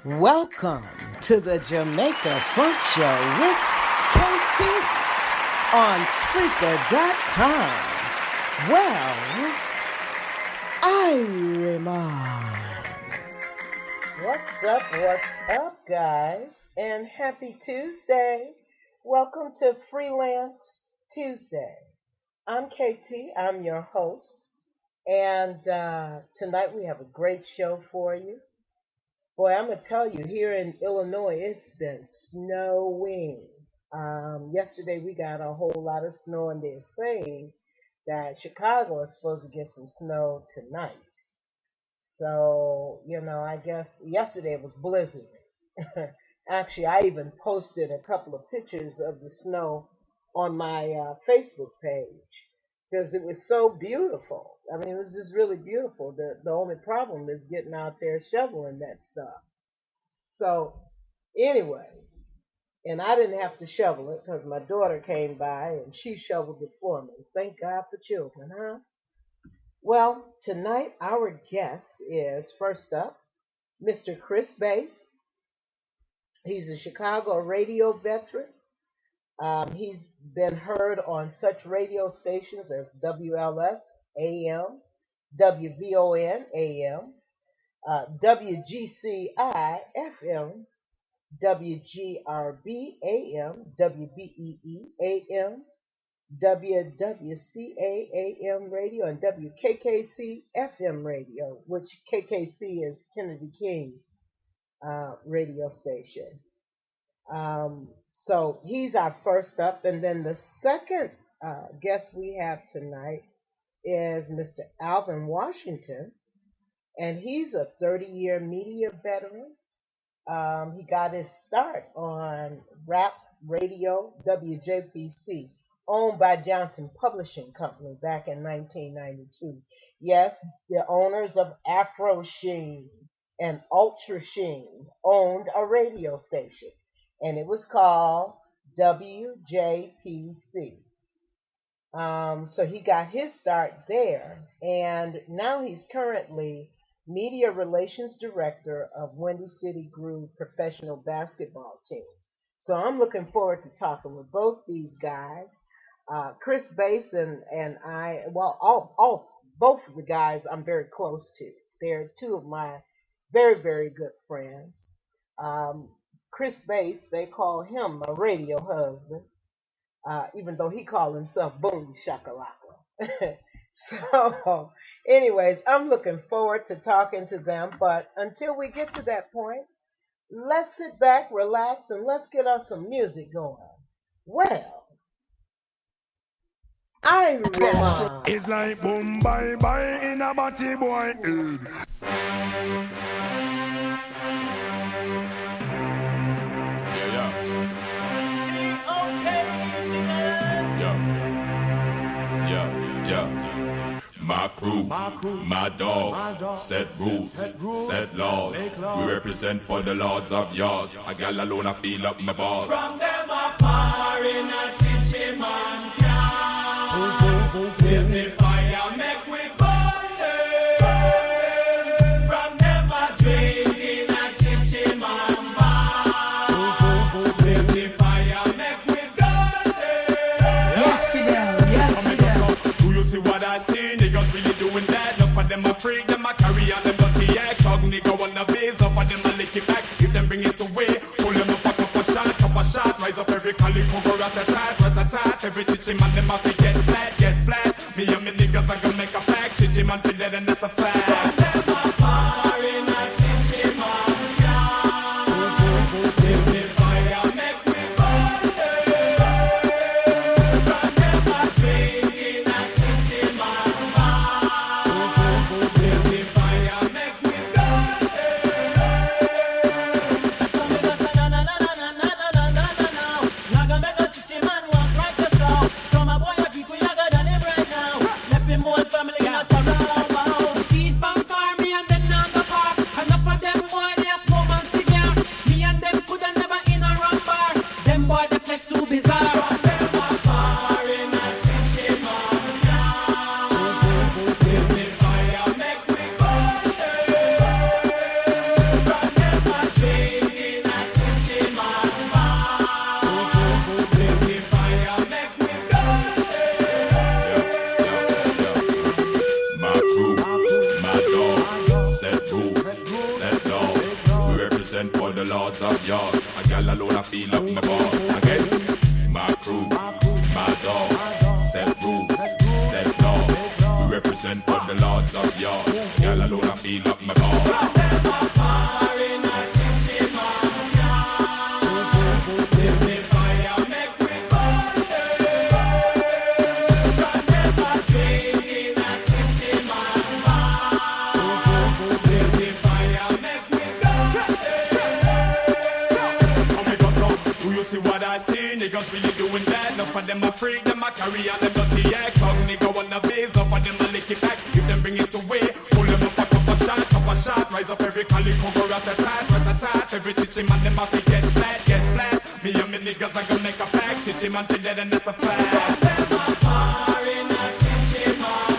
Welcome to the Jamaica Funk Show with KT on Spreaker.com. Well, I remind. What's up, guys? And happy Tuesday. Welcome to Freelance Tuesday. I'm KT, I'm your host. And tonight we have a great show for you. Boy, I'm going to tell you, here in Illinois, it's been snowing. Yesterday we got a whole lot of snow, and they're saying that Chicago is supposed to get some snow tonight. So, I guess yesterday it was blizzarding. Actually, I even posted a couple of pictures of the snow on my Facebook page because it was so beautiful. I mean, it was just really beautiful. The only problem is getting out there shoveling that stuff. So, anyways, and I didn't have to shovel it because my daughter came by and she shoveled it for me. Thank God for children, huh? Well, tonight our guest is, first up, Mr. Chris Bass. He's a Chicago radio veteran. He's been heard on such radio stations as WLS AM, WVON-AM, WGCI FM, WGRB AM, WBEE AM, WWCA AM radio, and WKKC FM radio, which KKC is Kennedy King's radio station. So he's our first up. And then the second guest we have tonight is Mr. Alvin Washington. And he's a 30-year media veteran. He got his start on rap radio WJPC, owned by Johnson Publishing Company back in 1992. Yes, the owners of Afro Sheen and Ultra Sheen owned a radio station, and it was called WJPC. So he got his start there, and now he's currently Media Relations Director of Windy City Groove Professional Basketball Team. So I'm looking forward to talking with both these guys. Chris Bass and I, well, both of the guys I'm very close to. They're two of my very, very good friends. Chris Bass, they call him my radio husband, even though he called himself Boom Shakalaka. So, anyways, I'm looking forward to talking to them. But until we get to that point, let's sit back, relax, and let's get us some music going. Well, I remind. It's like boom, bye, bye in a body boy. My crew, my dogs, set rules, set laws. We represent for the lords of yards. A gal alone, I feel up my balls. From them a par in a chinchy man can. Disney fire make we burn them. From them a drink in a chinchy man bar. Disney fire make we burn them. Yes, Fidel, yes, Fidel. Do you see what I see? Niggas really doing that. Enough of them a freak, them a carry on them dirty act. Dog nigga on the base, enough of them a lick it back. If them bring it away, pull them up a couple shot, rise up every calico, go rat-a-tat, every chichi man them a fi get flat. Me and me niggas a gonna make a pack, chichi man fi dead and that's a fact. From them a par in a chichi man can. Disney fire make we burn them. From them a drink in a chichi man bar. Disney fire make we burn them. Some niggas say na na na na na na na na na na. Naga make a chichi man walk like a saw. From a boy a geek we yaga than him right now. Left him one family in a surround bow. Seed from farm me and them down the park. Enough of them boy they a smoke and cigar. Me and them coulda never in a rum bar. Them boy the flex too bizarre. From them a bar in a chinchy man can. Disney fire make we burn them. From them a drink lords of yards. A gal alone I feel up my balls. Again, my crew, my dogs, set rules, set laws. We represent for the lords of yards. A gal alone I feel up my balls. Niggas really doing that. Enough of them a freak, them a carry on them dirty act. Talk nigga wanna base, enough of them a lick it back. If them bring it away, pull them up a cup a shot. Rise up every calico, go rat-a-tat. Every chichi man, them have to get flat. Me and me niggas are gonna make a pack. Chichi man till dead and that's a fact. Them a par in a chichi man.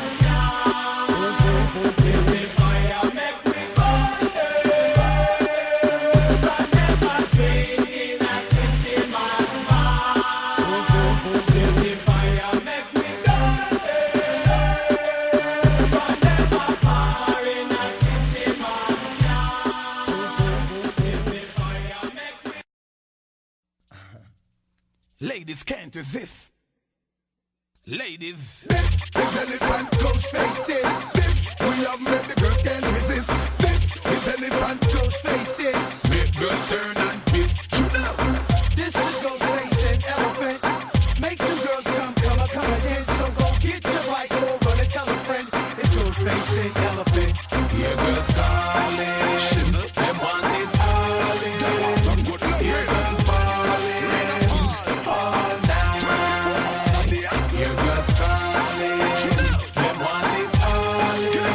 If the fire make we burn them. But them a drink in a chichi man. Ladies can't resist. Ladies. This is elephant ghost face this. We have made the girls can't resist. This is elephant ghost face this. Make girls turn and twist. Shoot out. This is ghost face and elephant. Make them girls come again. So go get your bike, go run and tell a friend. It's ghost face and elephant. Hear girls calling. Shizzle, them want it all in. Hear girls balling. All night. Hear girls calling. Them want it all in. Hear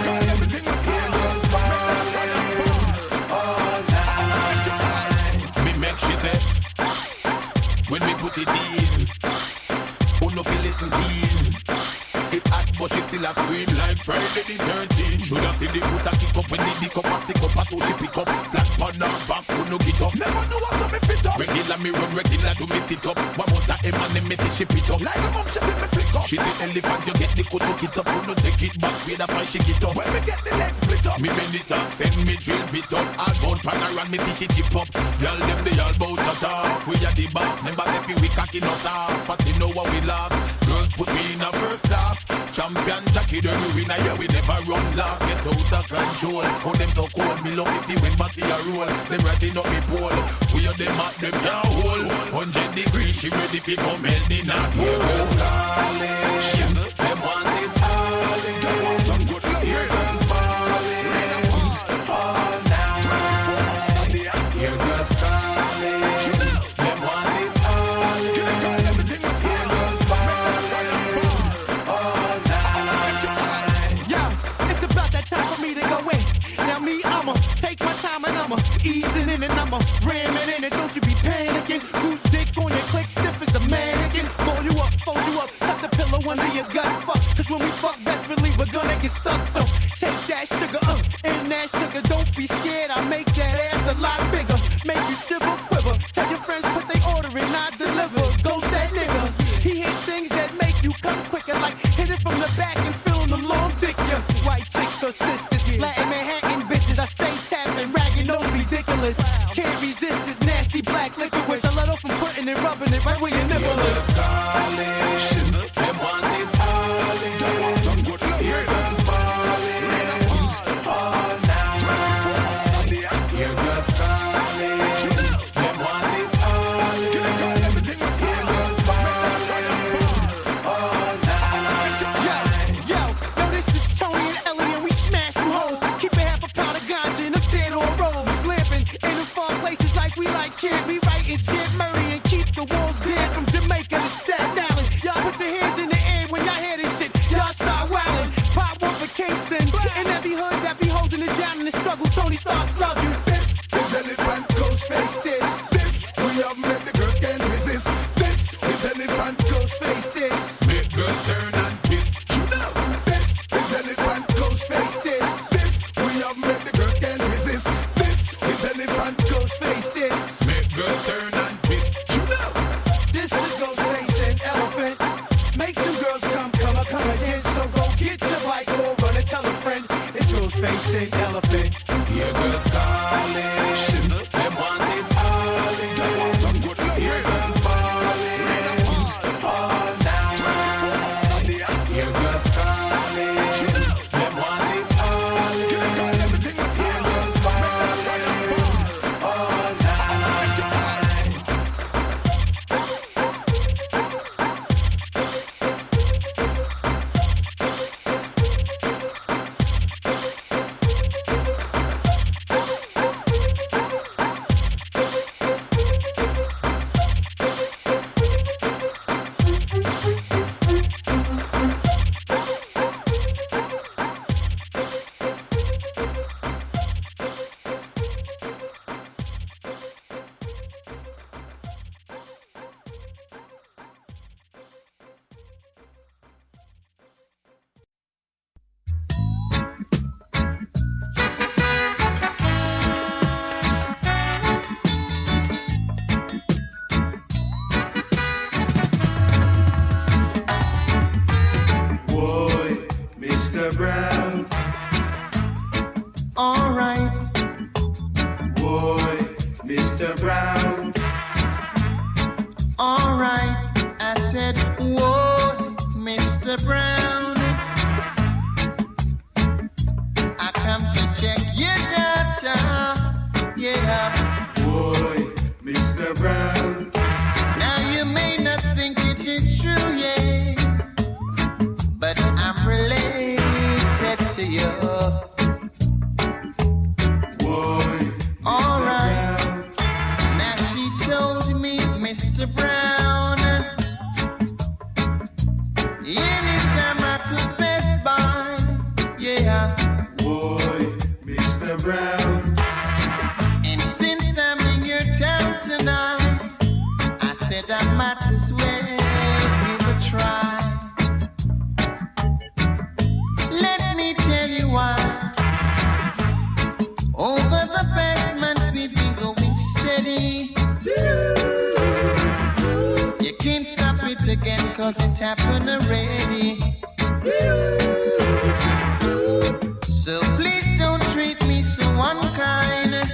girls balling. All night. Me make she say, when we put it in, who no feel listen keen. It hot but she still a scream like Friday the 13th. Shoulda feel the foot a kick up when the dick up off the cup a two she pick up. Flat on her back, who no get up. Never know what's me fit up. Regular me run, regular do me sit up. One more time and then me see she pick up. Like a mom she fit me flick up. She the elephant you get the coat to get up. Who no take it back with a fight she get up. When me get the legs split up, me bend it and send me drill bit up. All bout pan around me see she chip up. Y'all them they all bout to talk. We are the boss, never left we cocking us off. But you know what we love. Girls put me in a first class. Champion Jackie, the winner, yeah, we never run laugh. Get out of control. Oh, them so cold, me love it, see when Batty a roll. Them writing up me pole. We are them at them can't hold. 100 degrees, she ready to come held in a hole. Girls calling, shizzle, them want it all in. Hear them balling, all night. Hear girls calling, them want it all in. Hear girls balling, all night. Yo, it's about that time for me to go in. Now me, I'ma take my time and I'ma ease it in and I'ma ram it in it. Don't you be panicking. Goose dick on your click, stiff as a mannequin. Blow you up, fold you up, tuck the pillow under your gut. Fuck, cause when we fuck, best believe we're gonna get stuck. So take that sugar, and that sugar. Don't be scared, I make that ass a lot bigger. Make you shiver, quiver. Tell your friends put they order in, I deliver. Ghost that nigga. He hit things that make you come quicker. Like hit it from the back and feeling them long dick, yeah. White chicks or sisters, Latin Manhattan bitches. I stay tapping, ragging, those ridiculous. Can't resist this nasty black liquor. I let off from putting it, rubbing it right where your nipple is. Shizzle, them want it all in. Hear them balling, all night. Hear girls calling, them want it all in. Hear girls balling, all night. Yo, this is Tony and Ellie and we smash them hoes. Keep a half a pound of ganja in them dead on rolls. Slamping in the far places like we like kid. We writing shit, murder and keep the walls dead from Jamaica to Staten Island. Y'all put your hands in the air when y'all hear this shit. Y'all start wildin'. Pop one for Kingston. In every hood that be holding it down in the struggle, Tony starts love you. This is elephant ghost face this. We have made the girls can't resist. This is elephant ghost face this. Make girls turn and twist. Shoot out. This is elephant ghost face this. We have made the girls can't resist. This is elephant ghost face this. Make girls turn and twist. Shoot out. This is ghost face and elephant. Make them girls come again. So go get your bike, go run and tell a friend. It's ghost face and elephant. Hear girls calling, shizzle, them want it Brown. Alright. Boy, Mr. Brown. Alright. I said, whoa, Mr. Brown. I come to check your data. Yeah. Boy, Mr. Brown. Now you may not think it is true, yeah, but I'm related to you. Boy, All Mr. right. Brown. Now she told me, Mr. Brown, anytime I could pass by, yeah. Boy, Mr. Brown. And since I'm in your town tonight, I said I might as well give a try. Let me tell you why. Over the past month we've been going steady. You can't stop it again, cause it happened already. So please don't treat me so unkind, cause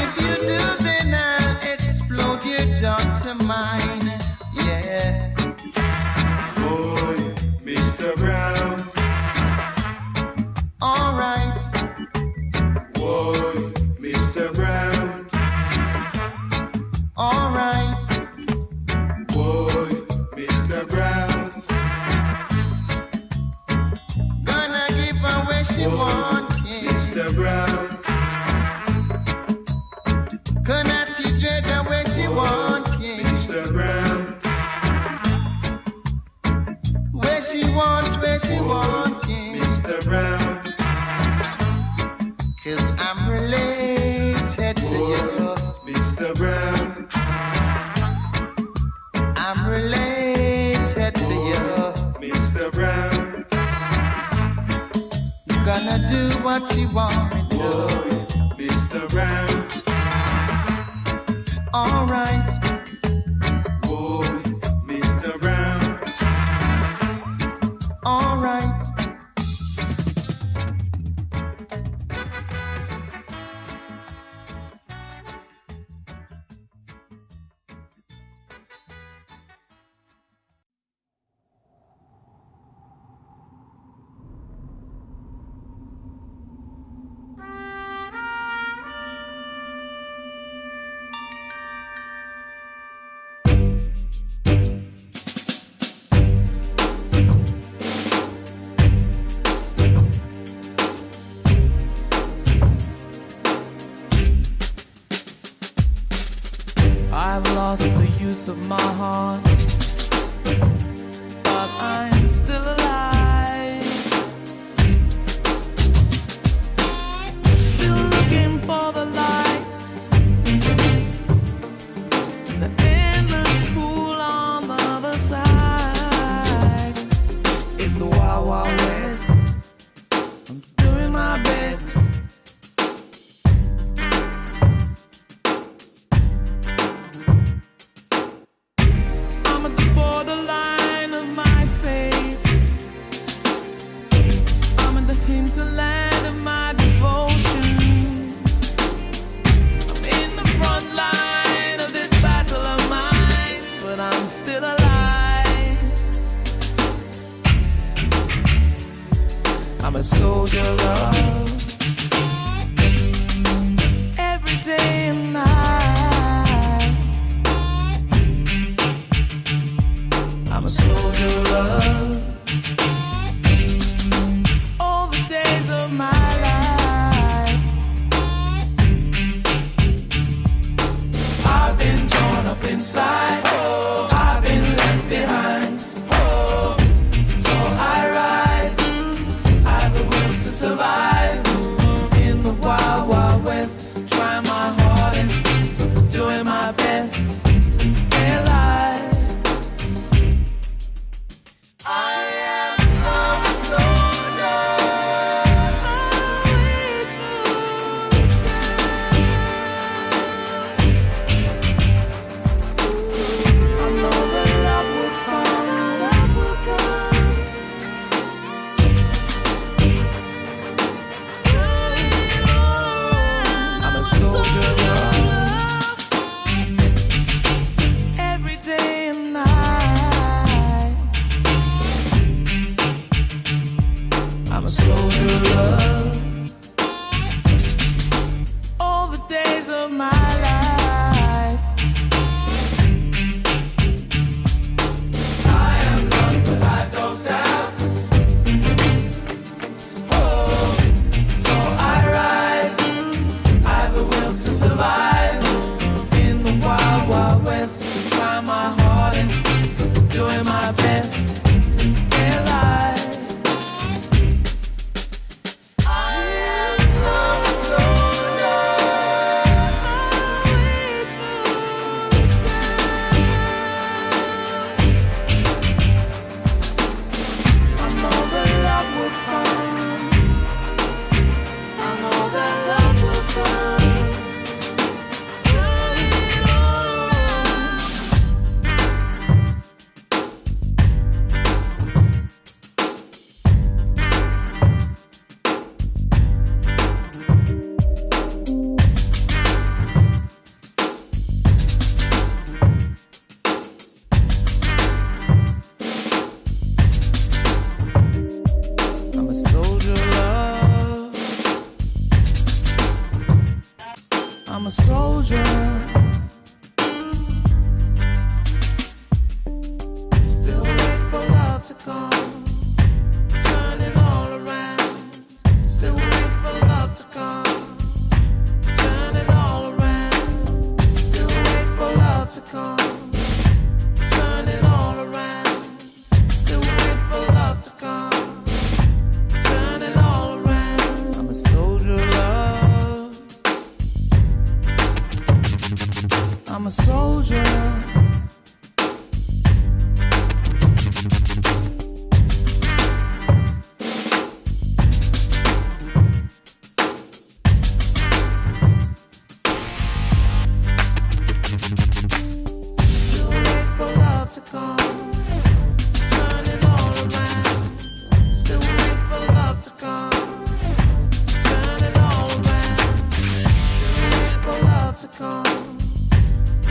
if you do, then I'll explode your daughter mine. Yeah. Boy, Mr. Brown. Alright. Boy, Mr. Brown. Alright. Boy, Mr. Brown. Gonna give her where she Boy, wants, yeah. Mr. Brown. Gonna teach her where she wants, yeah. Mr. Brown. Where she wants, yeah. Mr. Brown. Cause I'm related to you. Mr. Brown. I'm related to you. Mr. Brown. Gonna do what she wants me to. Mr. Brown. Alright. Boy, Mr. Brown. Alright. I've lost the use of my heart, but I'm still alive. Still looking for the light, the endless pool on the other side. It's a wild, wild west. I'm doing my best. I'm at the borderline of my faith. I'm in the hinterland of my devotion. I'm in the front line of this battle of mine, but I'm still alive. I'm a soldier of love. Every day and night, I'm a soldier of love. All the days of my life, I've been torn up inside. I've been left behind. So I ride. I've the will to survive in the wild, wild west. Try my hardest I'm a soldier of love. All the days of my life, I am lost, but I don't doubt. Oh, so I ride. I've the will to survive in the wild, wild west. Try my hardest, doing my best to stay alive. I'm a soldier. Still wait for love to come. Turn it all around. Still wait for love to come. Turn it all around. Still wait for love to come. Turn it all around. Still wait for love to come. Turn it all around. I'm a soldier of love. I'm a soldier. Still wait for love to come. Turn it all around. Still wait for love to come. Turn it all around. Still wait for love to come.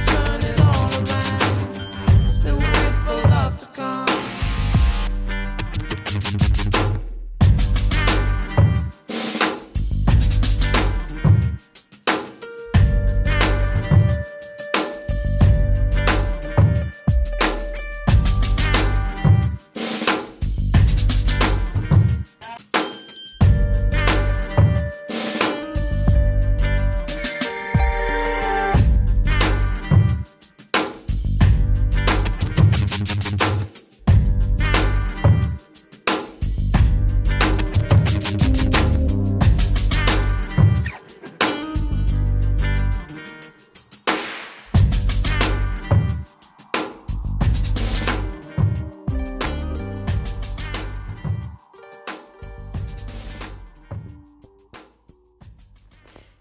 Turn it all around. Still wait for love to come.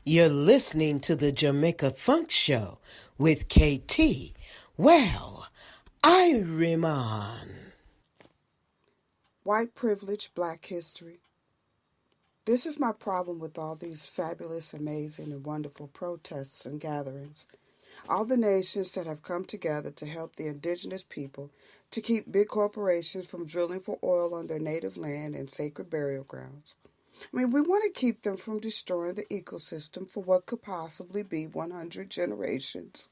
You're listening to the Jamaica Funk Show with KT. Well, Irimon. White privilege, black history. This is my problem with all these fabulous, amazing, and wonderful protests and gatherings. All the nations that have come together to help the indigenous people to keep big corporations from drilling for oil on their native land and sacred burial grounds. I mean, we want to keep them from destroying the ecosystem for what could possibly be 100 generations.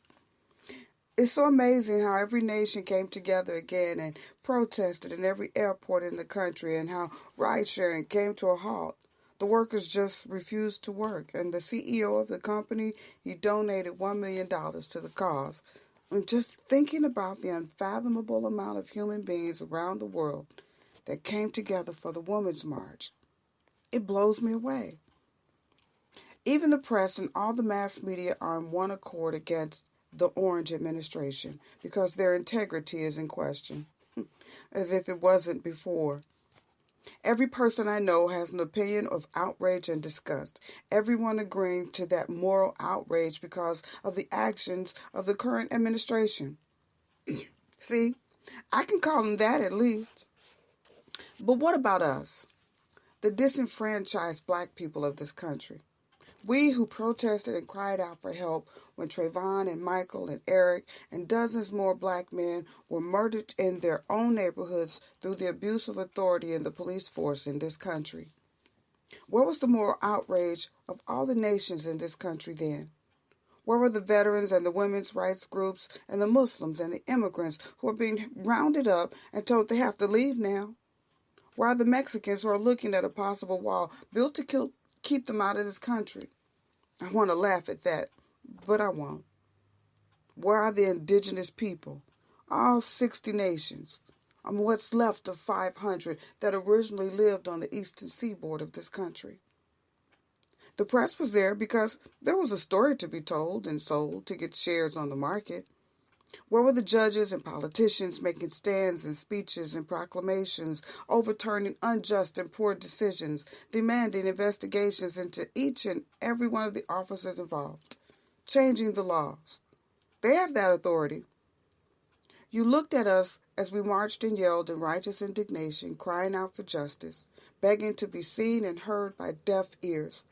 It's so amazing how every nation came together again and protested in every airport in the country, and how ride-sharing came to a halt. The workers just refused to work, and the CEO of the company, he donated $1 million to the cause. And just thinking about the unfathomable amount of human beings around the world that came together for the Women's March, it blows me away. Even the press and all the mass media are in one accord against the Orange administration because their integrity is in question, as if it wasn't before. Every person I know has an opinion of outrage and disgust, everyone agreeing to that moral outrage because of the actions of the current administration. See, I can call them that at least. But what about us? The disenfranchised black people of this country. We who protested and cried out for help when Trayvon and Michael and Eric and dozens more black men were murdered in their own neighborhoods through the abuse of authority in the police force in this country. Where was the moral outrage of all the nations in this country then? Where were the veterans and the women's rights groups and the Muslims and the immigrants who are being rounded up and told they have to leave now? Where are the Mexicans who are looking at a possible wall built to keep them out of this country? I want to laugh at that, but I won't. Where are the indigenous people? All 60 nations. What's left of 500 that originally lived on the eastern seaboard of this country. The press was there because there was a story to be told and sold to get shares on the market. Where were the judges and politicians making stands and speeches and proclamations, overturning unjust and poor decisions, demanding investigations into each and every one of the officers involved, changing the laws? They have that authority. You looked at us as we marched and yelled in righteous indignation, crying out for justice, begging to be seen and heard by deaf ears.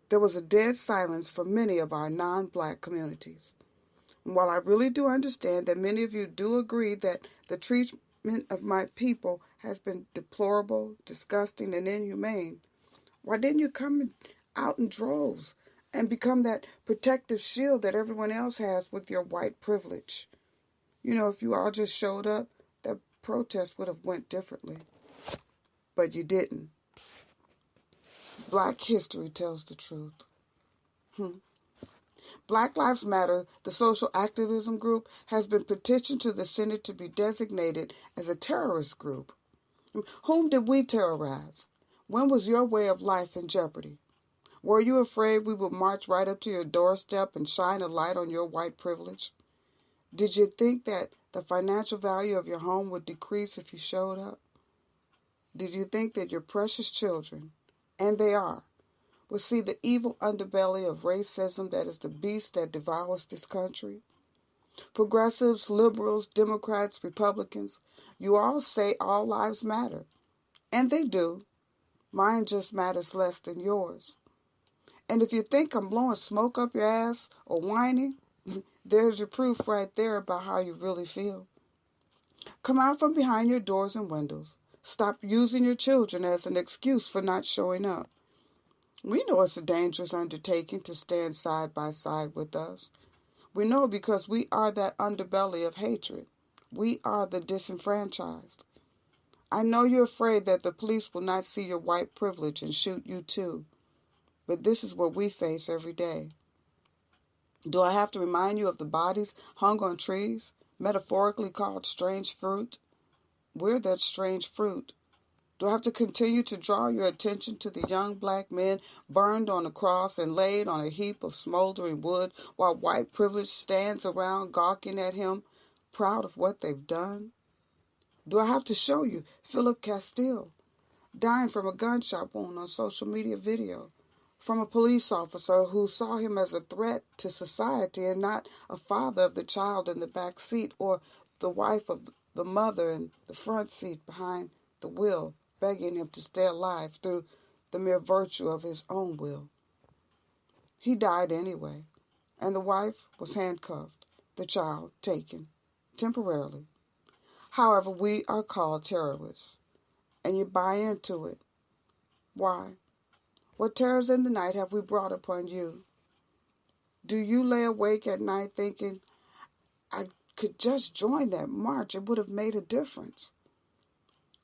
There was a dead silence for many of our non-black communities. And while I really do understand that many of you do agree that the treatment of my people has been deplorable, disgusting, and inhumane, why didn't you come out in droves and become that protective shield that everyone else has with your white privilege? You know, if you all just showed up, that protest would have went differently. But you didn't. Black history tells the truth. Black Lives Matter, the social activism group, has been petitioned to the Senate to be designated as a terrorist group. Whom did we terrorize? When was your way of life in jeopardy? Were you afraid we would march right up to your doorstep and shine a light on your white privilege? Did you think that the financial value of your home would decrease if you showed up? Did you think that your precious children, and they are, would see the evil underbelly of racism that is the beast that devours this country? Progressives, liberals, Democrats, Republicans, you all say all lives matter. And they do. Mine just matters less than yours. And if you think I'm blowing smoke up your ass or whining, there's your proof right there about how you really feel. Come out from behind your doors and windows. Stop using your children as an excuse for not showing up. We know it's a dangerous undertaking to stand side by side with us. We know because we are that underbelly of hatred. We are the disenfranchised. I know you're afraid that the police will not see your white privilege and shoot you too. But this is what we face every day. Do I have to remind you of the bodies hung on trees, metaphorically called strange fruit? We're that strange fruit. Do I have to continue to draw your attention to the young black men burned on a cross and laid on a heap of smoldering wood while white privilege stands around gawking at him, proud of what they've done? Do I have to show you Philip Castile dying from a gunshot wound on social media video, from a police officer who saw him as a threat to society and not a father of the child in the back seat or the wife of the mother in the front seat behind the wheel, begging him to stay alive through the mere virtue of his own will? He died anyway, and the wife was handcuffed, the child taken, temporarily. However, we are called terrorists, and you buy into it. Why? What terrors in the night have we brought upon you? Do you lay awake at night thinking, I could just join that march, it would have made a difference?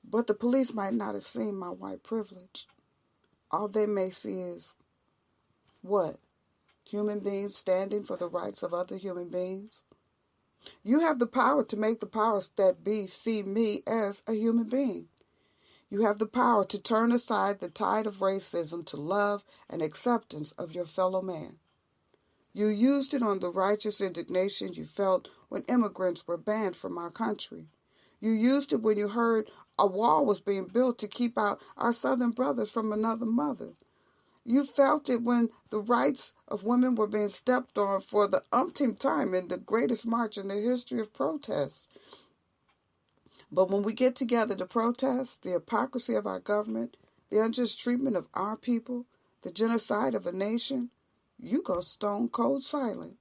But the police might not have seen my white privilege. All they may see is, what? Human beings standing for the rights of other human beings? You have the power to make the powers that be see me as a human being. You have the power to turn aside the tide of racism to love and acceptance of your fellow man. You used it on the righteous indignation you felt when immigrants were banned from our country. You used it when you heard a wall was being built to keep out our southern brothers from another mother. You felt it when the rights of women were being stepped on for the umpteenth time in the greatest march in the history of protests. But when we get together to protest the hypocrisy of our government, the unjust treatment of our people, the genocide of a nation, you go stone cold silent.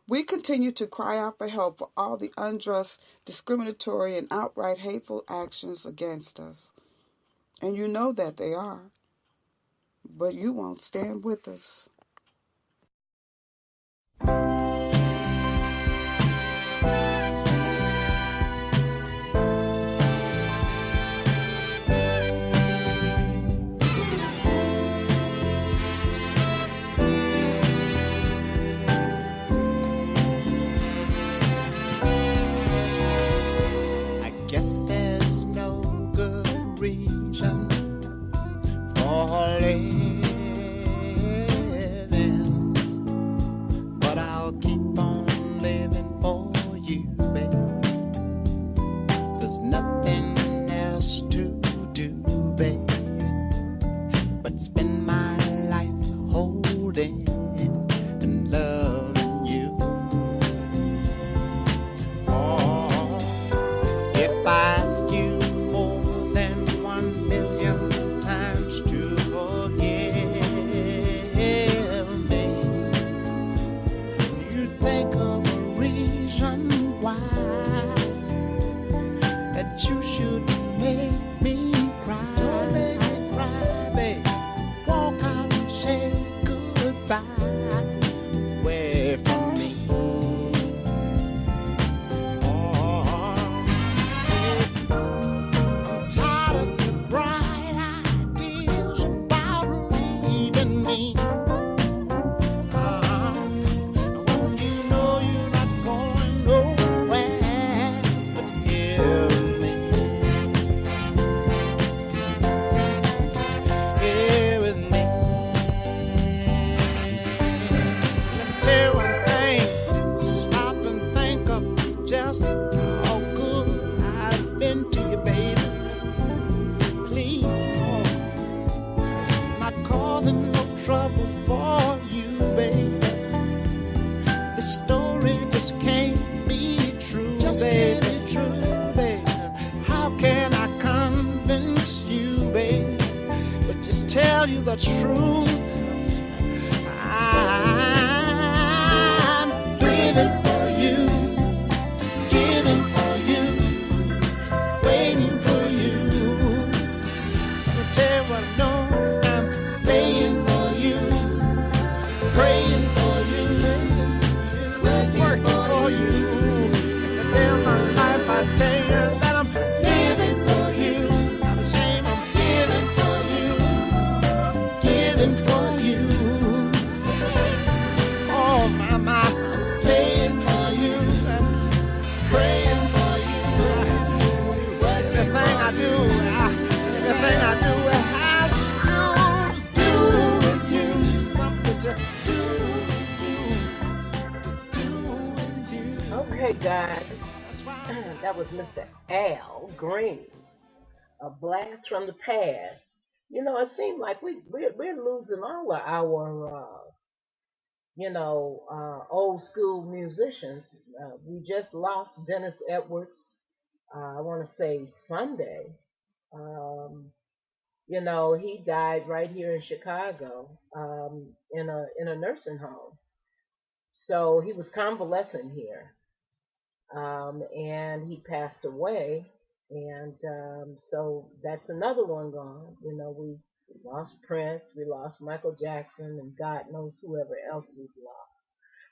We continue to cry out for help for all the unjust, discriminatory, and outright hateful actions against us. And you know that they are. but you won't stand with us. I guess there's no good reason for living, but I'll keep on living for you, babe. There's nothing else to do, babe, but spend my life holding and loving you. Oh, if I ask you more than 1,000,000 times to forgive me, you think of a reason why that you should make me cry. Don't make me cry, babe. Walk out and say goodbye away from me. Oh, I'm tired of your bright ideas about leaving me. When you know you're not going nowhere but here with me. Here with me. Let me tell you one thing. Stop and think of just how good I've been to you, baby. Please, not causing no trouble for you, baby. The story just can't be true, just baby. Can't be true, baby. How can I convince you, baby? But just tell you the truth. I'm living for you, giving for you, waiting for you. Let me tell you what I know. I'm laying for you, praying for you, working for you. And then my life, I tell you that I'm living for you. I'm ashamed, I'm giving for you, giving for you. Oh my, I'm laying for you, praying for you. Everything I do, everything I do has to do with you. Something to do with you. Okay, guys, That's why I say that was Mr. Al Green, a blast from the past. You know, it seemed like we're losing all of our old school musicians. We just lost Dennis Edwards. I want to say Sunday. Um, he died right here in Chicago, in a nursing home. So he was convalescent here, and he passed away. And so that's another one gone. We lost Prince, we lost Michael Jackson, and God knows whoever else we've lost.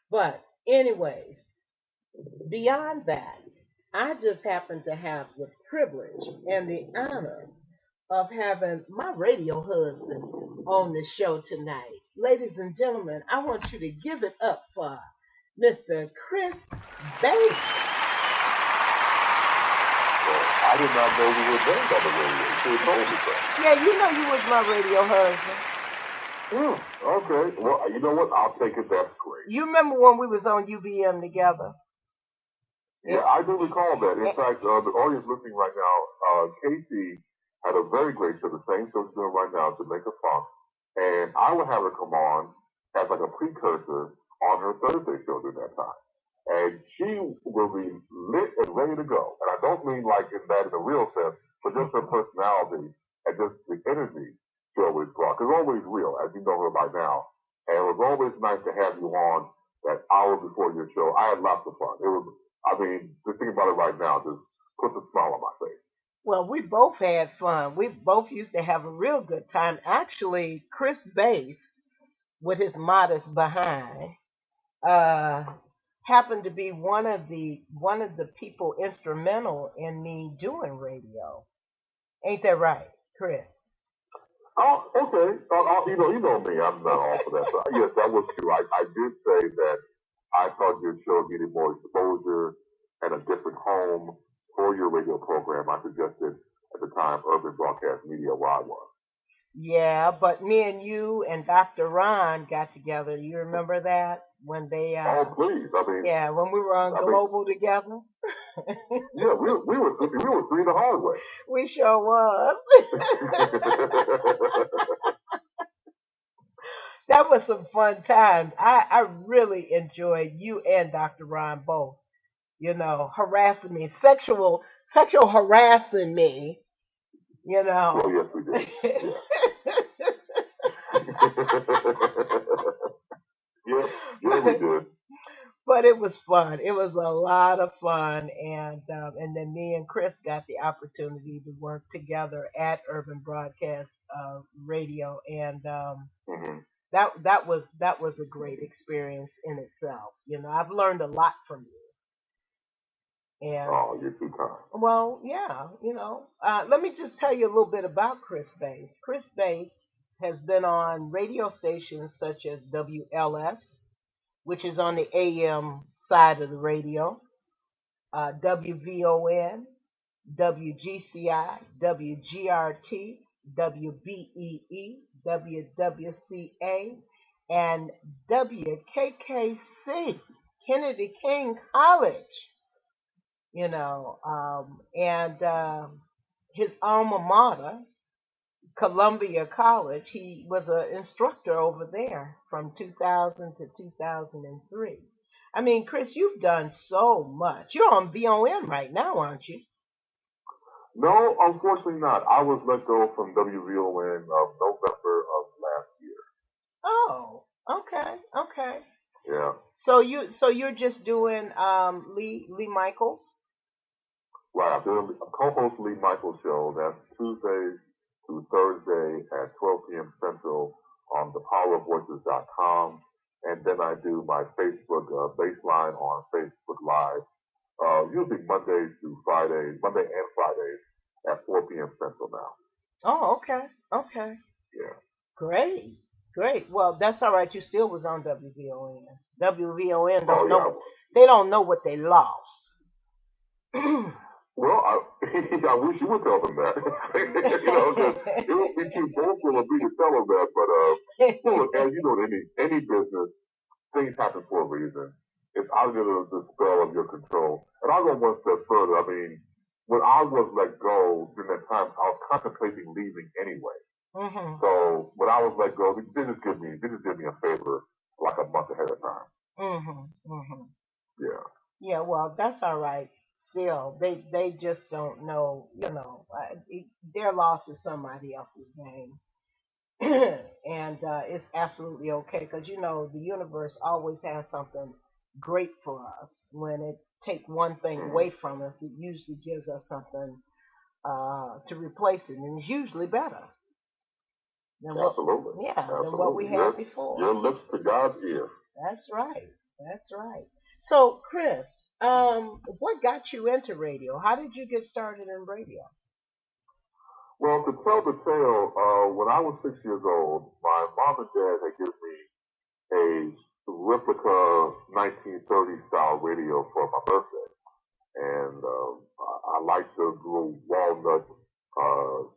But anyways, beyond that, I just happen to have the privilege and the honor of having my radio husband on the show tonight. Ladies and gentlemen, I want you to give it up for Mr. Chris Bates. I did not know we were named on the radio. She told me so. Yeah, you was my radio husband. Okay. Well, you know what? I'll take it. That's great. You remember when we was on UBM together? Yeah, I do recall that. In fact, the audience listening right now, Casey had a very great show, the same show she's doing right now, Jamaica Funk. And I would have her come on as like a precursor on her Thursday show during that time. And she will be lit and ready to go. And I don't mean like in a real sense, but just her personality and just the energy she always brought. Because always real, as you know her by now. And it was always nice to have you on that hour before your show. I had lots of fun. It was, just thinking about it right now, just puts a smile on my face. Well, we both had fun. We both used to have a real good time. Actually, Chris Bass, with his modest behind, uh, happened to be one of the people instrumental in me doing radio. Ain't that right, Chris? Oh, okay. You know me. I'm not all for that. But yes, that was true. I did say that I thought your show needed more exposure and a different home for your radio program. I suggested at the time Urban Broadcast Media where I was. Yeah, but me and you and Dr. Ron got together. You remember that when they? Oh, please. I mean, Yeah, when we were on Global together. Yeah, we were three the hard way. We sure was. That was some fun times. I really enjoyed you and Dr. Ron both. Harassing me, sexual harassing me. Oh yes, we did. Yeah, yeah, we did. But it was fun. It was a lot of fun, and then me and Chris got the opportunity to work together at Urban Broadcast Radio, and Mm-hmm. that was a great experience in itself. I've learned a lot from you. And Oh, you're too kind. well, yeah, let me just tell you a little bit about Chris Bass. Chris Bass has been on radio stations such as WLS, which is on the AM side of the radio, WVON, WGCI, WGRT, WBEE, WWCA, and WKKC, Kennedy King College. And his alma mater, Columbia College, he was an instructor over there from 2000 to 2003. I mean, Chris, you've done so much. You're on VON right now, aren't you? No, unfortunately not. I was let go from WVON of November of last year. Oh, okay. Yeah. So you're just doing Lee Michaels? Right. I'm doing a co-host Lee Michaels show. That's Tuesdays through Thursday at 12 p.m. Central on thepowerofvoices.com. And then I do my Facebook baseline on Facebook Live, usually Monday and Fridays at 4 p.m. Central now. Oh, okay. Yeah. Great. Well, that's all right. You still was on WVON. WVON don't know. They don't know what they lost. Well, I wish you would tell them that. It would be too boastful of me to tell them that. But look, as you know, in any business, things happen for a reason. It's out of the spell of your control. And I'll go one step further. I mean, when I was let go during that time, I was contemplating leaving anyway. Mm-hmm. So when I was let go, they just did me a favor like a month ahead of time. Mm-hmm. Yeah. Yeah. Well, that's all right. Still, they just don't know. Their loss is somebody else's gain. And it's absolutely okay because the universe always has something great for us. When it take one thing away from us, it usually gives us something to replace it, and it's usually better than Absolutely. than what we had before. Your lips to God's ear. That's right. So, Chris, what got you into radio? How did you get started in radio? Well, to tell the tale, when I was 6 years old, my mom and dad had given me a replica 1930s style radio for my birthday. And I liked the little walnut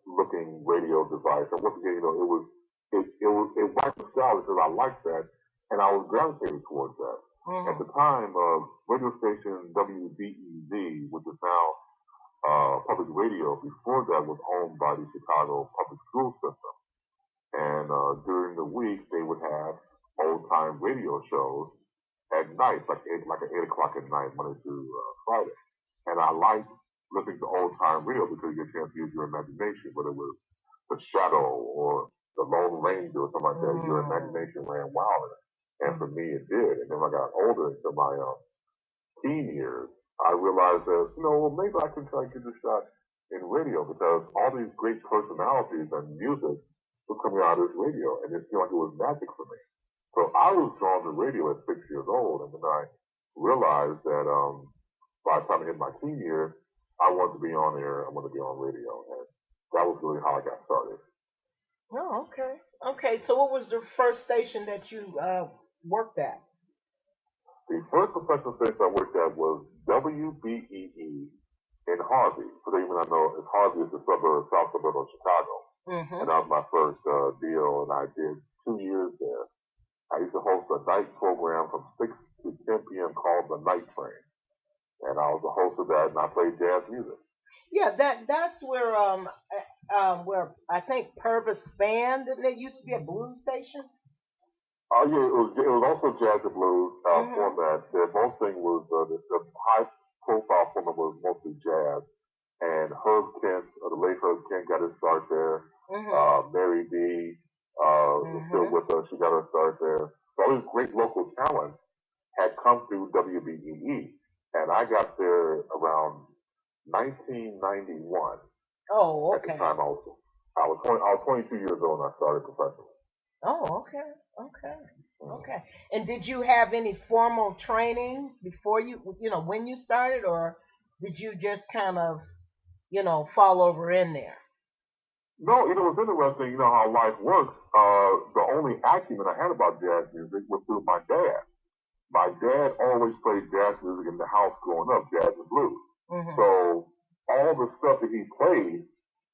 looking radio device. And once again, it was nostalgic because I liked that, and I was gravitating towards that. Mm-hmm. At the time, radio station WVEZ, which is now public radio, before that was owned by the Chicago public school system. And during the week, they would have old-time radio shows at night, like at 8 o'clock at night, Monday through Friday. And I liked listening to old-time radio because you get a chance to use your imagination, whether it was The Shadow or The Lone Ranger or something like that. Your imagination ran wild. And for me, it did. And then when I got older, into my teen years, I realized that, maybe I can try to give it a shot in radio because all these great personalities and music was coming out of this radio, and it seemed like it was magic for me. So I was drawn to radio at 6 years old, and then I realized that by the time I hit my teen years, I wanted to be on air, I wanted to be on radio, and that was really how I got started. Oh, okay. Okay, so what was the first station that you worked at? The first professional station I worked at was WBEE in Harvey. For those of you that know, Harvey is the south suburb of Chicago. Mm-hmm. And that was my first deal, and I did 2 years there. I used to host a night program from 6 to 10 p.m. called The Night Train. And I was the host of that, and I played jazz music. Yeah, that's where I think Purvis Span, didn't it used to be a blues station? Oh yeah, it was also jazz and blues format. The most thing was the high profile format was mostly jazz, and Herb Kent, the late Herb Kent, got his start there. Mary D is still with us; she got her start there. So all these great local talents had come through WBEE, and I got there around 1991. Oh, okay. At the time, I was 22 years old when I started professionally. Oh, okay. And did you have any formal training before when you started, or did you just kind of, fall over in there? No, it was interesting, how life works. The only acumen I had about jazz music was through my dad. My dad always played jazz music in the house growing up, jazz and blues. Mm-hmm. So all the stuff that he played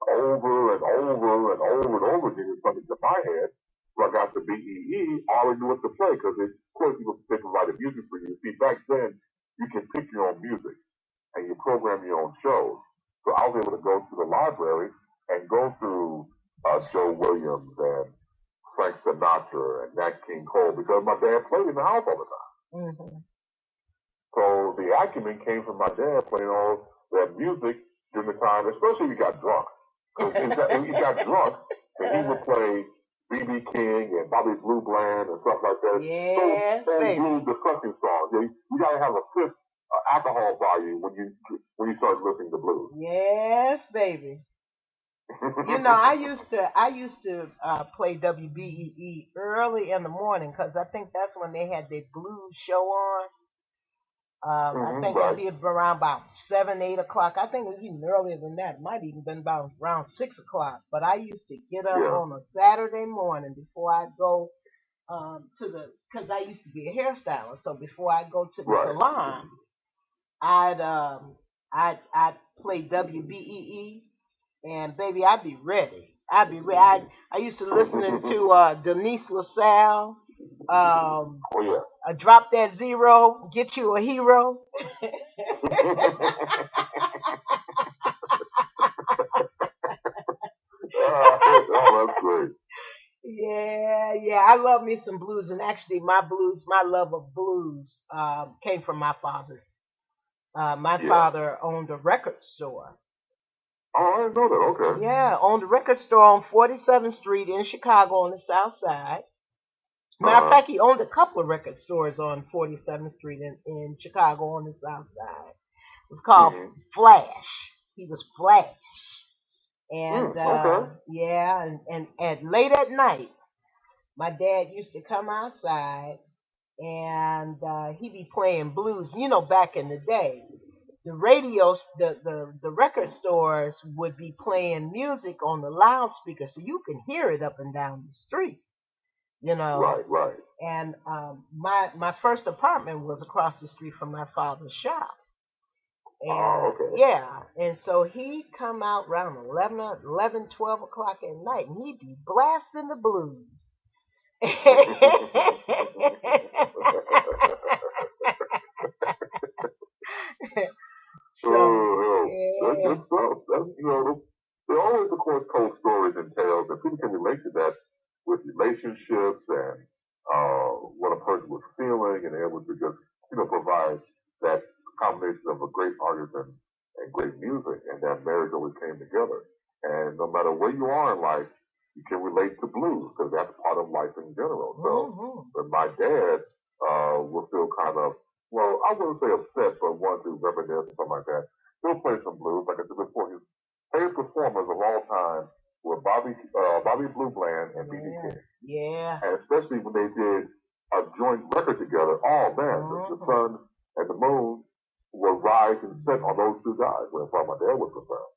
over and over and over and over again is something to my head. So I got to BEE, I already knew what to play because, of course, they provided music for you. See, back then, you can pick your own music and you program your own shows. So I was able to go to the library and go through Joe Williams and Frank Sinatra and Nat King Cole because my dad played in the house all the time. Mm-hmm. So the acumen came from my dad playing all that music during the time, especially if he got drunk. Because he got drunk, and he would play B.B. King and Bobby Blue Bland and stuff like that. Yes, baby. Blues destruction songs. You gotta have a fifth alcohol value when you start listening to blues. Yes, baby. I used to play WBEE early in the morning because I think that's when they had their blues show on. I think it'd be around about 7, 8 o'clock. I think it was even earlier than that. It might even been about around 6 o'clock. But I used to get up on a Saturday morning before I'd go because I used to be a hairstylist. So before I go to the salon, I'd play WBEE, and baby, I'd be ready. I used to listen to Denise LaSalle. Drop that zero, get you a hero. Oh, that's great. Yeah, I love me some blues, and actually, my love of blues came from my father. My father owned a record store. Oh, I didn't know that. Okay. Yeah, owned a record store on 47th Street in Chicago on the South Side. Matter of fact, he owned a couple of record stores on 47th Street in Chicago on the South Side. It was called Flash. He was Flash. And and late at night, my dad used to come outside and he'd be playing blues. Back in the day, the radios, the record stores would be playing music on the loudspeaker so you can hear it up and down the street. Right. And my first apartment was across the street from my father's shop. And and so he'd come out around 11, 12 o'clock at night, and he'd be blasting the blues. That's good stuff. They always, of course, told stories and tales, and people can relate to that with relationships and what a person was feeling, and able to just, provide that combination of a great artist and great music, and that marriage always came together. And no matter where you are in life, you can relate to blues because that's part of life in general. So, but my dad will feel kind of, I wouldn't say upset, but wanted to reminisce and something like that. He'll play some blues, like I said before. favorite performers of all time were Bobby Blue Bland and B.B. King. Yeah. And especially when they did a joint record together, oh man, the sun and the moon will rise and set on those two guys. When my dad was concerned.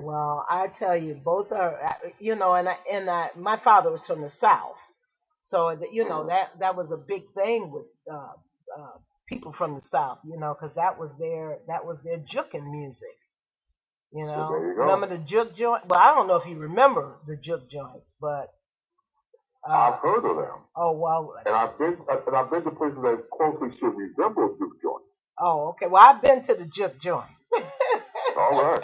Well, I tell you, both are, my father was from the South, so that was a big thing with people from the South, because that was their juking music. So there you go. Remember the juke joint? Well, I don't know if you remember the juke joints, but I've heard of them. Oh well. And I've been to places that closely should resemble juke joints. Oh, okay. Well, I've been to the juke joint. All right.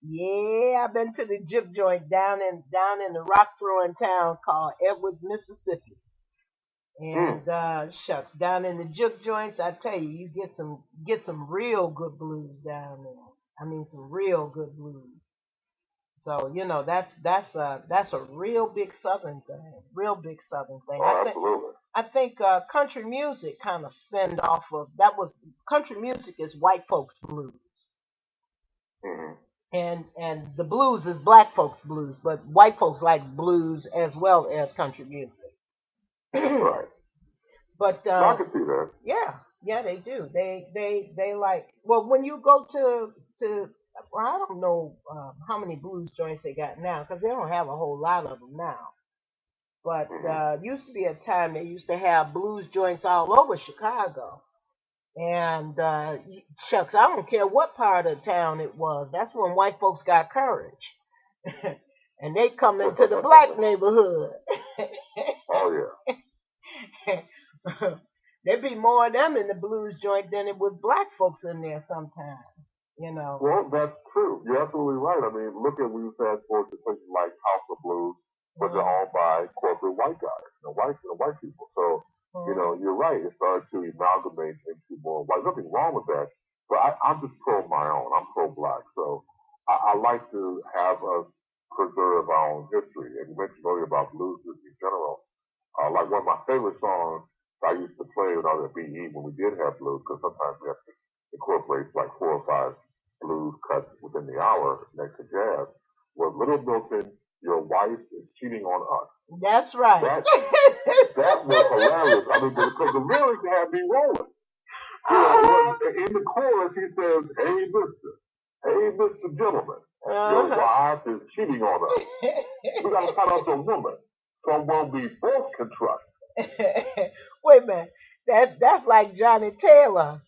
Yeah, I've been to the juke joint down in the rock throwing town called Edwards, Mississippi. And shucks, down in the juke joints, I tell you, you get some real good blues down there. I mean, some real good blues. So that's a real big Southern thing. Real big Southern thing. Oh, absolutely. I think country music kind of spun off of that. Was country music is white folks blues. And the blues is black folks blues, but white folks like blues as well as country music. Right. But I can see that. Yeah, they do. They like. Well, when you go to well, I don't know how many blues joints they got now because they don't have a whole lot of them now. But used to be a time they used to have blues joints all over Chicago. And shucks, I don't care what part of town it was. That's when white folks got courage. And they come into the black neighborhood. Oh, yeah. There'd be more of them in the blues joint than it was black folks in there sometimes. Well, that's true. You're absolutely right. I mean, look at when you fast forward to places like House of Blues, but they're owned by corporate white guys, white people. So, you're right. It started to amalgamate into more white. Nothing wrong with that. But I'm just pro my own. I'm pro black. So I like to have us preserve our own history. And you mentioned earlier about blues in general. Like one of my favorite songs I used to play when I was at BE when we did have blues, because sometimes we have to incorporate like 4 or 5 blues cuts within the hour next to jazz, was Little Milton, Your Wife is Cheating on Us. That's right. That was hilarious. I mean, because the lyrics had me rolling. In the chorus, he says, hey, Mr. Gentleman, your wife is cheating on us. We got to find out the woman, someone we both can trust. Wait a minute. That's like Johnny Taylor.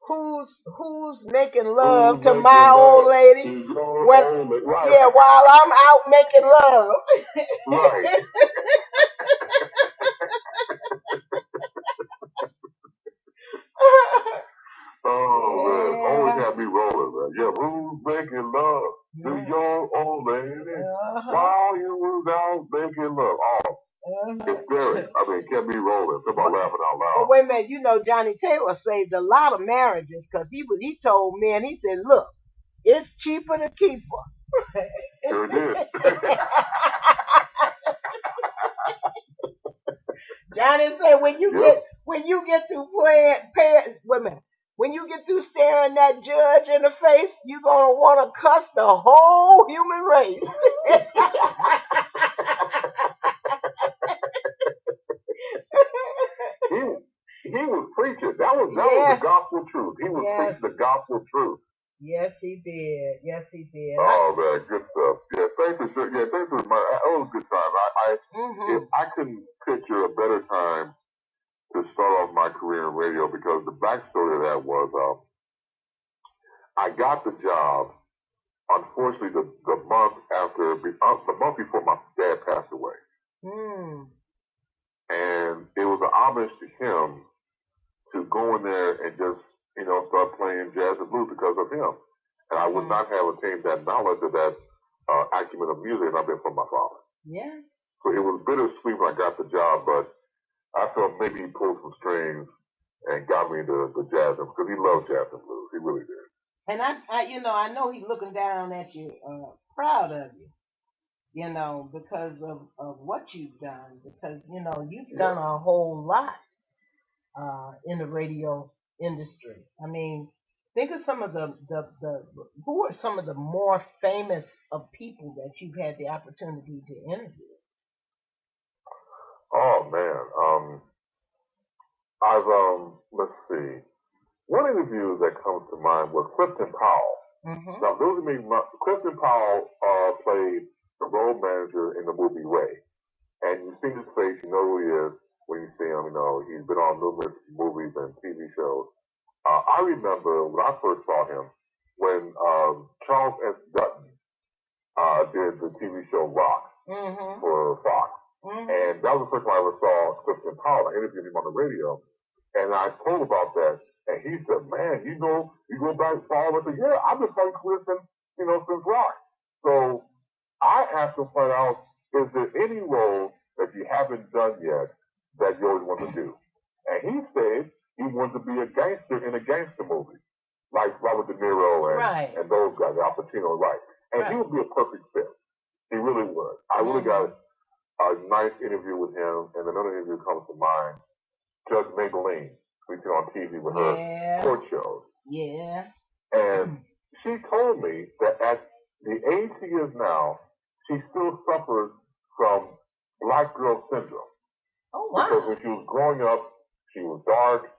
Who's making love to my old lady? Right. Yeah, while I'm out making love. Right. Oh man, always have me rolling, man. Yeah, who's making love to your old lady while you was out making love? Oh. It's scary. I mean, kept me rolling. Somebody laughing out loud. But wait a minute, Johnny Taylor saved a lot of marriages because he told men, he said, look, it's cheaper to keep her. Sure did. Johnny said, when you get through when you get through staring that judge in the face, you're gonna want to cuss the whole human race. He was preaching. That was the gospel truth. He was preaching the gospel truth. Yes, he did. Oh man, good stuff. Yeah, thanks for that was a good time. If I couldn't picture a better time to start off my career in radio, because the backstory of that was I got the job. Unfortunately, the month before my dad passed away. And it was an homage to him to go in there and just, start playing jazz and blues because of him. And I would not have attained that knowledge or that acumen of music if I'd been from my father. Yes. So it was bittersweet when I got the job, but I felt maybe he pulled some strings and got me into the jazz because he loved jazz and blues. He really did. And I know he's looking down at you, proud of you. Because of what you've done. Because, you've done a whole lot in the radio industry. I mean, think of some of the who are some of the more famous of people that you've had the opportunity to interview? Oh man, I've let's see. One interview that comes to mind was Clifton Powell. Mm-hmm. Now, those of me, Clifton Powell played the road manager in the movie Ray, and you see his face, you know who he is when you see him. You know he's been on numerous movies and TV shows. I remember when I first saw him when Charles S. Dutton did the TV show Rock for Fox, and that was the first time I ever saw Clifton Powell. I interviewed him on the radio, and I told about that. And he said, man, you go back far. I said, yeah, I've been playing Clifton, since Rock. So I asked him to find out, is there any role that you haven't done yet that you always want to do? And he said he wanted to be a gangster in a gangster movie, like Robert De Niro and those guys, Al Pacino, right. And he would be a perfect fit. He really would. I really got a nice interview with him, and another interview comes to mind, Judge Maybelline. We see on TV with her court shows. Yeah. And she told me that at the age she is now, she still suffers from black girl syndrome. Oh, wow. Because when she was growing up, she was dark.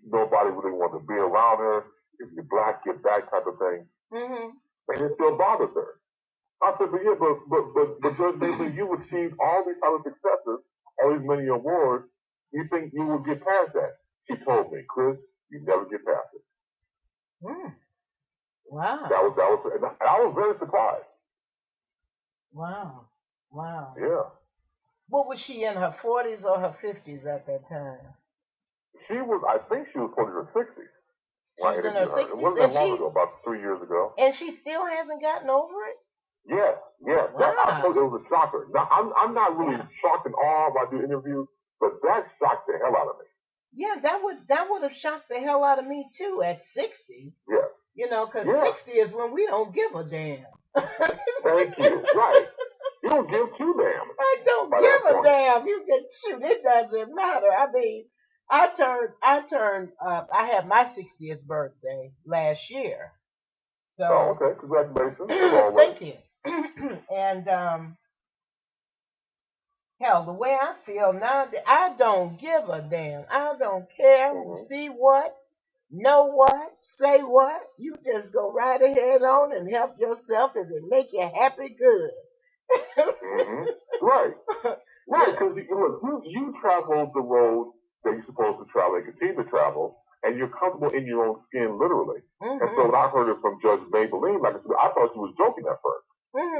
Nobody really wanted to be around her. If you're black, get that type of thing. Mm-hmm. And it still bothers her. I said, but Judge Maybelline, you achieved all these type of successes, all these many awards. You think you will get past that? She told me, Chris, you never get past it. Wow. That was, and I was very surprised. Wow. Yeah. What was she in her 40s or her 50s at that time? I think she was probably in her 60s. She was in her 60s? It wasn't that long ago, about 3 years ago. And she still hasn't gotten over it? Yes. Wow. I told you it was a shocker. Now, I'm not really shocked and awe when I do interviews, but that shocked the hell out of me. Yeah, that would have shocked the hell out of me too at 60. Yeah. Because 60 is when we don't give a damn. Thank you. Right. You don't give two damn. I don't give a damn. You can shoot. It doesn't matter. I mean, I had my 60th birthday last year. So. Oh, okay. Congratulations. Thank you. And hell, the way I feel now, I don't give a damn. I don't care. See what, know what, say what. You just go right ahead on and help yourself if it make you happy, good. Right. Because you travel the road that you're supposed to travel and continue to travel, and you're comfortable in your own skin, literally. And so when I heard it from Judge Maybelline, like I said, I thought she was joking at first.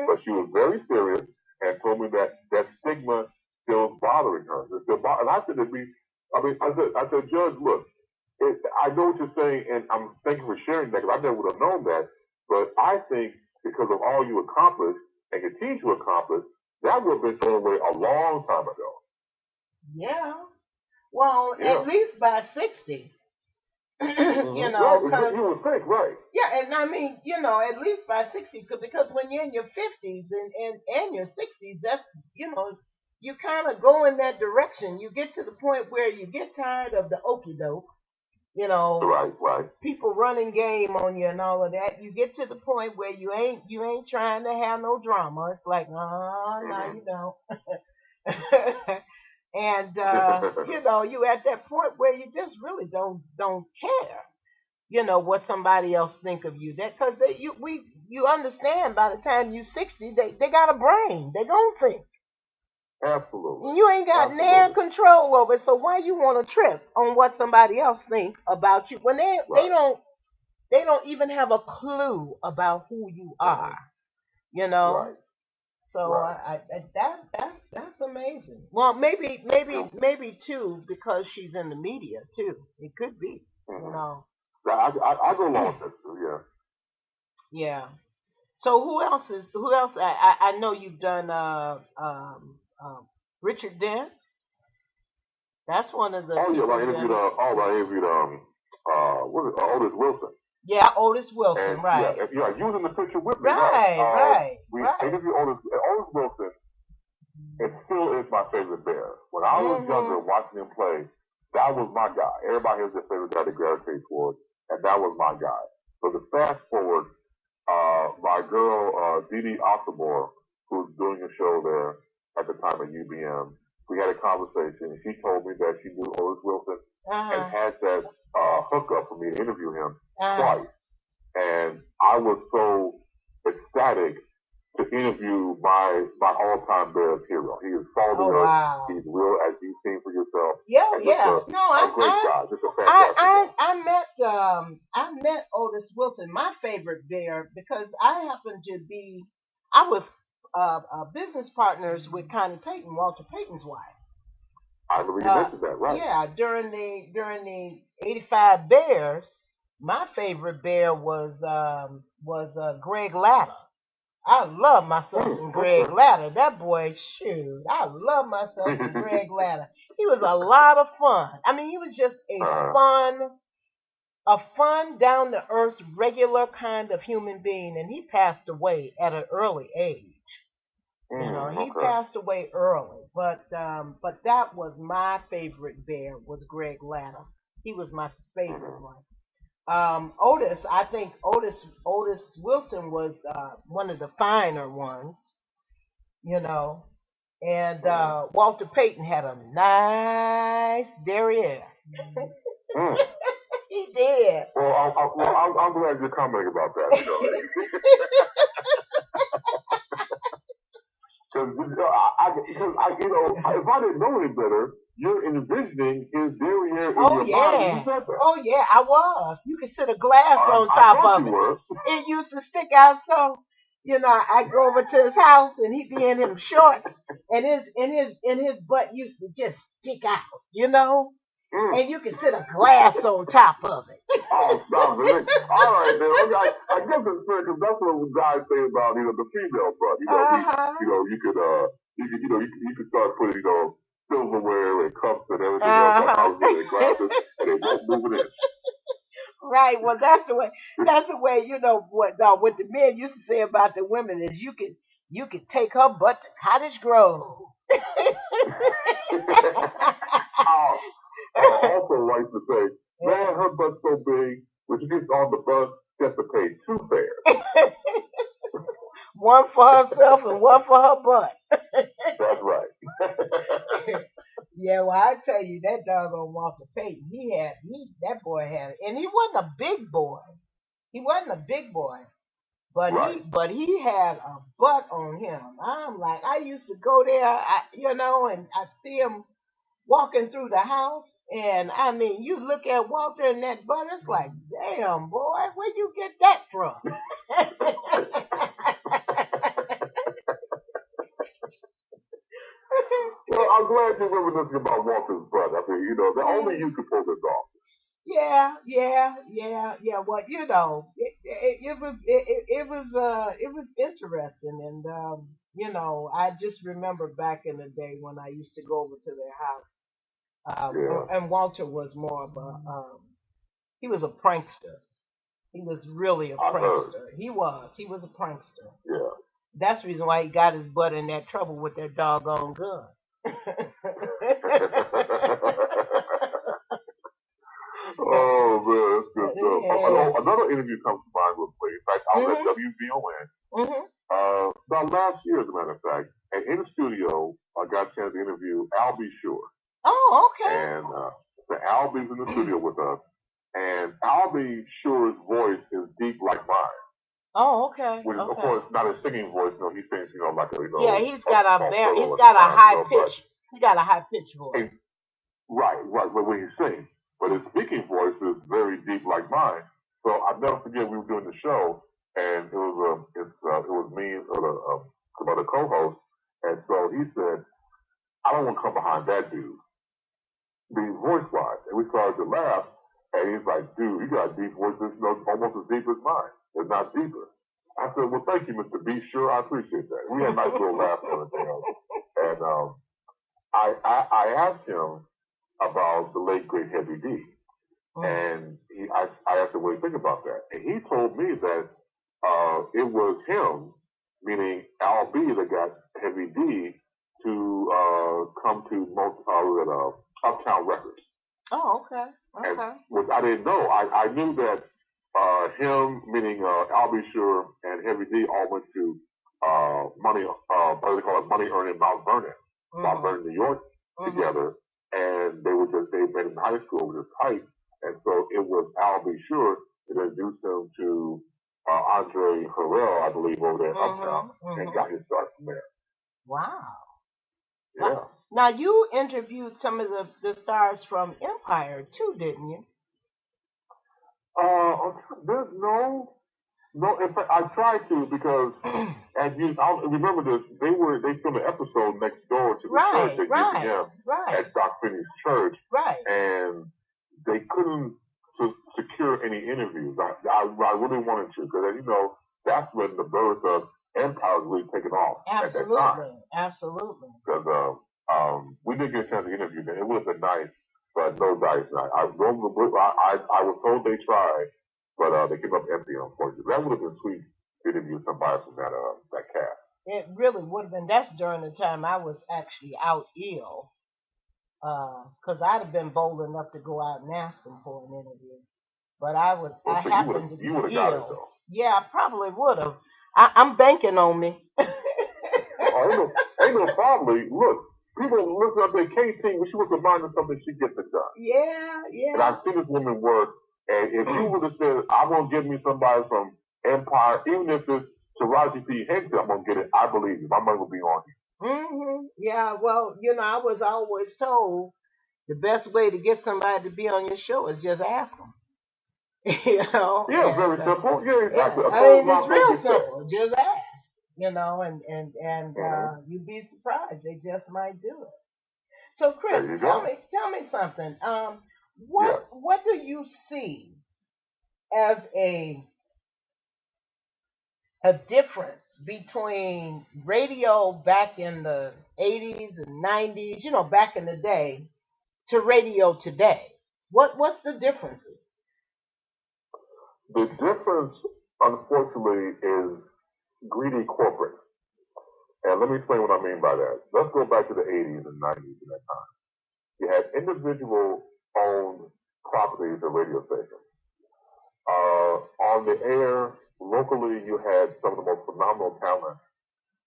But she was very serious and told me that stigma still is bothering her. And I said, I said, Judge, look, I know what you're saying, and I'm thank you for sharing that, because I never would have known that. But I think because of all you accomplished and continue to accomplish, that would have been thrown away a long time ago. Yeah. Well, at least by 60. You would think, right? Yeah, and I mean, at least by 60, because when you're in your 50s and your 60s, that's, you kind of go in that direction. You get to the point where you get tired of the okie doke, right. People running game on you and all of that. You get to the point where you ain't trying to have no drama. It's like, no, you don't. And you at that point where you just really don't care, what somebody else think of you. That because you understand by the time you 60, they got a brain. They gonna think. Absolutely. You ain't got near control over it. So why you want to trip on what somebody else think about you when they don't even have a clue about who you are. Right. So that's amazing. Well, maybe too, because she's in the media too. It could be, I go along with that too. Yeah. Yeah. So who else? I know you've done Richard Dent. That's one of the. Oh yeah, I interviewed Otis Wilson. Yeah, Otis Wilson, and, right. Yeah, you was in the picture with me. Right. We interviewed Otis Wilson. It still is my favorite bear. When I was younger, watching him play, That was my guy. Everybody has their favorite guy to gravitate towards, and that was my guy. So to fast forward, my girl, Dee Dee Oxamore, who was doing a show there at the time at UBM, we had a conversation. She told me that she knew Otis Wilson and had that hookup for me to interview him twice. And I was so ecstatic to interview my all-time Bears hero. He is salt of the earth. Wow. He's real, as you've seen for yourself. Yeah, And yeah. just a great guy. Just a fantastic guy. I met Otis Wilson, my favorite Bear, because I was business partners with Connie Payton, Walter Payton's wife. I remember you mentioned that, right? Yeah, during the '85 Bears, my favorite Bear was Greg Latta. I love myself some Greg Latta. That boy, shoot, I love myself some Greg Latta. He was a lot of fun. I mean, he was just a fun, down to earth, regular kind of human being, and he passed away at an early age. You know, he passed away early, but that was my favorite Bear, was Greg Latta. He was my favorite one. Otis, I think Otis Wilson was one of the finer ones, you know, and Walter Payton had a nice derriere. He did. Well, I'm glad you're commenting about that. You know? Because if I didn't know any better, you're envisioning his derriere in your mind. You said that. Oh yeah, I was. You could sit a glass on top of it. It used to stick out so. You know, I go over to his house and he'd be in him shorts, and his butt used to just stick out. You know. And you can sit a glass on top of it. Oh, stop it. All right, then. Okay, I guess it's fair because that's what guys say about, the female butt. You could start putting, silverware and cups and everything else and glasses, and they won't move it in. Right. Well, that's the way, what the men used to say about the women is you could take her butt to Cottage Grove. Also like to say, man, her butt's so big, when she gets on the bus, she has to pay 2 fares. One for herself and one for her butt. That's right. Yeah, well, I tell you, that doggone Walter Payton, that boy had it. And he wasn't a big boy. But he had a butt on him. I'm like, I used to go there, and I'd see him walking through the house, and I mean, you look at Walter and that butt, it's like, damn, boy, where'd you get that from? Well, I'm glad you remember this about Walter's butt. I mean, only you could pull this off. Yeah. Well, it was interesting, and I just remember back in the day when I used to go over to their house, and Walter was more of he was a prankster. He was really a prankster. He was a prankster. Yeah. That's the reason why he got his butt in that trouble with that doggone gun. Oh man, that's good stuff. Yeah. Another interview comes to mind real quick. In fact, I was at WVON about last year, as a matter of fact, and in the studio, I got a chance to interview Albie Shore. Oh, okay. And Albie's in the studio with us, and Albie Shore's voice is deep like mine. Oh, okay. Which, of course, not a singing voice. He sings, like a, yeah, he's got a high pitch. He got a high pitch voice. Right. But when he sings, but his speaking voice is very deep like mine. So I'll never forget, we were doing the show, and it was me and some other co-hosts, and so he said, I don't want to come behind that dude, being voice-wise. And we started to laugh, and he's like, dude, you got a deep voice that's almost as deep as mine. It's not deeper. I said, well, thank you, Mr. B. Sure, I appreciate that. We had a nice little laugh and everything else. And I asked him about the late, great Heavy D. And I asked him what he think about that. And he told me that it was him, meaning Al B, that got Heavy D to come to Uptown Records. Oh, okay. And, Okay. which I didn't know. I knew that him, meaning Albie Sure and Heavy D, all went to money, what do they call it, money earning Mount Vernon, Mount Vernon, New York, together, and they met in high school, which was tight, and so it was Albie Sure that introduced him to Andre Harrell, I believe, over there in Uptown, and got his start from there. Wow. Yeah. Now you interviewed some of the stars from Empire too, didn't you? There's no. In fact, I tried to because, and you, I remember this. They filmed an episode next door to the church at UVM at Doc Finney's church, and they couldn't secure any interviews. I really wanted to because, you know, that's when the birth of Empire was really taken off at that time. Absolutely. Because we did get a chance to interview them. It would have been nice, but no dice. I was told they tried. But they came up empty, unfortunately. That would have been sweet to interview somebody from that cast. It really would have been. That's during the time I was actually out ill. Because I'd have been bold enough to go out and ask them for an interview. But I happened to be ill. Got it, though. Yeah, I probably would have. I'm banking on me. Ain't no problem. Look, people listen up there, KT, when she was reminded of something, she gets it done. Yeah. And I've seen this woman work. And if you would have said, I'm going to give me somebody from Empire, even if it's Taraji P. Henson, I'm going to get it. I believe you. My money will be on you. Yeah, well, you know, I was always told the best way to get somebody to be on your show is just ask them. You know? Yeah, very simple. Yeah, exactly. I mean, it's real simple. Just ask, you know, and you'd be surprised. They just might do it. So, Chris, tell me something. What do you see as a difference between radio back in the 80s and 90s, you know, back in the day, to radio today? What's the differences? The difference, unfortunately, is greedy corporate. And let me explain what I mean by that. Let's go back to the 80s and 90s in that time. You had individual-owned properties and radio stations. On the air, locally, you had some of the most phenomenal talent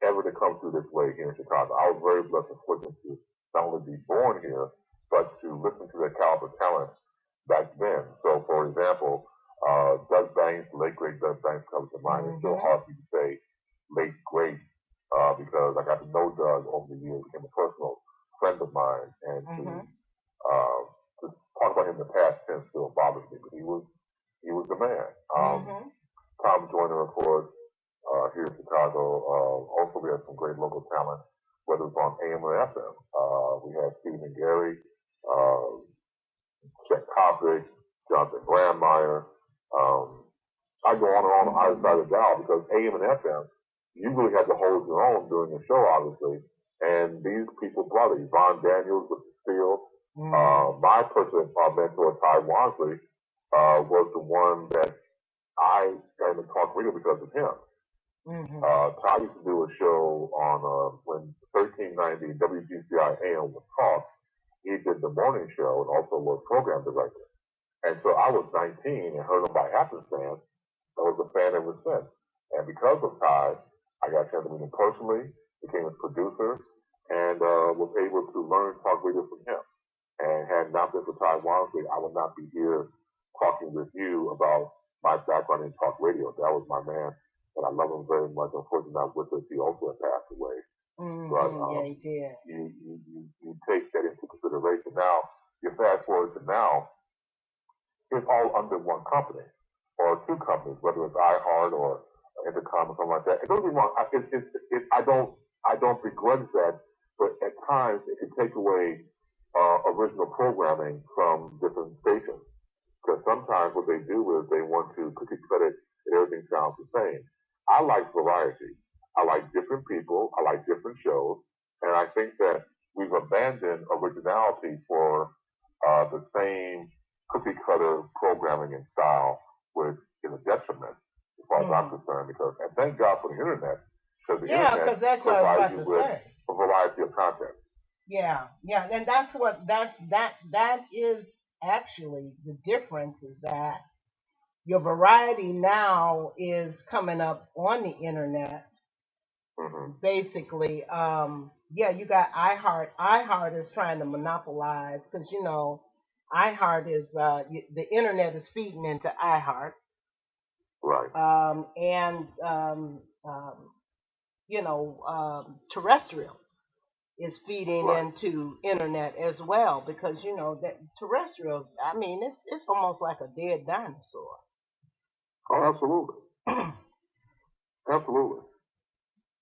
ever to come through this way here in Chicago. I was very blessed and fortunate to not only be born here, but to listen to the caliber of talent back then. So, for example, Doug Banks, the late great Doug Banks, comes to mind. It's still hard for you to say late great because I got to know Doug over the years, became a personal friend of mine, and to talk about him in the past tense still bothers me, but he was the man. Tom Joyner, of course, here in Chicago. Also, we had some great local talent, whether it was on AM or FM. We had Stephen Gary, Chet Copic, Jonathan Brandmeier. I go on and on either side of the dial because AM and FM, you really had to hold your own during the show, obviously. And these people brought it. Yvonne Daniels with the Steel. My personal mentor, Ty Wansley, was the one that I started to talk radio because of him. Ty used to do a show on when 1390 WGCI AM was taught. He did the morning show and also was program director. And so I was 19 and heard him by happenstance. I was a fan ever since. And because of Ty, I got a chance to meet him personally, became his producer, and was able to learn talk radio from him. And had not been for Ty Wansley, I would not be here talking with you about my background in talk radio. That was my man, and I love him very much. Unfortunately, not with us. He also had passed away. But yeah, he did. You take that into consideration. Now, you fast forward to now, it's all under one company or two companies, whether it's iHeart or Intercom or something like that. It don't get me wrong. I don't begrudge that, but at times it can take away original programming from different stations. Because sometimes what they do is they want to cookie cut it and everything sounds the same. I like variety. I like different people. I like different shows. And I think that we've abandoned originality for the same cookie cutter programming and style, which is a detriment as far as I'm concerned. And thank God for the internet. Because the internet that's what I was about to say. A variety of content. Yeah, and that is actually the difference is that your variety now is coming up on the internet. Basically, yeah, you got iHeart. iHeart is trying to monopolize because iHeart is the internet is feeding into iHeart, Right. and terrestrial is feeding into internet as well because that terrestrials. I mean, it's almost like a dead dinosaur. Oh, absolutely. Absolutely.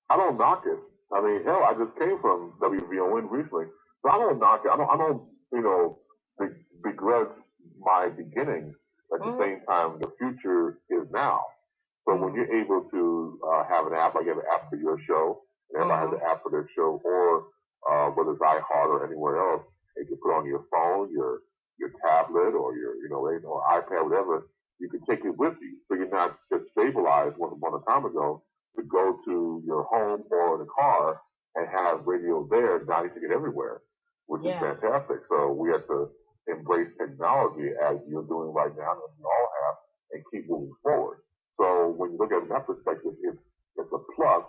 I don't knock it. I mean, hell, I just came from WVON recently, so I don't knock it. I don't begrudge my beginnings. At the same time, the future is now. So when you're able to have an app, like you have an app for your show, and everybody has an app for their show, or whether it's iHeart or anywhere else, you can put on your phone, your tablet, or your or iPad, whatever. You can take it with you, so you're not just stabilized once upon a time ago to go to your home or in a car and have radio there. Now you can get everywhere, which is fantastic. So we have to embrace technology as you're doing right now, and we all have, and keep moving forward. So when you look at it from that perspective, it's a plus,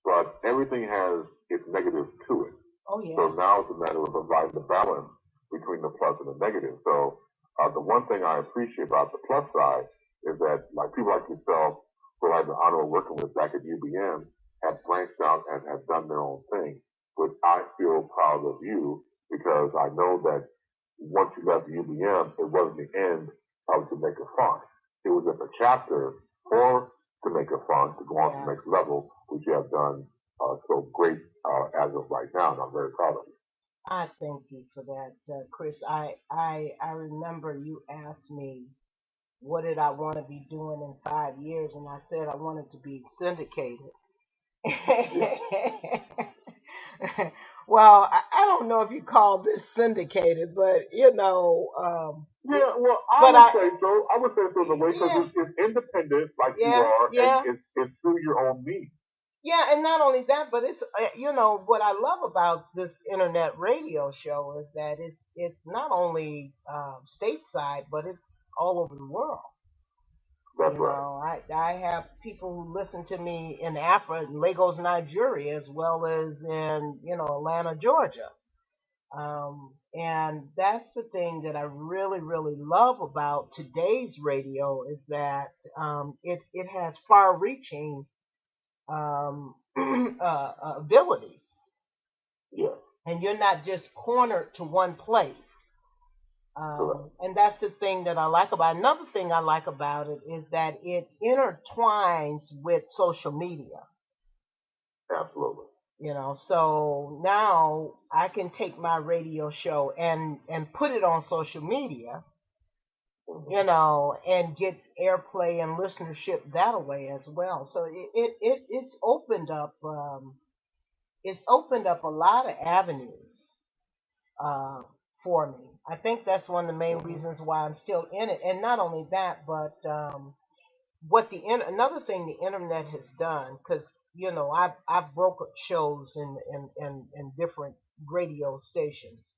but everything has its negatives to it. Oh yeah. So now it's a matter of providing the balance between the plus and the negative. So the one thing I appreciate about the plus side is that like people like yourself, who I have the honor of working with back at UBM, have branched out and have done their own thing, which I feel proud of you because I know that once you left UBM, it wasn't the end of Jamaica Funk. It was just a chapter for Jamaica Funk to go on to the next level, which you have done so great as of right now, and I'm very proud of you. I thank you for that, Chris. I remember you asked me what did I want to be doing in 5 years, and I said I wanted to be syndicated. Well, I don't know if you call this syndicated, but yeah, well, I would say so in a way because it's independent, like you are, and it's through your own means. Yeah, and not only that, but it's what I love about this internet radio show is that it's not only stateside, but it's all over the world. That's right. I have people who listen to me in Africa, Lagos, Nigeria, as well as in Atlanta, Georgia. And that's the thing that I really, really love about today's radio is that it has far-reaching abilities. Yeah. And you're not just cornered to one place. And that's the thing that I like about it. Another thing I like about it is that it intertwines with social media. Absolutely. So now I can take my radio show and put it on social media, and get airplay and listenership that way as well. So it's opened up a lot of avenues for me. I think that's one of the main reasons why I'm still in it. And not only that, but another thing the internet has done, because I've brokered shows in different radio stations.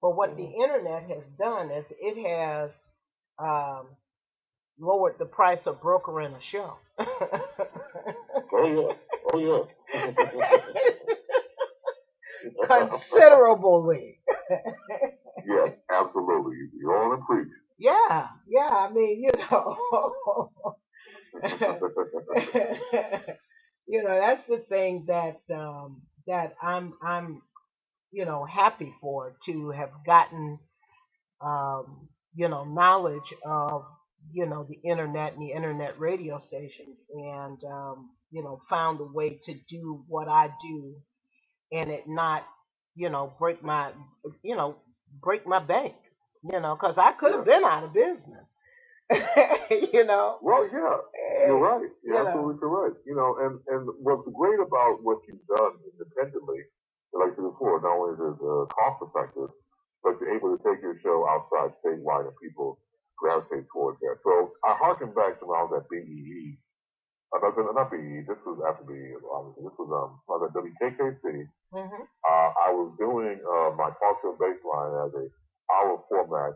But what the internet has done is it has lowered the price of brokering a show. Oh yeah. Considerably. Yes, absolutely. You're on the preach. Yeah. I mean, that's the thing that I'm happy for, to have gotten knowledge of the internet and the internet radio stations, and found a way to do what I do, and it not break my bank, because I could have been out of business. Well, yeah, you're right. You're absolutely correct. And what's great about what you've done independently, like I said before, not only is it cost effective, but you're able to take your show outside statewide and people gravitate towards that. So I harken back to when I was at BEE. Not BEE, this was after BEE, obviously. This was at WKKC. I was doing my talk show baseline as a hour format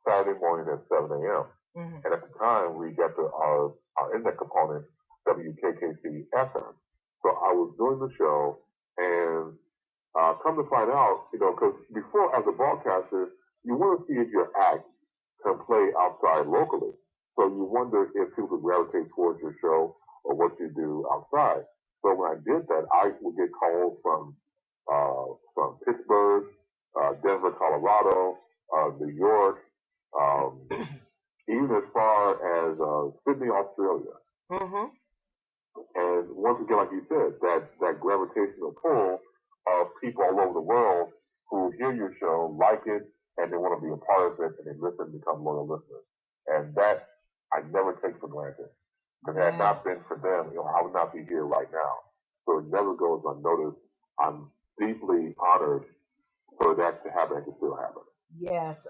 Saturday morning at 7 a.m. Mm-hmm. And at the time, we got our internet component, WKKC FM. So I was doing the show, and come to find out, because before, as a broadcaster, you want to see if your act can play outside locally. So you wonder if people would gravitate towards your show or what you do outside. So when I did that, I would get calls from Pittsburgh, Denver, Colorado, New York, even as far as Sydney, Australia. Mm-hmm. And once again, like you said, that gravitational pull of people all over the world who hear your show, like it, and they want to be a part of it, and they listen, become loyal listeners. And that I never take for granted. If it had not been for them, I would not be here right now. So it never goes unnoticed. I'm deeply honored for that to happen and to still happen. Yes,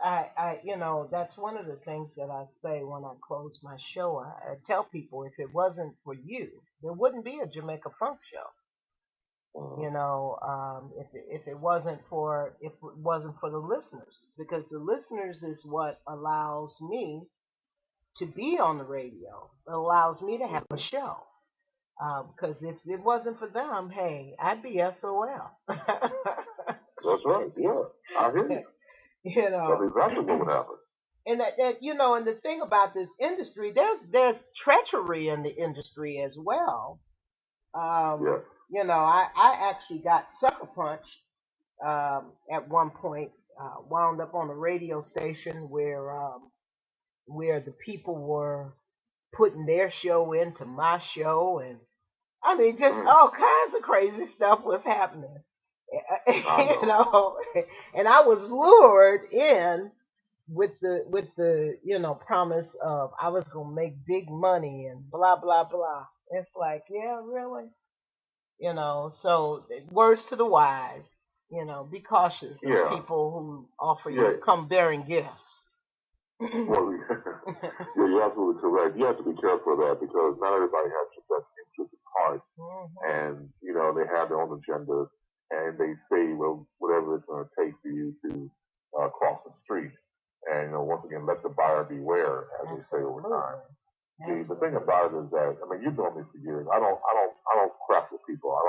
that's one of the things that I say when I close my show. I tell people, if it wasn't for you, there wouldn't be a Jamaica Funk Show. If it wasn't for the listeners, because the listeners is what allows me to be on the radio. It allows me to have a show. Because if it wasn't for them, hey, I'd be SOL. That's right. Yeah, I hear you. That's exactly what would happen. And and the thing about this industry, there's treachery in the industry as well. Yes. I actually got sucker punched at one point. Wound up on a radio station where the people were putting their show into my show, and I mean, just all kinds of crazy stuff was happening. And I was lured in with the promise of I was gonna make big money and blah blah blah. It's like, yeah, really, So words to the wise, be cautious of people who offer you come bearing gifts. Well, you're absolutely correct. You have to be careful of that because not everybody has your best interest at heart, and they have their own agendas. And they say, well, whatever it's going to take for you to cross the street. And, once again, let the buyer beware, as they say over time. The thing about it is that, you've known me for years. I don't crap with people. I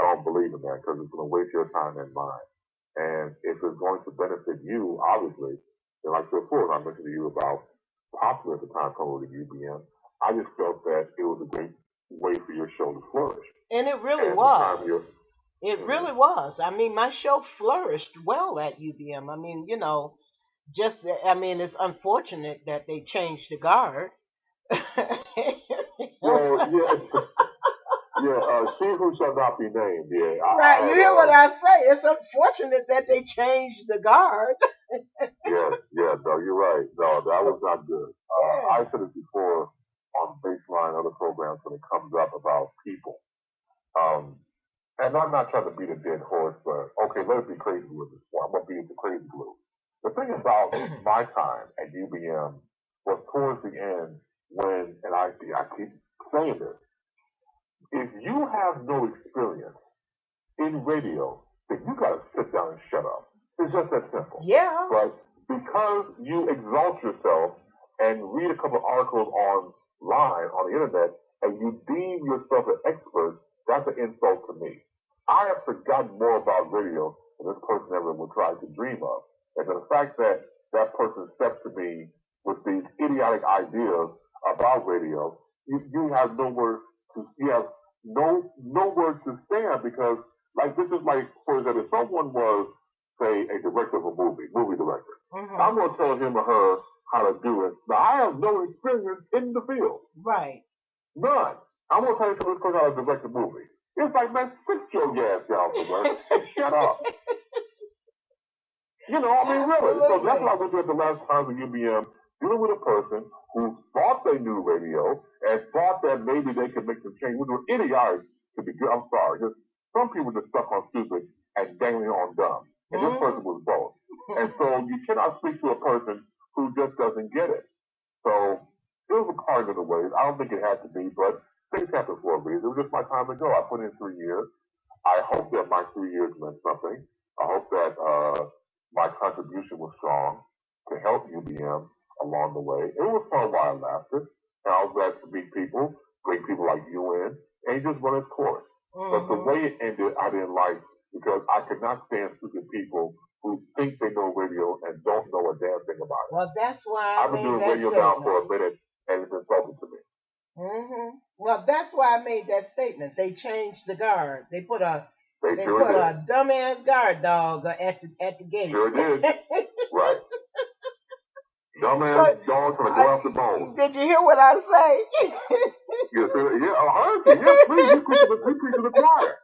don't believe in that because it's going to waste your time and mine. And if it's going to benefit you, obviously, and like before, I mentioned to you about possibly at the time coming to UBM, I just felt that it was a great way for your show to flourish. And it really was. It really was. My show flourished well at UBM. It's unfortunate that they changed the guard. Well, she who shall not be named. Yeah, right. You hear what I say? It's unfortunate that they changed the guard. No, you're right. No, that was not good. I said it before on Baseline, other programs when it comes up about people. And I'm not trying to beat a dead horse, but okay, let it be crazy glue this one. I'm going to beat the crazy glue. The thing about my time at UBM was towards the end when, and I keep saying this, if you have no experience in radio, then you got to sit down and shut up. It's just that simple. Yeah. But because you exalt yourself and read a couple of articles online on the internet and you deem yourself an expert, that's an insult to me. I have forgotten more about radio than this person ever would try to dream of. And the fact that that person stepped to me with these idiotic ideas about radio, you have nowhere to stand because, like, this is like, for example, if someone was, say, a director of a movie director, I'm going to tell him or her how to do it. Now, I have no experience in the field. Right. None. I'm going to tell you this person how to direct a movie. It's like, man, sit your ass down somewhere and shut up. Really. So that's what I went through at the last time at UBM, dealing with a person who thought they knew radio and thought that maybe they could make some change, which were idiotic to be good. I'm sorry. Just some people just stuck on stupid and dangling on dumb. And this person was both. And so you cannot speak to a person who just doesn't get it. So it was a part of the ways. I don't think it had to be, but things happen for a reason. It was just my time to go. I put in 3 years. I hope that my 3 years meant something. I hope that my contribution was strong. to help UBM along the way. It was fun while it lasted. And I was glad to meet people, great people like UN, and just run its course. But the way it ended, I didn't like because I could not stand stupid people who think they know radio and don't know a damn thing about it. Well, that's why I've been doing radio now for a minute, and it's insulting to me. Well, that's why I made that statement. They changed the guard. They put a They sure did. a dumbass guard dog at the gate. Sure did. Right. Dumbass dog gonna go after bone. Did you hear what I say? Yeah, yes, please. You preach to the choir.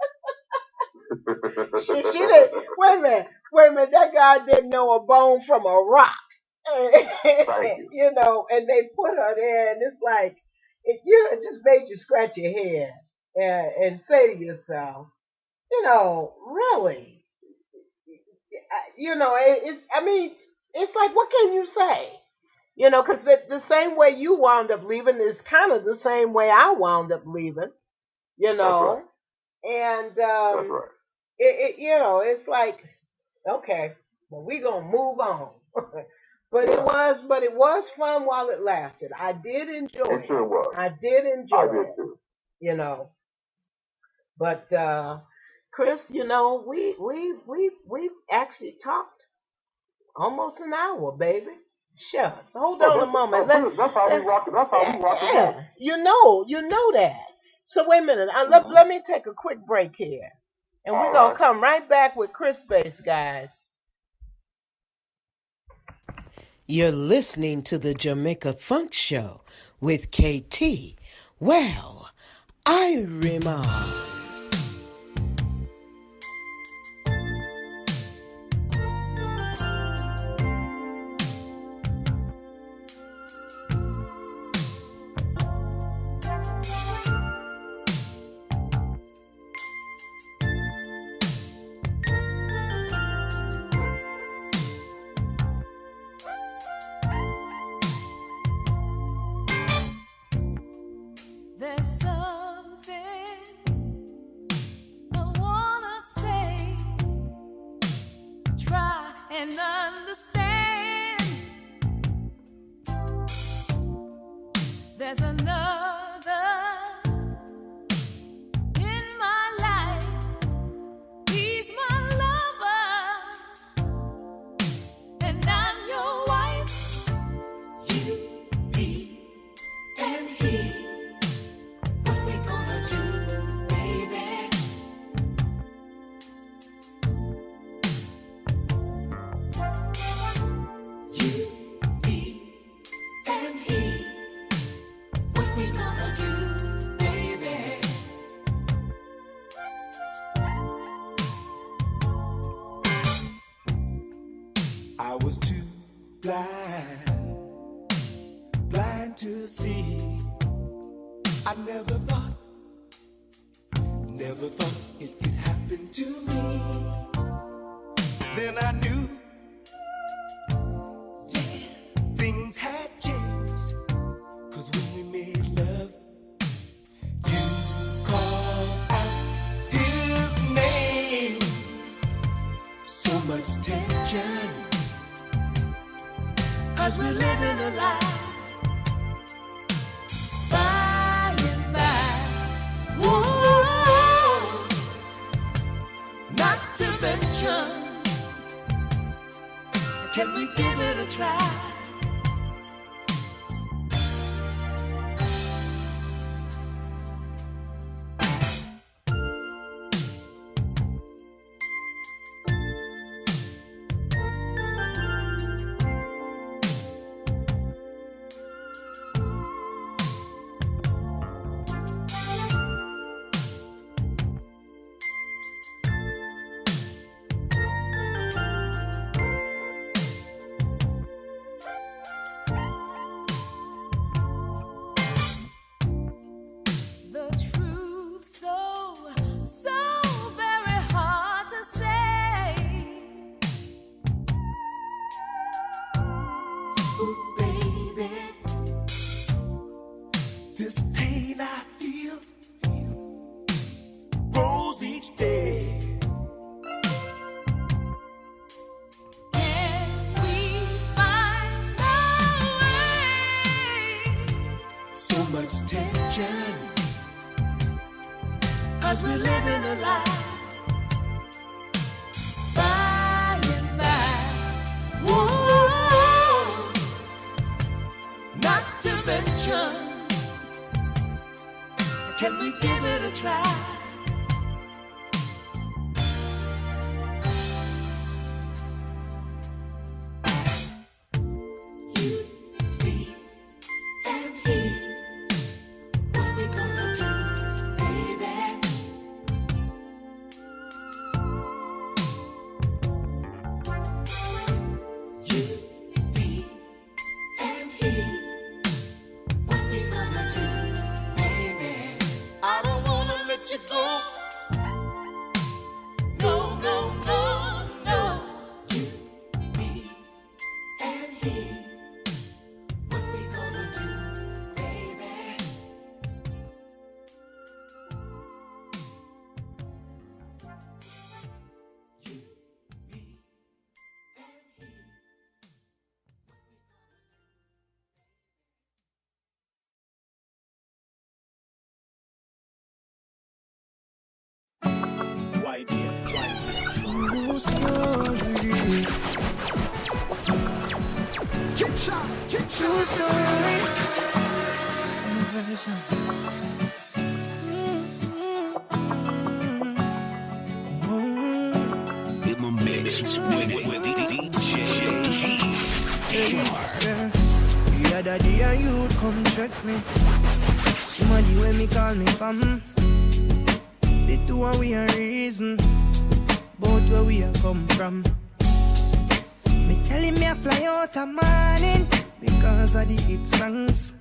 she didn't. Wait a minute. That guy didn't know a bone from a rock. Thank you. You know, and they put her there, and it's like, it just made you scratch your head and say to yourself, you know, really, you know, it's like, what can you say? You know, because the same way you wound up leaving is kind of the same way I wound up leaving, you know. Right. And that's right. You know, it's like, okay, well, we're gonna move on. But it was fun while it lasted. I did enjoy it. It sure was. I did enjoy it. Too. You know. But Chris, you know, we've actually talked almost an hour, baby. Shucks. Hold on a moment. That's how we rock it. That's how we rock it. Yeah. You know that. So wait a minute. Let me take a quick break here. And we're going to come right back with Chris Bass, guys. You're listening to the Jamaica Funk Show with KT. Well, I remember. I was too blind to see. I never thought it could happen to me. Then I knew, things had changed. 'Cause when we made love, you called out his name. So much tension. 'Cause we're living a lie. By and by. Whoa. Not to mention, can we give it a try? Find 'cause we're living a lie. By and by, whoa, not to mention, can we give it a try? True story. In the mix with DJ The other day a youth come check me. Somebody when me call me fam. The two of we a reason both where we a come from. Me tell him me a fly out a morning because of the hit songs.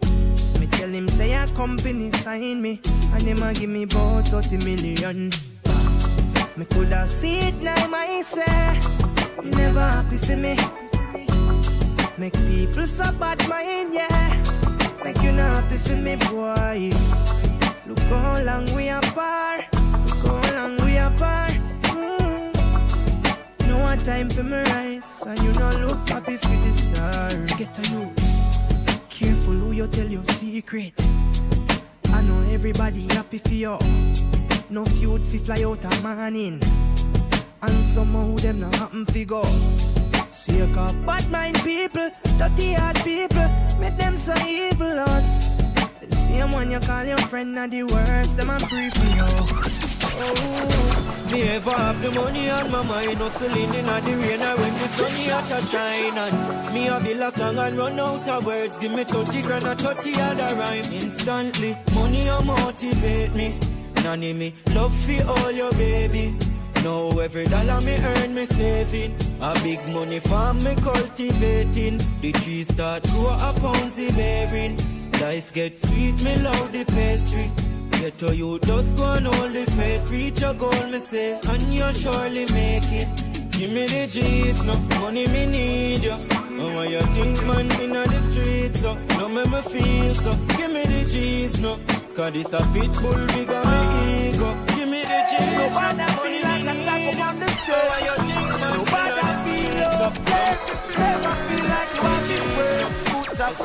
Me tell him say a company sign me and them a give me about 30 million. Me coulda see it now myself. You never happy for me. Make people so bad mind, yeah. Make you not happy for me, boy. Look how long we apart. Look how long we apart. No one time for me rise, and you don't look happy for the stars. Get a youth. Careful who you tell your secret. I know everybody happy for you. No feud fi fly out a morning, and somehow them not happen fi go. See a bad mind people, dirty heart people, make them so evil us. The same one you call your friend are the worst, them I'm free for you. Oh. Me ever have the money on my mind, hustling in the rain or when the sun here to shine. And me a build a song and run out of words. Give me 30 grand or 30 other rhyme. Instantly, money a motivate me. Nanny me, love for all your baby. Now every dollar me earn me saving. A big money farm me cultivating. The trees start grow a pouncy bearing. Life gets sweet, me love the pastry. Get to you, just go and hold the faith. Reach your goal, me say, and you surely make it. Give me the G's, no money me need you. Oh, why you think man in the streets, so no make me feel so. Give me the G's, no, cause this a pit bull bigger me ego. Give me the G's, no bad money like a sack on the show. Why you think man no bad feel so. Never feel like you want it well. Put up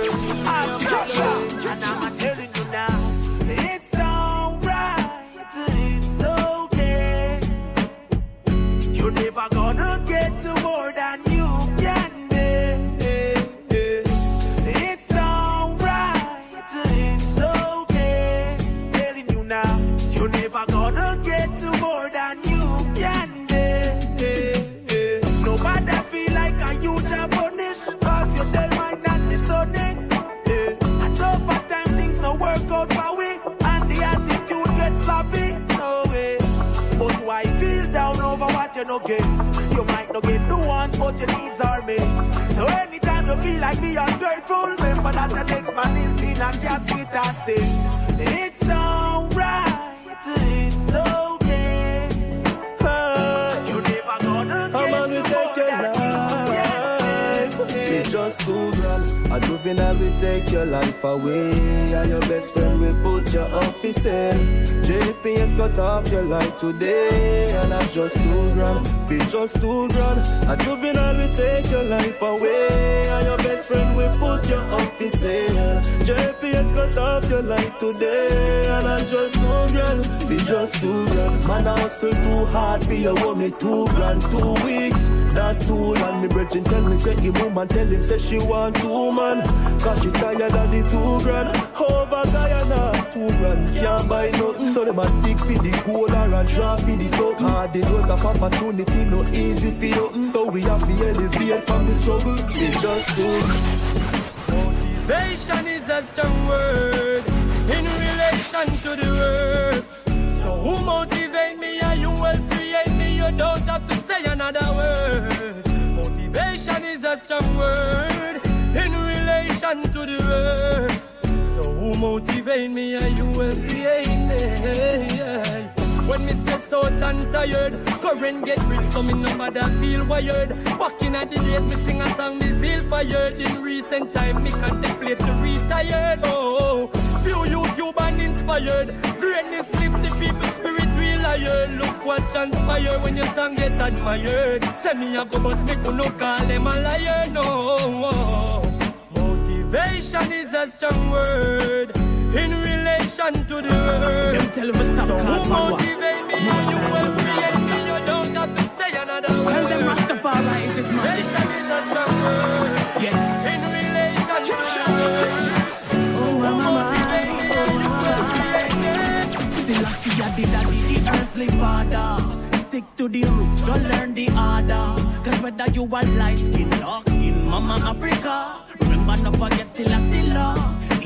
I'm Joshua, and I'm telling you now. It's alright, it's okay. You're never gonna get to more than you can be. It's alright, it's okay. Telling you now, you're never gonna get to more than you can be. Nobody feel like a huge punish, cause you're the mind not the sunny. And so for time things no work out for we. You no get. You might not get the ones, but your needs are met. So anytime you feel like being ungrateful, remember that the next man is in a casket and say, it's alright, it's okay. You never gonna get to more than you get. Just too grand. A juvenile will take your life away, and your best friend will put you up his cell. JPS cut off your life today, and I'm just too grand. Feel just too grand. A juvenile will take your life away, and your best friend will put you up his cell. JPS cut off your life today, and I'm just too grand. Feel just too grand. Man, I hustle too hard for you, owe me 2 grand. 2 weeks, not too long. Me brethren tell me, say him woman, tell him, say she want 2 man. Cause she tired of the 2 grand. Over Guyana, 2 grand, can't buy nothing. So them a dig for the gold or a draw for the soap. Hard the road of opportunity, no easy for you. So we have to elevate from the struggle. It's just too. Motivation is a strong word in relation to the word. So who motivate me and you will create me? You don't have to say another word. Motivation is a strong word in relation to the word. So who motivate me and you will create me? When me stress out and tired, current get rich, so me number that feel wired. Back in the days, me sing a song, me zeal fired. In recent time, me contemplate to retire. Oh, few YouTube and inspired. Greatness lift the people's spirit real higher. Look what transpire when your song gets admired. Send me a go bus, me could no call them a liar. No, motivation is a strong word in relation to the word. Them tell me stop so call who motivate me and you will create me. You don't have to say another word. Tell them Rastafari is his magic. Motivation is a strong word. Yeah. In relation to the word. Oh mama, Selassie did the earthly father. Stick to the roots, don't learn the order. Cause whether you are light skin, dark skin, mama Africa. Remember not forget Selassie law.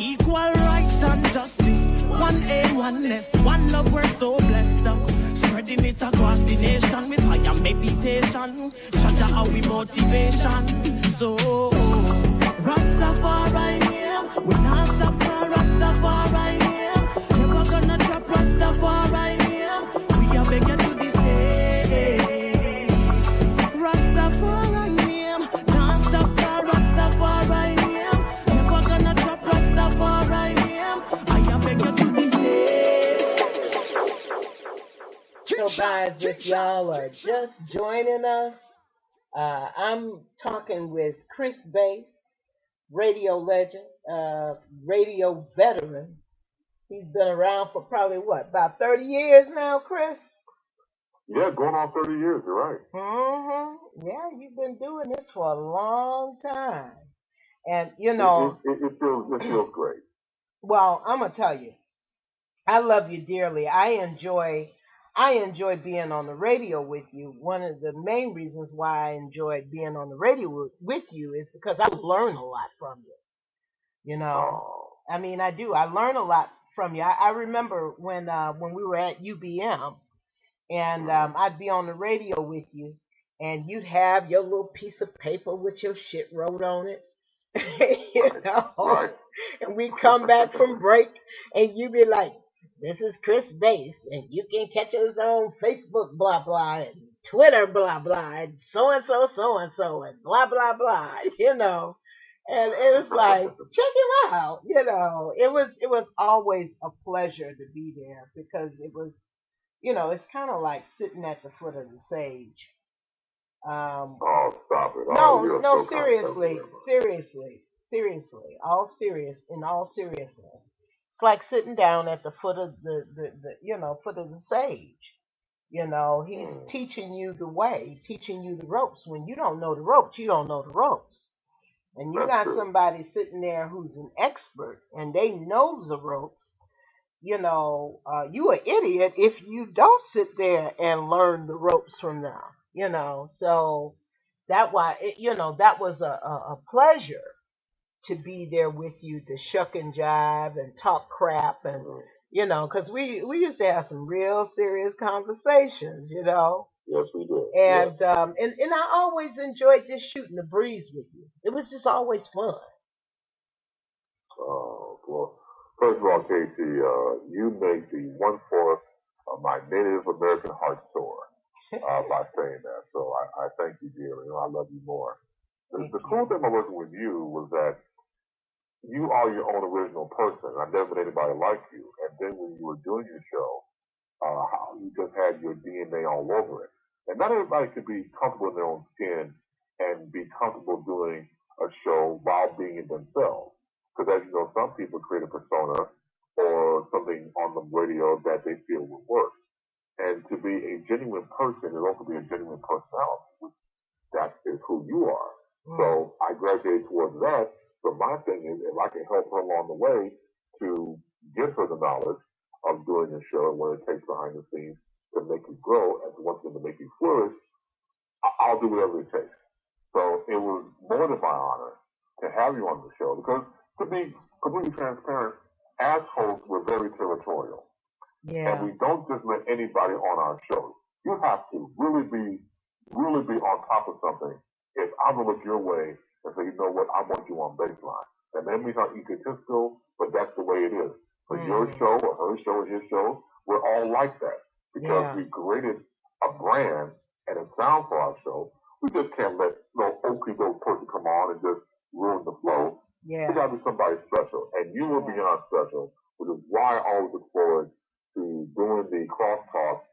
Equal rights and justice, one aim, oneness, one love, we're so blessed. Spreading it across the nation with higher meditation. Judge our motivation. So, Rastafari here, we not stop for Rastafari here. Never gonna drop Rastafari here. We are begging to the same. Rastafari here, not stop for Rastafari here. Never gonna drop Rastafari here. I am begging to the same. So guys, if y'all are just joining us, I'm talking with Chris Bass, radio legend, radio veteran. He's been around for probably about 30 years now, Chris? Yeah, going on 30 years, you're right. Mm-hmm. Yeah, you've been doing this for a long time. And, you know... It feels great. Well, I'm going to tell you, I love you dearly. I enjoy being on the radio with you. One of the main reasons why I enjoy being on the radio with you is because I learn a lot from you. You know, I mean, I do. I learn a lot from you. I remember when we were at UBM, and I'd be on the radio with you, and you'd have your little piece of paper with your shit wrote on it. You know, right. And we come back from break, and you be like, "This is Chris Bass, and you can catch us on Facebook, blah blah, and Twitter, blah blah, and so and so, and blah blah blah." You know, and it was like, check him out. You know, it was always a pleasure to be there because it was, you know, it's kind of like sitting at the foot of the sage. Oh, stop it! No, seriously, all seriousness. It's like sitting down at the foot of the foot of the sage. You know, he's teaching you the way, teaching you the ropes. When you don't know the ropes, you don't know the ropes. And you got somebody sitting there who's an expert and they know the ropes. You know, you an idiot if you don't sit there and learn the ropes from them. You know, so that was a pleasure to be there with you to shuck and jive and talk crap and you know, because we used to have some real serious conversations, you know. Yes, we did. And and I always enjoyed just shooting the breeze with you. It was just always fun. Oh, well, first of all, Casey, you make the 1/4 of my Native American heart soar by saying that. So I thank you dearly. You know, I love you more. The cool thing about working with you was that you are your own original person. I've never met anybody like you. And then when you were doing your show, how you just had your DNA all over it. And not everybody could be comfortable in their own skin and be comfortable doing a show while being in themselves. Because as you know, some people create a persona or something on the radio that they feel will work. And to be a genuine person is also be a genuine personality, which that is who you are. So I graduated towards that. So my thing is, if I can help her along the way to give her the knowledge of doing a show and what it takes behind the scenes to make you grow and once again to make you flourish, I'll do whatever it takes. So it was more than my honor to have you on the show because, to be completely transparent, as hosts, we're very territorial. Yeah. And we don't just let anybody on our show. You have to really be on top of something. If I'm going to look your way and say, you know what, I want you on baseline. And that means I'm egotistical, but that's the way it is. For your show or her show or his show, we're all like that. Because we created a brand and a sound for our show. We just can't let no oaky dope person come on and just ruin the flow. Yeah. It's got to be somebody special. And you will be on special, which is why I always look forward to doing the crosstalk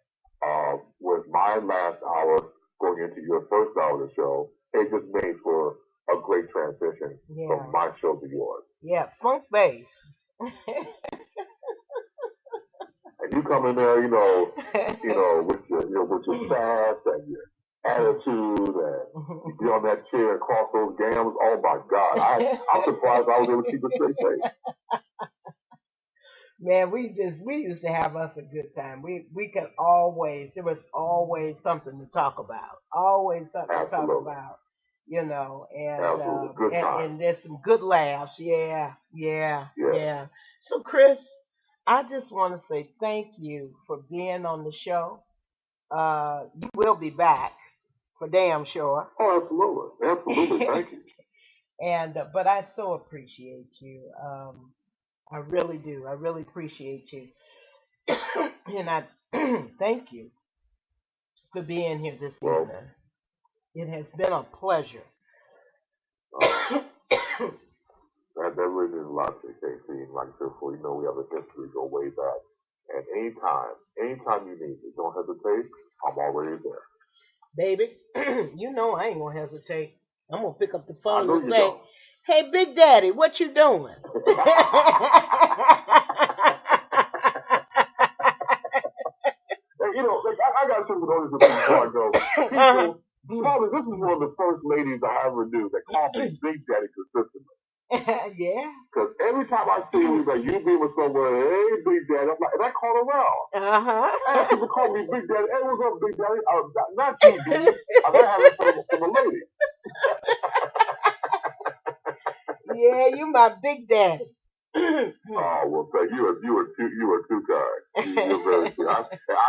with my last hour going into your first hour of the show. It just made for a great transition from my show to yours. Yeah, funk bass. And you come in there, with your sass and your attitude, and you get on that chair and cross those gams. Oh my God, I'm surprised I was able to keep a straight face. Man, we used to have us a good time. We could always, there was always something to talk about. Always something to talk about, and and there's some good laughs. Yeah. So Chris, I just want to say thank you for being on the show. You will be back for damn sure. Oh, absolutely. Thank you. And but I so appreciate you. I really do. I really appreciate you. And I thank you for being here this evening. It has been a pleasure. That really means a lot to KC. Like I said before, we have a history go way back. And anytime you need me, don't hesitate. I'm already there. Baby, I ain't gonna hesitate. I'm gonna pick up the phone and say, "Hey, Big Daddy, what you doing?" I got to notice before I go. Probably this is one of the first ladies I ever knew that called me Big Daddy consistently. Yeah. Because every time I see you, like you be with somewhere, hey, Big Daddy, I'm like, and I call around. And people call me Big Daddy. Hey, what's up, Big Daddy? Not you, dude. I gotta have it from a lady. Yeah, you my Big Daddy. Oh, well, thank you. You are too kind. You're very sweet. I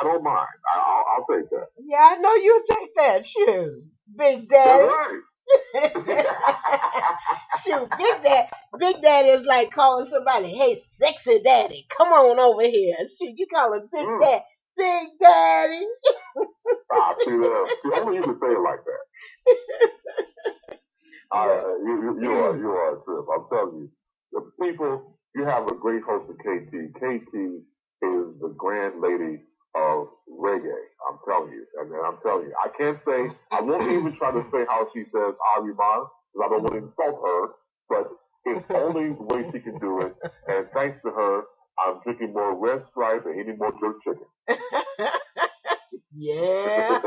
don't mind. I'll take that. Yeah, I know you'll take that. Shoot, Big Daddy. That's right. Shoot, Big Daddy is like calling somebody, "Hey, sexy daddy, come on over here." Shoot, you call him Big Daddy. Big Daddy. See that? See, only you can say it like that. You are a trip. I'm telling you. The people, you have a great host of KT. KT is the grand lady of reggae. I'm telling you. And I'm telling you, I can't say, I won't even try to say how she says Ariman, because I don't want to insult her, but it's only the way she can do it. And thanks to her, I'm drinking more Red Stripe and eating more jerk chicken. Yeah.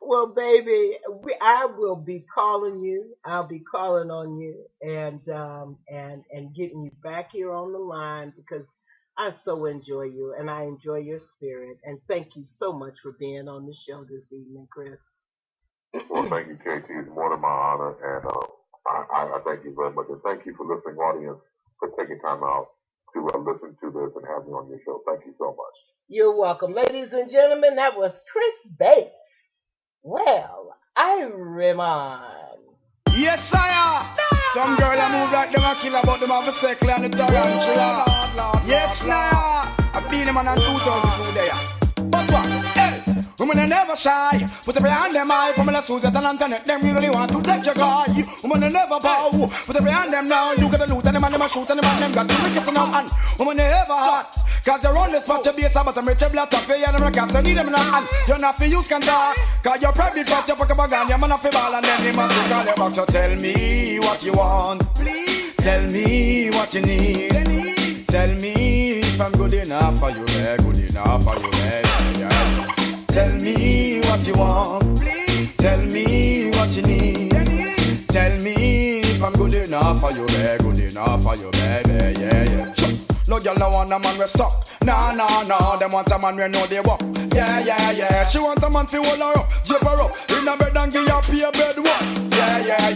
Well, baby, I will be calling you. I'll be calling on you and getting you back here on the line because I so enjoy you and I enjoy your spirit. And thank you so much for being on the show this evening, Chris. Well, thank you, KT. It's more than my honor, and I thank you very much. And thank you for listening, audience, for taking time out to listen to this and have me on your show. Thank you so much. You're welcome. Ladies and gentlemen, that was Chris Bates. Well, Ireman. Yes, sire. Some girl I move like them a killer, but them have a circle and the tarantula. Yes, sire. I've been a man on 2002 there. But what? Hey, women are never shy. Put up your hand them high. From the Susan and Antoinette, them really want to take your guy. Women are never bow. Put up your hand them now. You got the loot and the man them a shoot and the man them got the wickets in them hand. Women are ever hot. Cause you're on the spot, your base, but I'm rich, you're black, and you're not gas, you need them in the hand. You're not for use, can talk. Cause you're private, but you're fucking bag, you're not for ball, and then they must call you back. So tell me what you want, please. Tell me what you need. Tell me if I'm good enough for you, good enough for you, yeah. Tell me what you want, please. Tell me what you need. Tell me if I'm good enough for you, good enough for you, baby, yeah. Sure. No girl no want a man we stuck. Nah. Them want a man we know they walk. Yeah. She want a man fi hold her up, zip her up in a bed and give her pay bed work.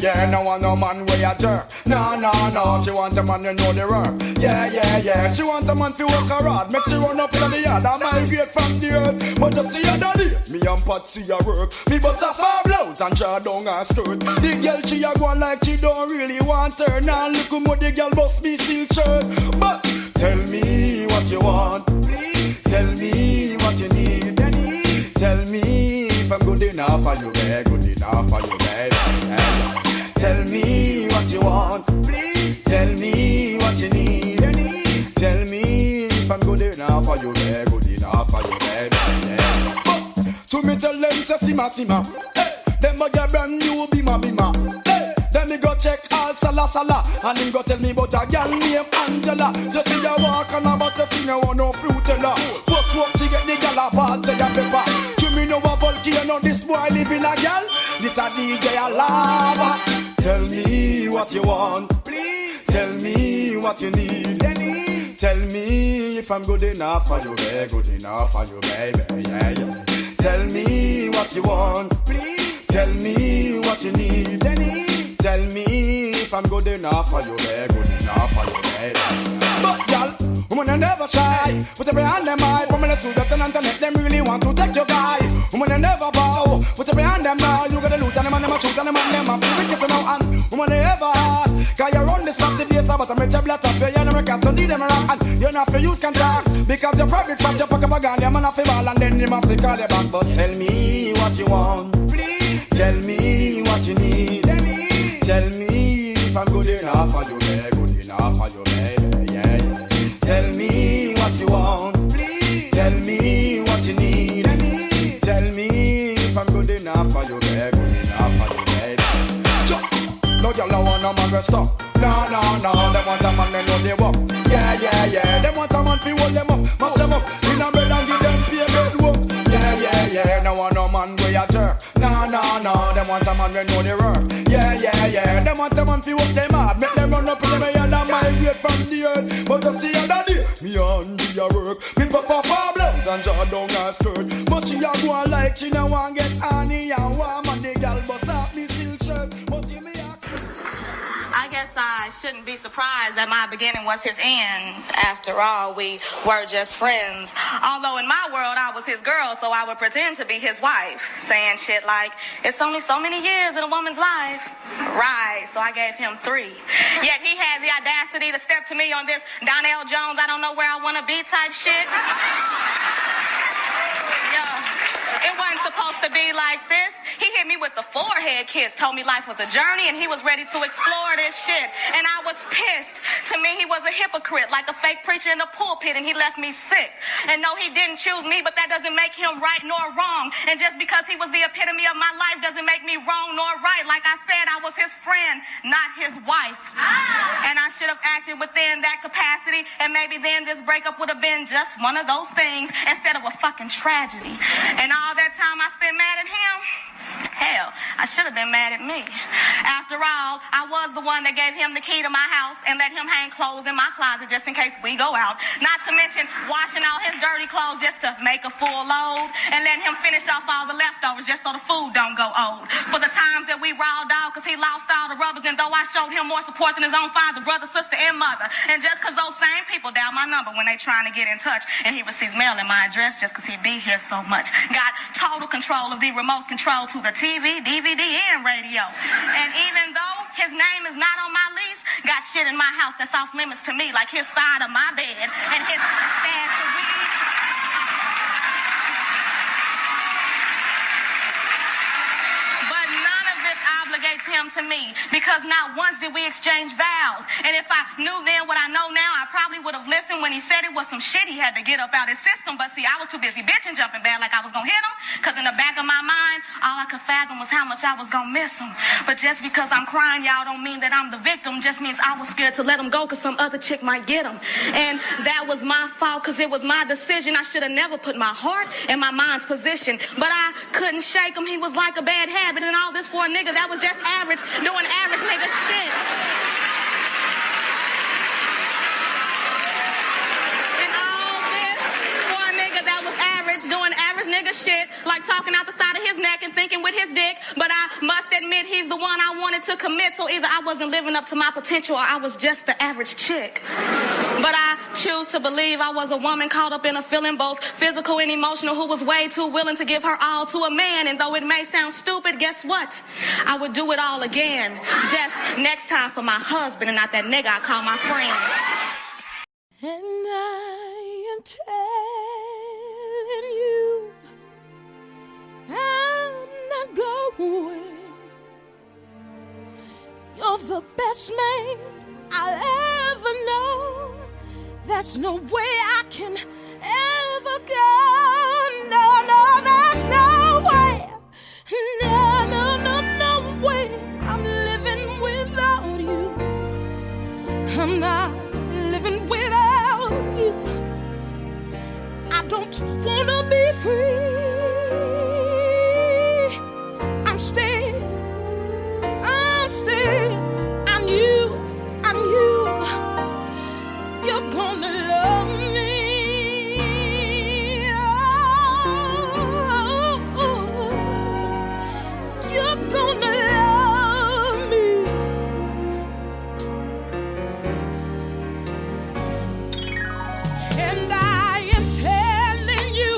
Yeah. No want no man we a jerk. No. She want a man we know the work. Yeah. She want a man fi work her hard, make she run up in the yard and migrate from the earth. But just see her daddy, me and Patsy a work. Me bust a far blouse and draw down her skirt. The girl she a go on like she don't really want her. Now look how much the girl bust me silk shirt. But tell me what you want, please. Tell me what you need. Tell me if I'm good enough for you, baby. Good enough for you, baby. Tell me what you want, please. Tell me what you need. Tell me if I'm good enough for you, baby. Good enough for you, baby. To me tell them say sima. Them a get brand new bima. Then me go check all sala, and him go tell me about a girl named Angela. You see her walk on her, but you see no one no fruitella. First walk she get the girl a ball, say a pepper. You me know a volcano, this boy live in a girl. This a DJ a lava. Tell me what you want, please. Tell me what you need. Tell me if I'm good enough for you, baby. Good enough for you, baby. Yeah. Tell me what you want, please. Tell me what you need. Tell me if I'm good enough for you, baby. Good enough for you, baby. But girl, woman never shy. Put every hand them high. From the suit and internet, them really want to take your guy. Woman never bow. Put every hand them now. You got the loot and them and them a shoot and them and them a feel wicked now. And woman never hard. Cause you run this party place, but I'm a table top. You're not a cat, so need them around. And you're not for use contracts. Because you're private fat, you pack up a gun, you're man off the ball. And then you have to call you back. But tell me what you want, please. Tell me what you need. Tell me if I'm good enough for you, baby. Good enough for you, baby. Yeah. Tell me what you want, please. Tell me what you need. Tell me if I'm good enough for you, baby. Good enough for you, baby. No girl no want no man rest up. No. They want a man they know they walk. Yeah. They want a man fi hold them up, mash them up in a bed and give them pay bed work. Yeah. No want no man we a jerk. No. They want a man we know they work. Yeah. They want a man fi work them hard, make them run up in the yard and migrate from the earth. But you see how day, me and the work. Me pop far blouse and draw down her skirt. But she a go on like she no want get honey and warm and the girl bust up me silk shirt. But you me I guess I shouldn't be surprised that my beginning was his end. After all, we were just friends. Although in my world, I was his girl, so I would pretend to be his wife. Saying shit like, it's only so many years in a woman's life. Right, so I gave him 3. Yet he had the audacity to step to me on this Donnell Jones, I don't know where I want to be type shit. It wasn't supposed to be like this. He hit me with the forehead kiss, told me life was a journey and he was ready to explore this shit. And I was pissed. To me, he was a hypocrite, like a fake preacher in the pulpit, and he left me sick. And no, he didn't choose me, but that doesn't make him right nor wrong. And just because he was the epitome of my life doesn't make me wrong nor right. Like I said, I was his friend, not his wife. And I should have acted within that capacity, and maybe then this breakup would have been just one of those things instead of a fucking tragedy. And all that time I spent mad at him, hell, I should have been mad at me. After all, I was the one that gave him the key to my house and let him hang clothes in my closet just in case we go out. Not to mention washing all his dirty clothes just to make a full load and letting him finish off all the leftovers just so the food don't go old. For the times that we rawed out because he lost all the rubbers, and though I showed him more support than his own father, brother, sister, and mother. And just because those same people dial my number when they trying to get in touch, and he receives mail in my address just because he be here so much. Got total control of the remote control to the TV, DVD, and radio. And even though his name is not on my lease, got shit in my house that's off limits to me, like his side of my bed and his stash of weed. But none of this obligates him him to me because not once did we exchange vows. And if I knew then what I know now, I probably would have listened when he said it was some shit he had to get up out his system. But see, I was too busy bitching, jumping bad like I was gonna hit him. Cause in the back of my mind, all I could fathom was how much I was gonna miss him. But just because I'm crying, y'all, don't mean that I'm the victim. Just means I was scared to let him go cause some other chick might get him. And that was my fault cause it was my decision. I should have never put my heart in my mind's position. But I couldn't shake him. He was like a bad habit. And all this for a nigga that was just average, doing average nigga shit. And all this for a nigga that was average, doing average nigga shit, like talking out the side of his neck and thinking with his dick. But I must admit he's the one I wanted to commit. So either I wasn't living up to my potential or I was just the average chick. But I choose to believe I was a woman caught up in a feeling both physical and emotional who was way too willing to give her all to a man. And though it may sound stupid, guess what? I would do it all again. Just next time for my husband and not that nigga I call my friend. And I am telling you, I'm not going. You're the best man I'll ever know. There's no way I can ever go. No, no, there's no way. No, no, no, no way. I'm living without you. I'm not living without you. I don't wanna be free. I'm staying. I'm you. You're gonna love me. Oh, you're gonna love me. And I am telling you,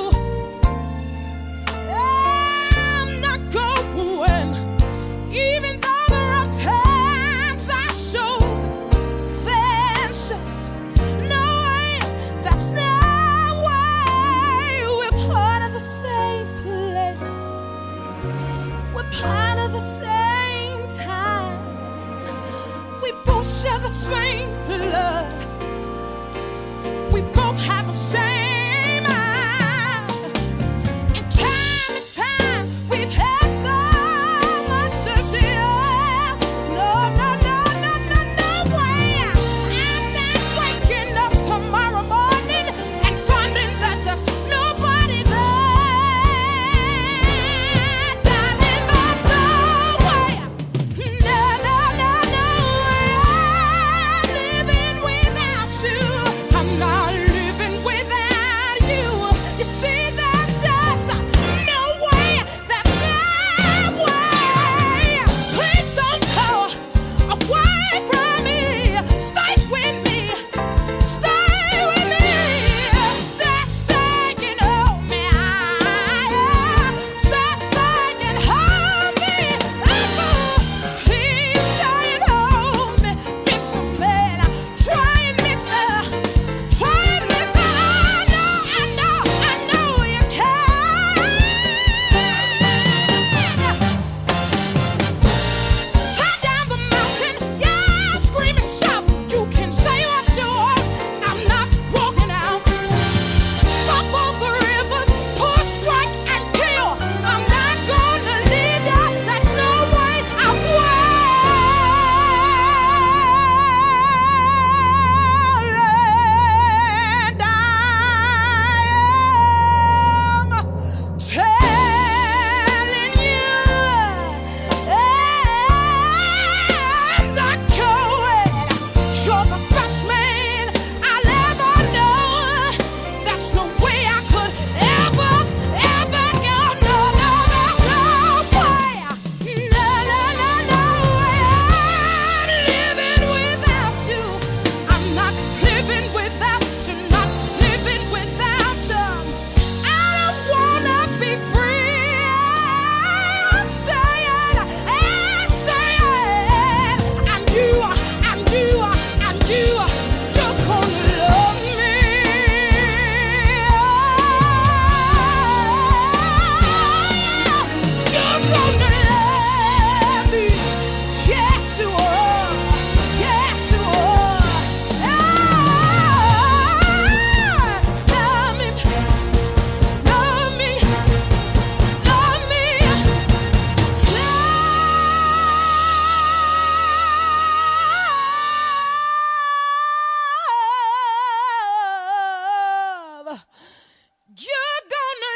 You're gonna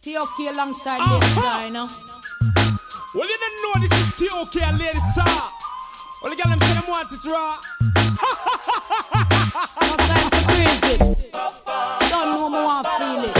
T.O.K. alongside Lady Saw, you know. Well, you don't know this is T.O.K. and Lady Saw. Well, the girl them say them want it raw. No time to praise it. Don't know me want feel it.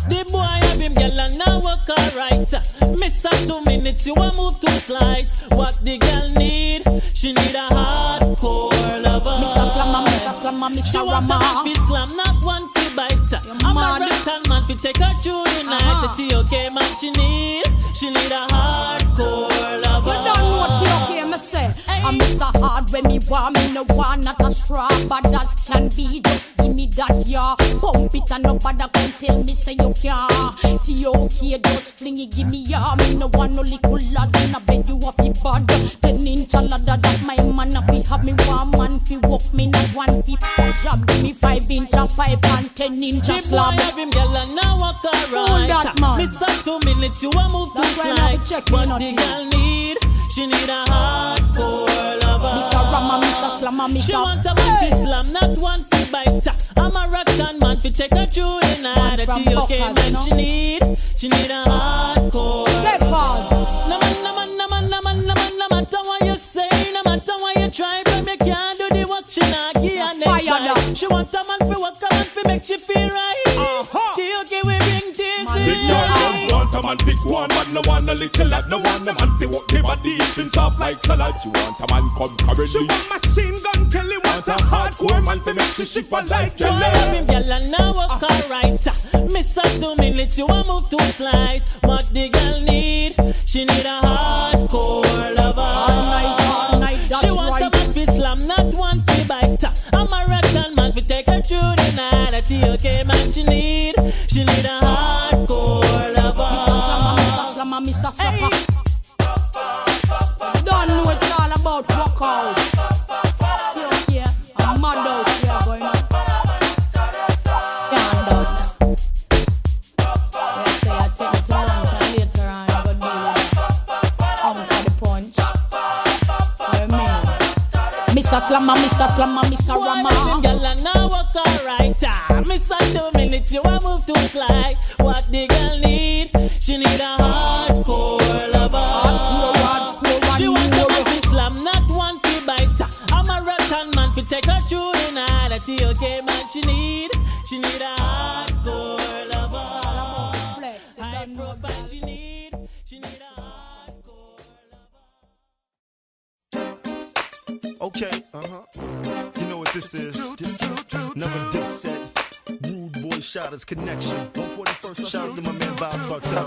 The boy have him girl and now walk alright. Miss her 2 minutes, you a move too slight. What the girl need? She need a hardcore lover. Mr. Slammer, Mr. She want a man fi slam, not one fi bite. I'm a right man fi take her through the night. The T.O.K. man she need a hardcore lover. You don't know T.O.K. me say. I'm Mr. Hard when me want, me no want not a straw. But as can be, just give me that yeah. Pump it and nobody can tell me say you can't. T.O.K. just fling it, give me yeah. Me no want no little lad in a bed you have the bad. 10-inch ladder that my man a fi have me one man fi walk me not one fi job. Give me 5-inch a pipe and 10-inch a slab. The boy have him girl and now walk alright. Fool that man. Miss her 2 minutes, you a move too slight. What the girl need? She need a hardcore lover. Mr. Rama, Mr. Slammer, Mr. She want a man fi slam, not one fi bite. I'm a rattan man fi take her through the night. The T.O.K. man she need a hardcore. Steppers. No matter what you say, no matter what you try, baby, you can't do the work. She not give her next life. She want a man fi work, a man fi make she feel right. T.O.K. we bring tears in your eyes. Want a man pick one, but no one a little lad. No one a man fi walk the body in soft like salad. She want a man come currently. She want machine gun Kelly. Want a hardcore man fi make she shiver like jelly. Boy, have him girl and now walk alright. Miss her 2 minutes, you a move too slight. What the girl need? She need a hardcore lover. All night, that's she want right. a man fi slam, not one fi bite. I'm a rattan man fi take her through the night. A T.O.K. man she need a hardcore lover. Mr. Slapper. Don't know it's all about rock out. T.O.K. I'm mad out here going on. Can't done. They say I take it to lunch and later on I go do the punch. What I mean? Mr. Slammer, Mr. Rama. Girl and now walk alright. Miss her 2 minutes, you a move too slight. What the girl need? She need a hardcore lover. She want a man fi slam, not one fi bite. I'm a rattan man fi take her through the night. A T.O.K. man she need a hardcore lover. High profile she need a hardcore lover. Okay, you know what this is? Another dip set. Rude Boy Shotters Connection. 141st. Shout out to my man Vibes Cartel.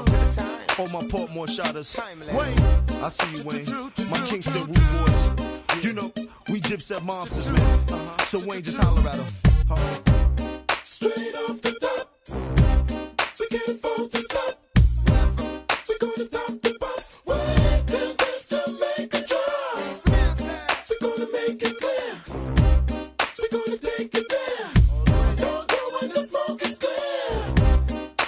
All my Portmore Shotters. Wayne, I see you, Wayne. My Kingston Rude Boys. You know, we dipset monsters, man. So Wayne, just holler at them. Straight off the top, we can't afford to stop. We're gonna top the box. Wait till this Jamaica drops. We're gonna make it clear. We're gonna take it there. Don't go when the smoke is clear.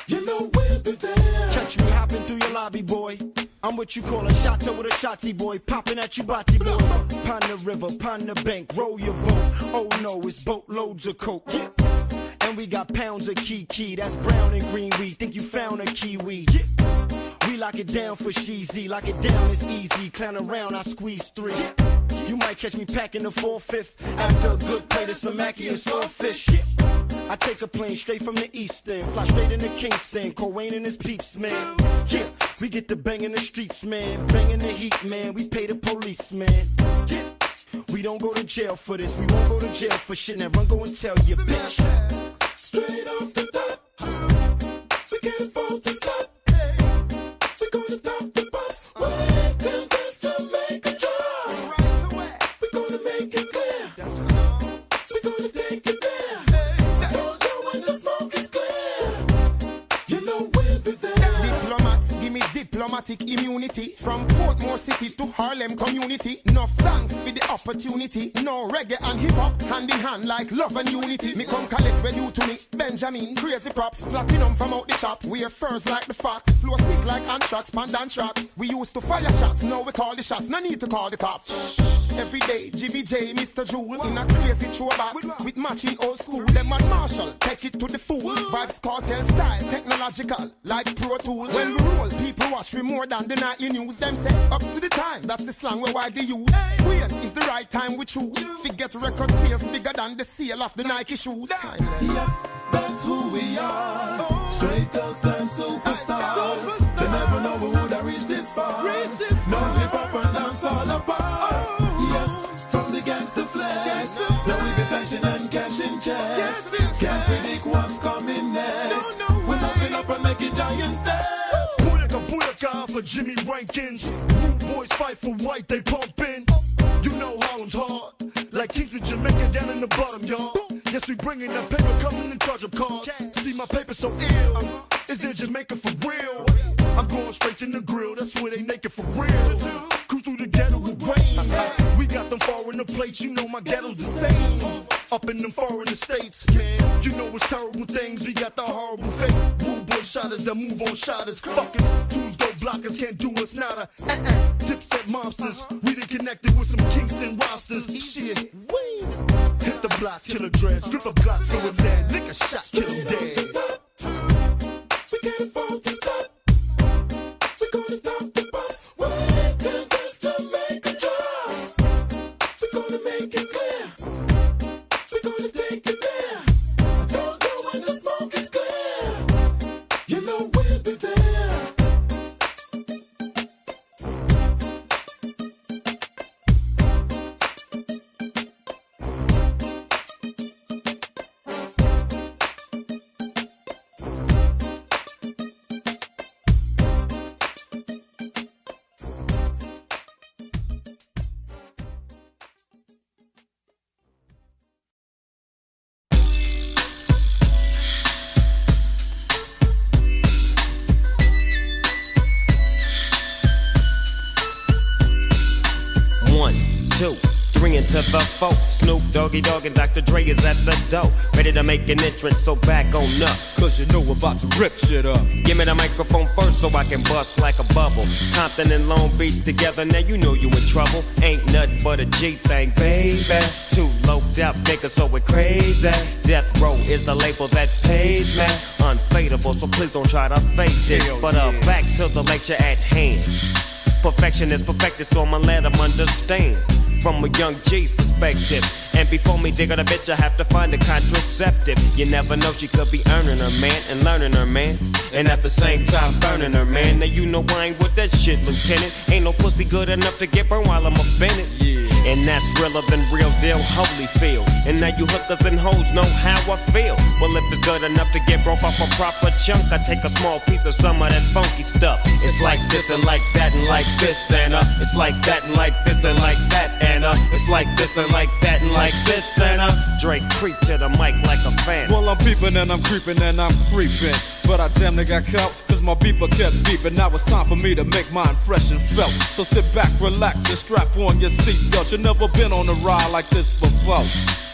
You know we'll be there. Catch me hopping through your lobby, boy. I'm what you call a shotter with a shotty boy, popping at you body boys. Pon the river, pon the bank, roll your boat. Oh no, it's boatloads of coke. Yeah. And we got pounds of kiki, that's brown and green weed. Think you found a kiwi? Yeah. We lock it down for sheezy, lock it down, it's easy. Clown around, I squeeze 3. Yeah. You might catch me packing the 4/5 after a good plate of some Mackie and saltfish. Yeah. I take a plane straight from the east end, fly straight into Kingston, Coane and his peeps, man. Yeah, we get the bang in the streets, man. Bang in the heat, man. We pay the police, man. Yeah, we don't go to jail for this. We won't go to jail for shit. Now run, go and tell your bitch. Straight off the top, we can't afford to stop. We're gonna top the box. Wait till this Jamaica drops. We're gonna make it clear. We're gonna automatic immunity. From Portmore City to Harlem community. No thanks for the opportunity. No reggae and hip hop, hand in hand like love and unity. Me come collect where you to me, Benjamin. Crazy props, platinum from out the shops. We are first like the fox, flow sick like anthrax, pandan tracks. We used to fire shots, now we call the shots. No need to call the cops. Every day, GVJ, Mr. Jules, in a crazy throwback with matching old school. Them and Marshall, take it to the fools. Vibes, cartel style, technological, like Pro Tools. When we roll, people watch we more than the nightly news. Them say, up to the time, that's the slang we widely use. When is the right time we choose? Forget record sales bigger than the sale of the Nike shoes. Yeah, that's who we are. Straight thugs and superstars. They never know we would have reached this far. No hip hop and dance all apart. Yes, from the gangster flex. Now we be flashing and cashing checks. Can't predict what's coming next. We're moving up and making giant steps. Booyaka for Jimmy Rankins. Rude boys fight for white, they pumpin'. You know Harlem's hard, like Kings of Jamaica down in the bottom, y'all. Yes, we bringing that paper, coming in charge of cars. See my paper so ill, is it Jamaica for real? I'm going straight to the grill, that's where they naked for real. Cruise through the ghetto with Wayne. We got them foreign plates, you know my ghetto's the same. Up in them foreign states, man, you know it's terrible things. We got the horrible fate. Rude boy shotters that move on shotters. Fuckers, twos go blockers, can't do us nada. Dipset monsters, we done connected with some Kingston rosters. Shit, wee. Hit the block, kill a dread. Strip a block, throw a lead. Lick a shot, kill him dead. We can't afford to stop. We're gonna top the box. Wait till this Jamaica drops. We're gonna make it clear. We're gonna take it there. I told you when the smoke is clear. You know we'll be there. To the folk, Snoop Doggy Dogg and Dr. Dre is at the door, ready to make an entrance, so back on up. Cause you know we're about to rip shit up. Give me the microphone first so I can bust like a bubble. Compton and Long Beach together, now you know you in trouble. Ain't nothing but a G thing, baby. Too loped out niggas, so we're crazy. Death Row is the label that pays me. Unfadable, so please don't try to fake this. But back to the lecture at hand. Perfection is perfected, so I'ma let them understand. From a young G's perspective. And before me dig on a bitch, I have to find a contraceptive. You never know, she could be earning her man and learning her man, and at the same time burning her man. Now you know I ain't with that shit, Lieutenant. Ain't no pussy good enough to get burned while I'm offended. Yeah. And that's realer than real deal, Holyfield. And now you hookers and hoes know how I feel. Well, if it's good enough to get broke off a proper chunk, I take a small piece of some of that funky stuff. It's like this and like that and like this and it's like that and like this and like that and it's like this and like that and like this and Drake creep to the mic like a fan. Well, I'm peeping and I'm creeping and I'm creeping, but I damn near got caught, cause my beeper kept beeping. Now it's time for me to make my impression felt. So sit back, relax, and strap on your seatbelt. You've never been on a ride like this before,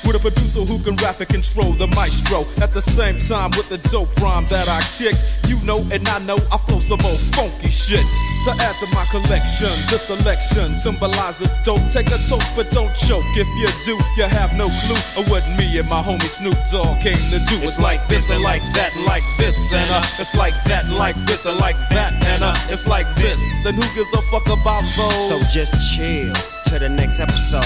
with a producer who can rap and control the maestro. At the same time with the dope rhyme that I kick, you know and I know I flow some old funky shit. To add to my collection, this selection symbolizes dope. Take a toke but don't choke. If you do, you have no clue of what me and my homie Snoop Dogg came to do. It's like this and like that and like this and it's like that and like this and like that and it's like this. And who gives a fuck about those? So just chill to the next episode.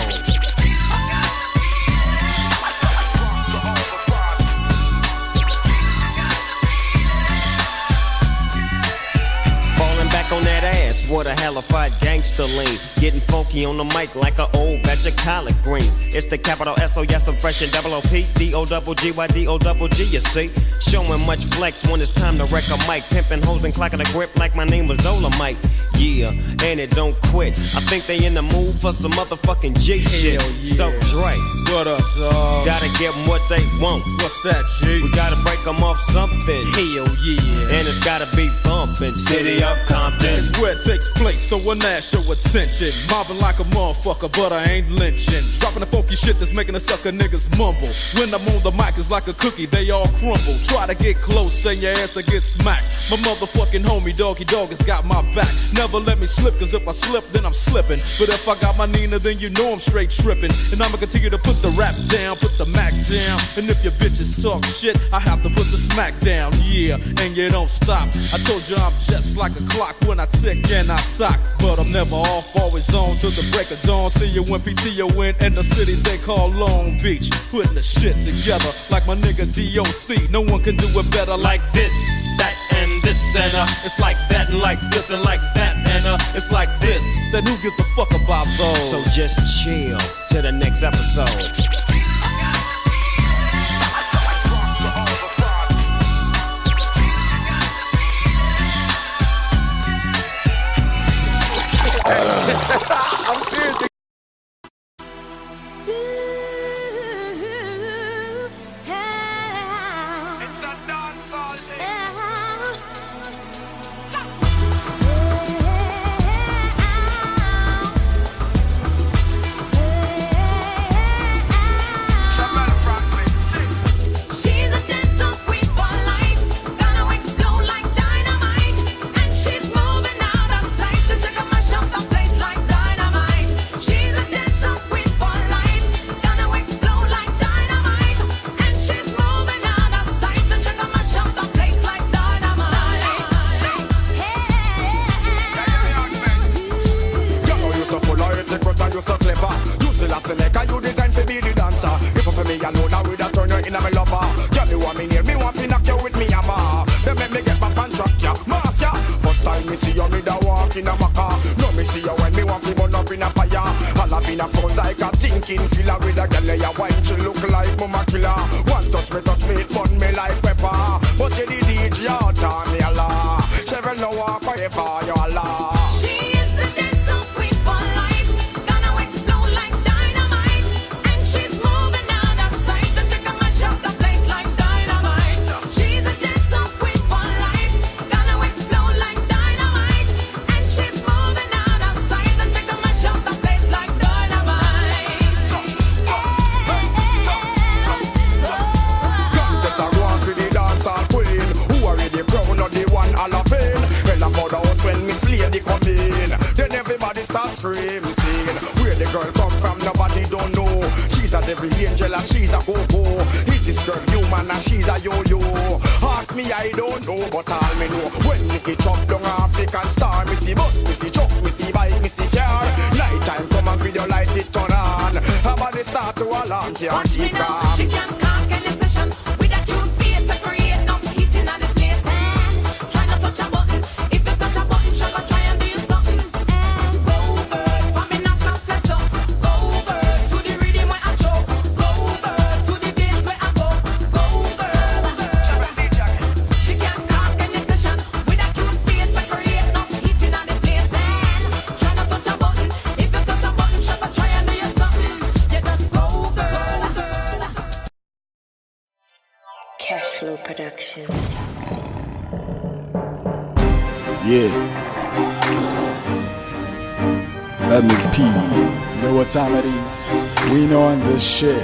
On that ass, what a hellified gangster lean. Getting funky on the mic like an old batch of collard greens. It's the capital S-O, yes, I'm fresh and double O-P, D-O-double-G-Y-D-O-double-G, you see. Showing much flex when it's time to wreck a mic. Pimping hoes and clocking a grip like my name was Dolomite. Yeah, and it don't quit. I think they in the mood for some motherfucking G shit. Yeah. So Dre, What up, dog? Gotta give them what they want. What's that, G? We gotta break them off something. Hell yeah. And it's gotta be bumpin'. City of Compton. It's where it takes place, so when I show attention. Mobbing like a motherfucker, but I ain't lynching. Dropping the funky shit that's making the sucker niggas mumble. When I'm on the mic, it's like a cookie, they all crumble. Try to get close, and your ass will get smacked. My motherfucking homie, Doggy Dog, has got my back. Never let me slip, cause if I slip, then I'm slipping. But if I got my Nina, then you know I'm straight tripping. And I'ma continue to put the rap down, put the Mac down. And if your bitches talk shit, I have to put the smack down. Yeah, and you don't stop. I told you I'm just like a clock when I tick and I talk. But I'm never off, always on till the break of dawn. See you when PTO in the city they call Long Beach. Putting the shit together like my nigga DOC. No one can do it better like this, that, and this. And it's like that and like this and like that. And it's like this. Then who gives a fuck about those? So just chill to the next episode. I'm serious. It's a dancehall thing. Jamal Franklin, sing. She's a dancehall queen for life, gonna explode like dynamite, and she's moving out of sight to check out my shop, the place like dynamite. She's a dancehall queen for life, gonna explode like dynamite, and she's moving out of sight to check out my shop, the place like dynamite. You know you so full of it, but you so clever. You still have to make a you design to be the dancer. If for me alone, I would have turned you in a me lover. Girl, you want me near me, want to knock you with me hammer. Then make me get back and track ya, mass ya. First time me see you, me da walk in a maca. No me see you when me want to burn up in a fire. All up in a phones like a thinking filler with a girl ya wine, she look like mama killer. One touch me, it burn me like pepper. But you the DJ, you turn me a la. She'll know walk forever, you a la. She is the dancehall queen for life, gonna explode like dynamite, and she's moving out of sight to check out my shop, the place like dynamite. She's a dancehall queen for life, gonna explode like dynamite, and she's moving out of sight to check out my shop, the place like dynamite. Just a go on for the dancehall queen, who already crowned on the one all of fame. Well, I'm out the house when Miss Lady come in. Then everybody starts screaming, singing. Where the girl come from, nobody don't know. She's a devil angel and she's a go-go. Is this girl human and she's a yo-yo? Ask me, I don't know, but all me know. When Nicky chop down African star, me see bus, me see truck, me see bike, me see car. Night time come and video light it turn on. How about they start to alarm, can't Watch me keep now, calm. she can conk any session with a cute face and create enough heat in the place. Try not touch a button. If you touch a button, she go try and do you something. Go bird, for me not stop say so. Go bird, to the rhythm where I show. Go bird, to the bass where I go. Go bird. She can conk any session with a cute face and create enough heat in the place. Try not touch a button. If you touch a button, she go try and do you something. You just go girl. Cashflow Productions. Yeah. MEP. You know what time it is? We know on this shit.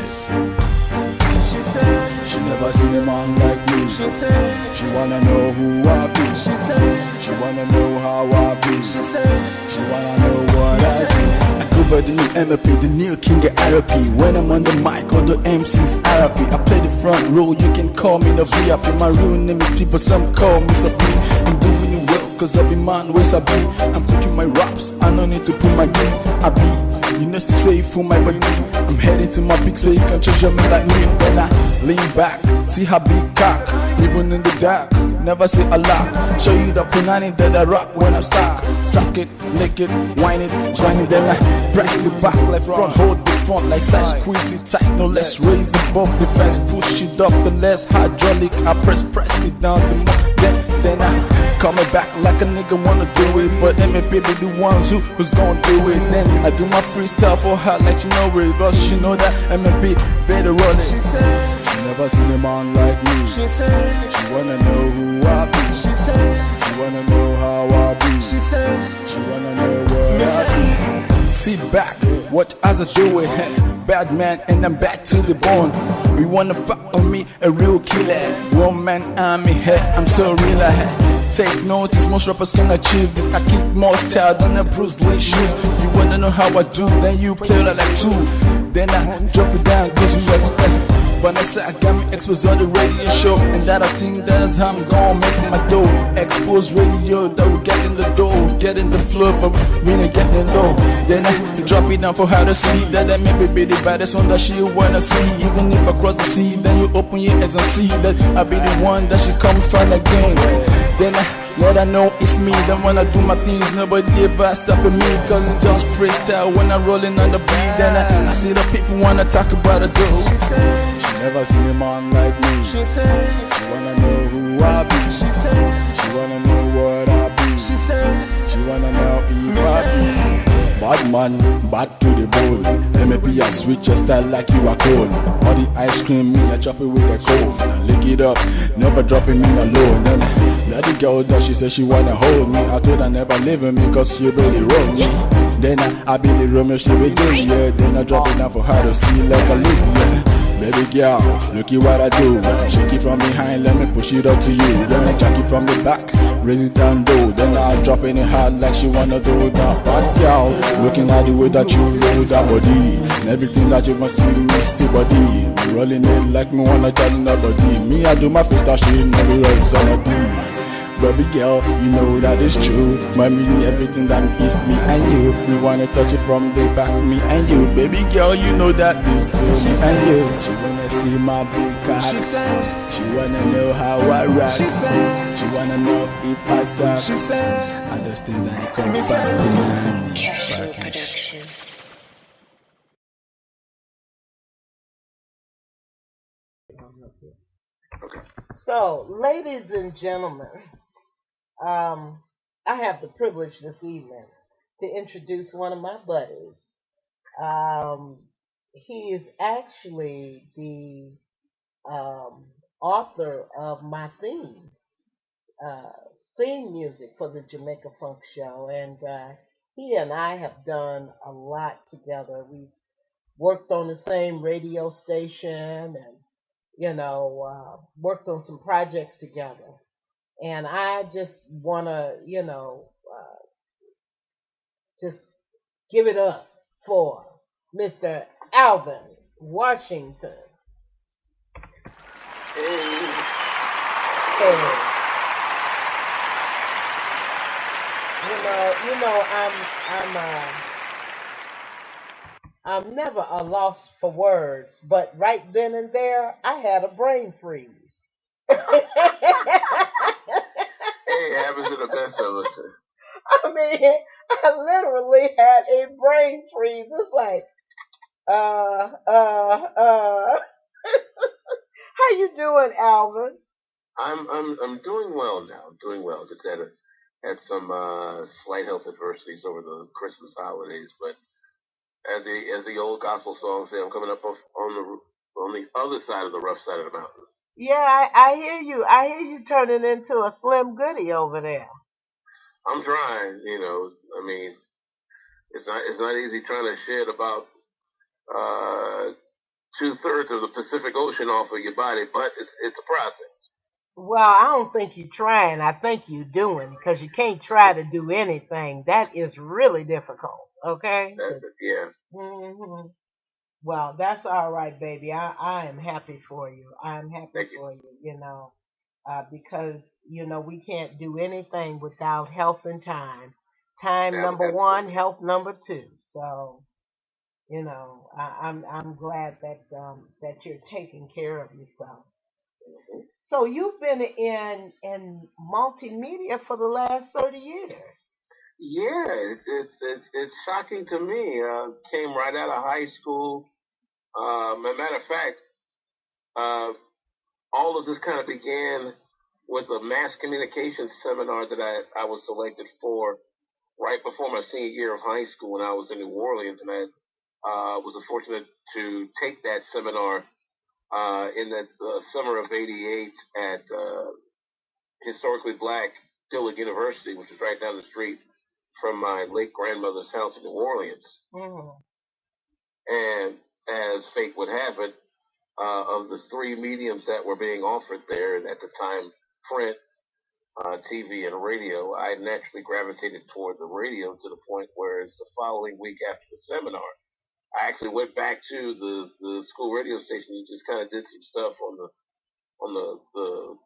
She said She never seen a man like me. She said She wanna know who I be. She said She wanna know how I be. She said She wanna know what I do. I go by the new MEP, the new king of RP. When I'm on the mic, all the MCs RP. I play the front row, you can call me the VIP. My real name is people, some call me Sir P. I'm doing it well, cause I be man, where's I be? I'm cooking my raps, I don't need to put my game. I be, you know, she say for my body. I'm heading to my peak so you can treasure me like me. Then I lean back, see her big cock. Even in the dark, never say a lot. Show you the punani that I rock when I'm stuck. Suck it, lick it, whine it, grind it. Then I press the back like front, hold the front like size, squeeze it tight, no less. Raise above the fence, push it up the less. Hydraulic, I press it down the more. Then I coming back like a nigga wanna do it, but MAP be the ones who's gonna do it. Then I do my freestyle for her like she know it, but she know that MAP better run it. She said she never seen a man like me. She said she wanna know who I be. She said she wanna know how I be. She said she wanna know what I be. Sit back, what as I do it. Bad man and I'm back to the bone. We wanna fuck on me, a real killer. One man army head, I'm so real ahead. Take notice, most rappers can achieve it. I kick more style than a Bruce Lee shoes. You wanna know how I do, then you play like two. Then I drop it down, cause we got to play. Vanessa, I got me exposed on the radio show, and that I think that is how I'm gonna make my dough. Exposed radio, that we get in the door, get in the floor, but we ain't getting low. Then I drop it down for her to see that I may be the baddest one that she wanna see. Even if I cross the sea, then you open your eyes and see that I be the one that she come from again. Then I let her know it's me. Then when I do my things, nobody ever stopping me, cause it's just freestyle when I'm rolling on the beat. Then I see the people wanna talk about the dough. She said she never seen a man like me. She said she wanna know who I be. She said she wanna know what I be. She said she wanna know if I be. Bad man, bad to the bone. MAP, I switch your style like you are cold. All the ice cream, me, I chop it with a cold. I lick it up, never dropping me alone. Then let the girl that she said she wanna hold me. I told her never leaving me, cause she really wrote me. Then I be the Romeo, she be good, yeah. Then I drop it down for her to see like a lazy, yeah. Baby girl, look at what I do. Shake it from behind, let me push it up to you. Then I jack it from the back, raise it down low. Then I drop it in hard like she wanna do that. Bad girl, looking at the way that you roll that body, and everything that you must see, me see body. Me rolling it like me wanna tell nobody. Me, I do my freestyle, she never rolls on a D. Baby girl, you know that it's true. Mommy, everything that is me and you. We wanna touch it from the back, me and you. Baby girl, you know that it's true, me and you. She wanna see my big cock. She said she wanna know how I rock. She said she wanna know if I suck. She said all those things that I come back to me. Cashflow Production. So, ladies and gentlemen, I have the privilege this evening to introduce one of my buddies. He is actually the author of my theme music for the Jamaica Funk Show, and he and I have done a lot together. We've worked on the same radio station, and worked on some projects together. And I just want to, just give it up for Mr. Alvin Washington. Hey. I'm never a loss for words, but right then and there, I had a brain freeze. Hey, it happens to the best of us. I mean, I literally had a brain freeze. It's like, how you doing, Alvin? I'm doing well now. I'm doing well. Just had some slight health adversities over the Christmas holidays, but as the old gospel songs say, I'm coming up on the other side of the rough side of the mountain. Yeah, I hear you. I hear you turning into a Slim Goody over there. I'm trying, I mean, it's not easy trying to shed about 2/3 of the Pacific Ocean off of your body, but it's a process. Well, I don't think you're trying. I think you're doing, because you can't try to do anything. That is really difficult. Okay. Yeah. Mm-hmm. Well, that's all right, baby. I am happy for you. I'm happy for you. Because we can't do anything without health and time. Time number one, health number two. So, I'm glad that you're taking care of yourself. So you've been in multimedia for the last 30 years. Yeah, it's shocking to me. Came right out of high school. As a matter of fact, all of this kind of began with a mass communications seminar that I was selected for right before my senior year of high school when I was in New Orleans, and I was fortunate to take that seminar in that summer of '88 at historically black Dillard University, which is right down the street from my late grandmother's house in New Orleans. Mm-hmm. And as fate would have it, of the three mediums that were being offered there, and at the time, print, TV, and radio, I naturally gravitated toward the radio to the point where it's the following week after the seminar, I actually went back to the school radio station and just kind of did some stuff on the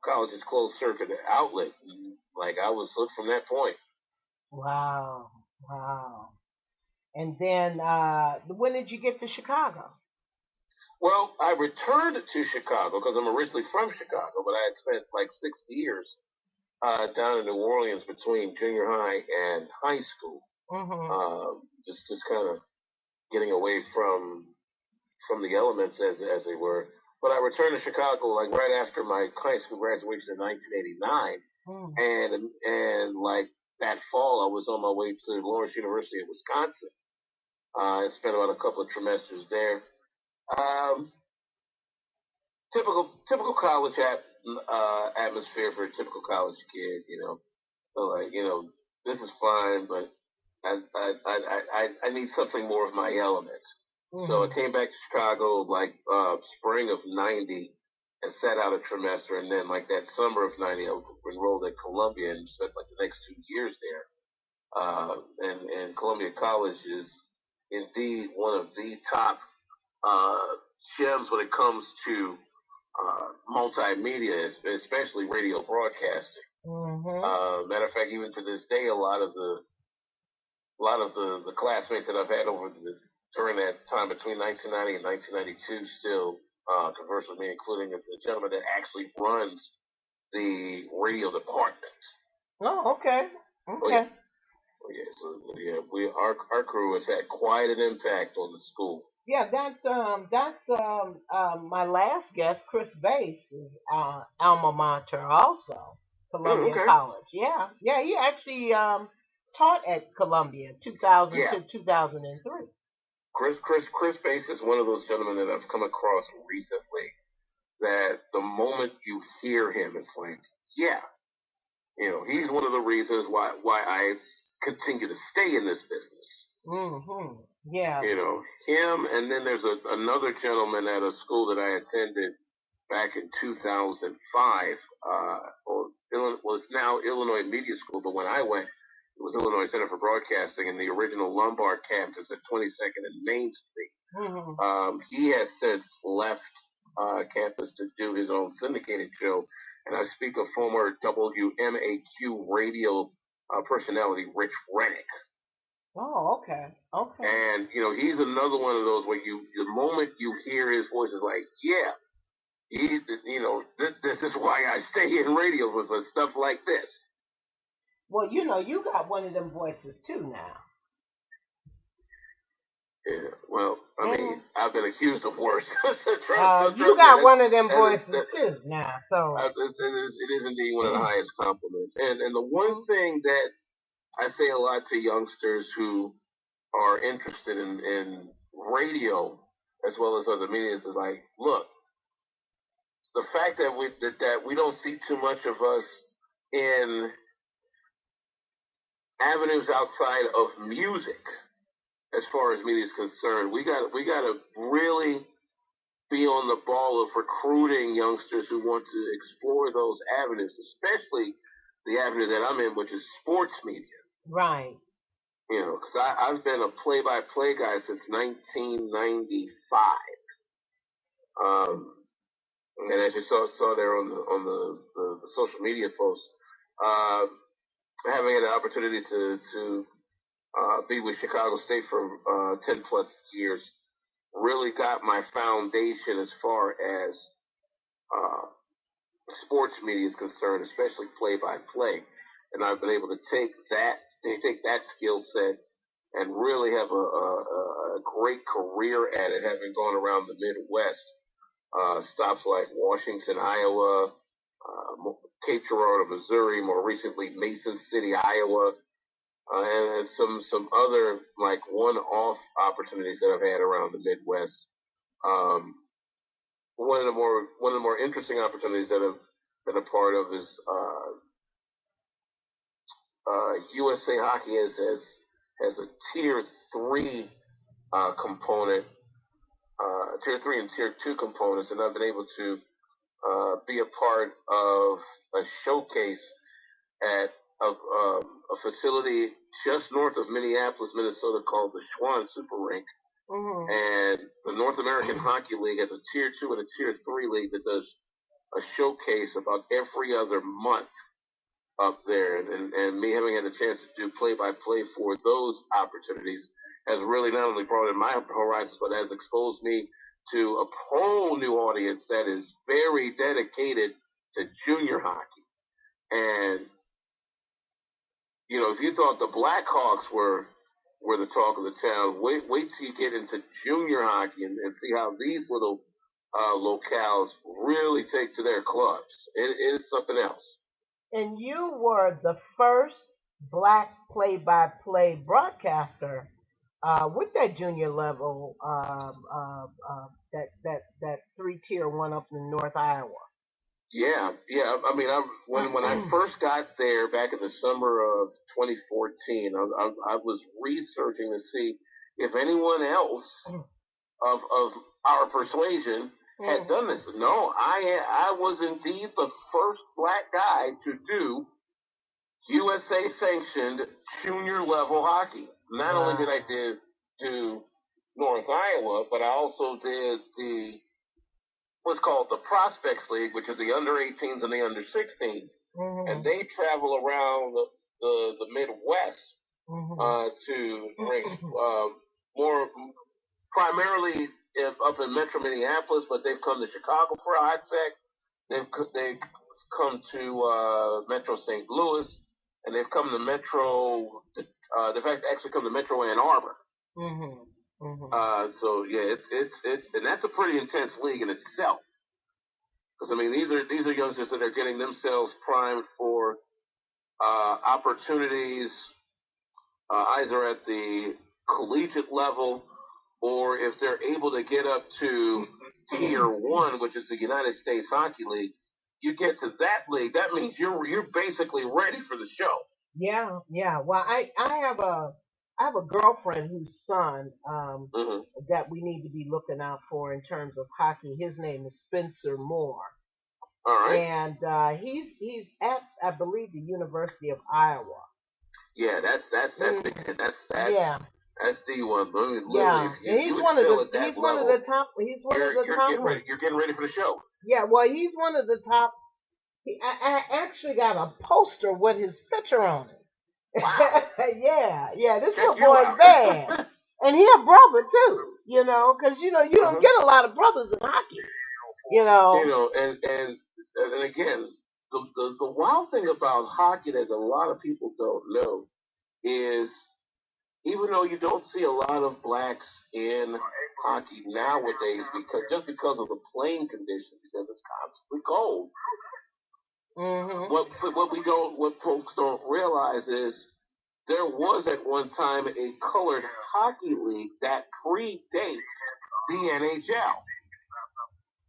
college's closed circuit outlet. And, like, I was hooked from that point. Wow. And then, when did you get to Chicago? Well, I returned to Chicago because I'm originally from Chicago, but I had spent like 6 years down in New Orleans between junior high and high school. Mm-hmm. Just kind of getting away from the elements as they were. But I returned to Chicago like right after my high school graduation in 1989, and like that fall, I was on my way to Lawrence University in Wisconsin. I spent about a couple of trimesters there. Typical college atmosphere for a typical college kid, you know. So like, you know, this is fine, but I need something more of my element. Mm-hmm. So I came back to Chicago like spring of '90 and sat out a trimester, and then like that summer of '90, I enrolled at Columbia and spent like the next 2 years there. And Columbia College is indeed one of the top gems when it comes to multimedia, especially radio broadcasting. Mm-hmm. Matter of fact, even to this day, a lot of the classmates that I've had during that time between 1990 and 1992 still converse with me, including the gentleman that actually runs the radio department. Oh, okay. So our crew has had quite an impact on the school. Yeah, that's my last guest, Chris Bass's alma mater, also Columbia College. Yeah, he actually taught at Columbia 2000 to 2003. Chris Bass is one of those gentlemen that I've come across recently that the moment you hear him, it's like, yeah, you know, he's one of the reasons why I continue to stay in this business. Mm-hmm. Yeah. You know, him, and then there's another gentleman at a school that I attended back in 2005. Was now Illinois Media School, but when I went, it was Illinois Center for Broadcasting in the original Lombard campus at 22nd and Main Street. Mm-hmm. He has since left campus to do his own syndicated show, and I speak of former WMAQ radio personality Rich Rennick. Oh, okay. And, you know, he's another one of those where the moment you hear his voice is like, yeah, this is why I stay in radio for stuff like this. Well, you know, you got one of them voices too now. Yeah, well, I mean, I've been accused of worse. You got one of them voices too now, so. It is indeed one of the highest compliments. And the one thing that I say a lot to youngsters who are interested in radio as well as other media is like, look, the fact that we don't see too much of us in avenues outside of music, as far as media is concerned, we got to really be on the ball of recruiting youngsters who want to explore those avenues, especially the avenue that I'm in, which is sports media. Right. You know, because I've been a play-by-play guy since 1995. And as you saw there on the social media post, having had an opportunity to be with Chicago State for 10 plus years really got my foundation as far as sports media is concerned, especially play-by-play. And I've been able to take that take that skill set and really have a great career at it, having gone around the Midwest. Stops like Washington, Iowa, Cape Girardeau, Missouri, more recently Mason City, Iowa, and some other like one-off opportunities that I've had around the Midwest. One of the more interesting opportunities that I've been a part of is USA Hockey has a Tier 3 component, Tier 3 and Tier 2 components, and I've been able to be a part of a showcase at a facility just north of Minneapolis, Minnesota, called the Schwann Super Rink. Mm-hmm. And the North American Hockey League has a Tier 2 and a Tier 3 league that does a showcase about every other month up there. And me having had a chance to do play-by-play for those opportunities has really not only broadened my horizons, but has exposed me to a whole new audience that is very dedicated to junior hockey. And, you know, if you thought the Blackhawks were the talk of the town, wait till you get into junior hockey and see how these little locales really take to their clubs. It is something else. And you were the first black play-by-play broadcaster with that junior level, that 3-tier one up in North Iowa. Yeah. I mean, when I first got there back in the summer of 2014, I was researching to see if anyone else of our persuasion had done this. No, I was indeed the first black guy to do USA sanctioned junior level hockey. Not only did I do North Iowa, but I also did what's called the Prospects League, which is the under 18s and the under 16s. Mm-hmm. And they travel around the Midwest to rinks, more primarily up in Metro Minneapolis, but they've come to Chicago for a hot sec. They've come to Metro St. Louis, and they've come to Metro. They've actually come to Metro Ann Arbor. Mm-hmm. Mm-hmm. So yeah, it's and that's a pretty intense league in itself. Because I mean, these are youngsters that are getting themselves primed for opportunities, either at the collegiate level, or if they're able to get up to Tier 1, which is the United States Hockey League. You get to that league, that means you're basically ready for the show. Yeah. Well, I have a girlfriend whose son that we need to be looking out for in terms of hockey. His name is Spencer Moore. All right. And he's at, I believe, the University of Iowa. Yeah, that's big. That's D1. Yeah, he's one of the top. You're getting ready for the show. Yeah, well, he's one of the top. I actually got a poster with his picture on it. Wow. yeah. This little boy's bad, and he a brother too. You know, because you don't get a lot of brothers in hockey. And again, the wild thing about hockey that a lot of people don't know is, even though you don't see a lot of blacks in hockey nowadays because of the playing conditions, because it's constantly cold. Mm-hmm. What folks don't realize is there was at one time a colored hockey league that predates the NHL.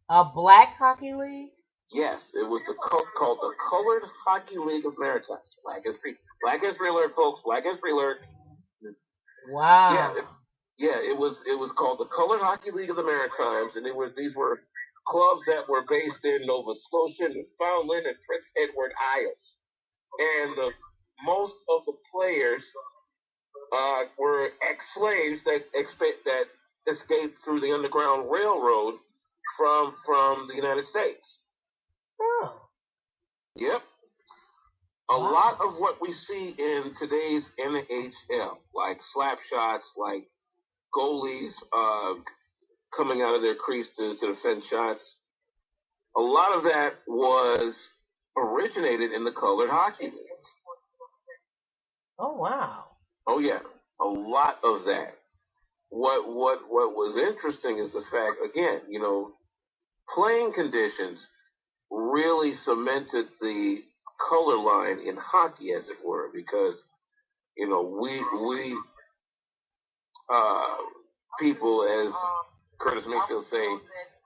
A black hockey league? Yes, it was called the Colored Hockey League of Maritimes. Black History Alert, folks. Black History Alert. Wow. Yeah, it was called the Colored Hockey League of the Maritimes, and these were clubs that were based in Nova Scotia, Newfoundland, and Prince Edward Isles. And most of the players were ex-slaves that escaped through the Underground Railroad from the United States. Oh. Yep. A lot of what we see in today's NHL, like slap shots, like goalies coming out of their crease to defend shots, a lot of that was originated in the Colored Hockey League. Oh, wow. Oh yeah, a lot of that. What was interesting is the fact, again, playing conditions really cemented the color line in hockey, as it were, because we people, as Curtis Mayfield say,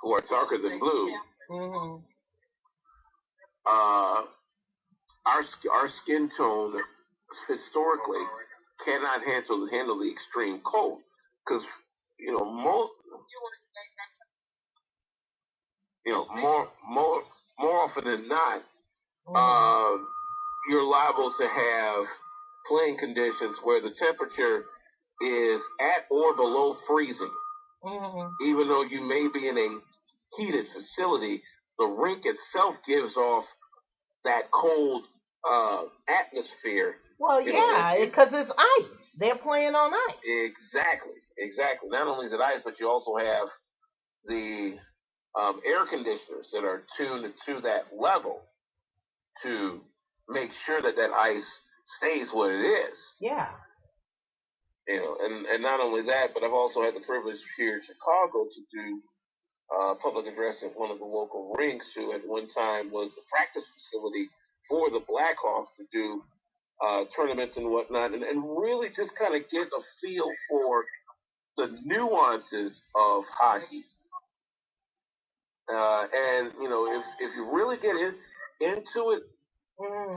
who are darker than blue, Mm-hmm. our skin tone historically cannot handle the extreme cold, because more more often than not, you're liable to have playing conditions where the temperature is at or below freezing. Mm-hmm. Even though you may be in a heated facility, the rink itself gives off that cold atmosphere. Well, yeah, because it's ice. They're playing on ice. Exactly. Not only is it ice, but you also have the air conditioners that are tuned to that level to make sure that ice stays what it is. Yeah. And not only that, but I've also had the privilege here in Chicago to do public address at one of the local rinks, who at one time was the practice facility for the Blackhawks to do tournaments and whatnot, and really just kind of get a feel for the nuances of hockey. And if you really get into it,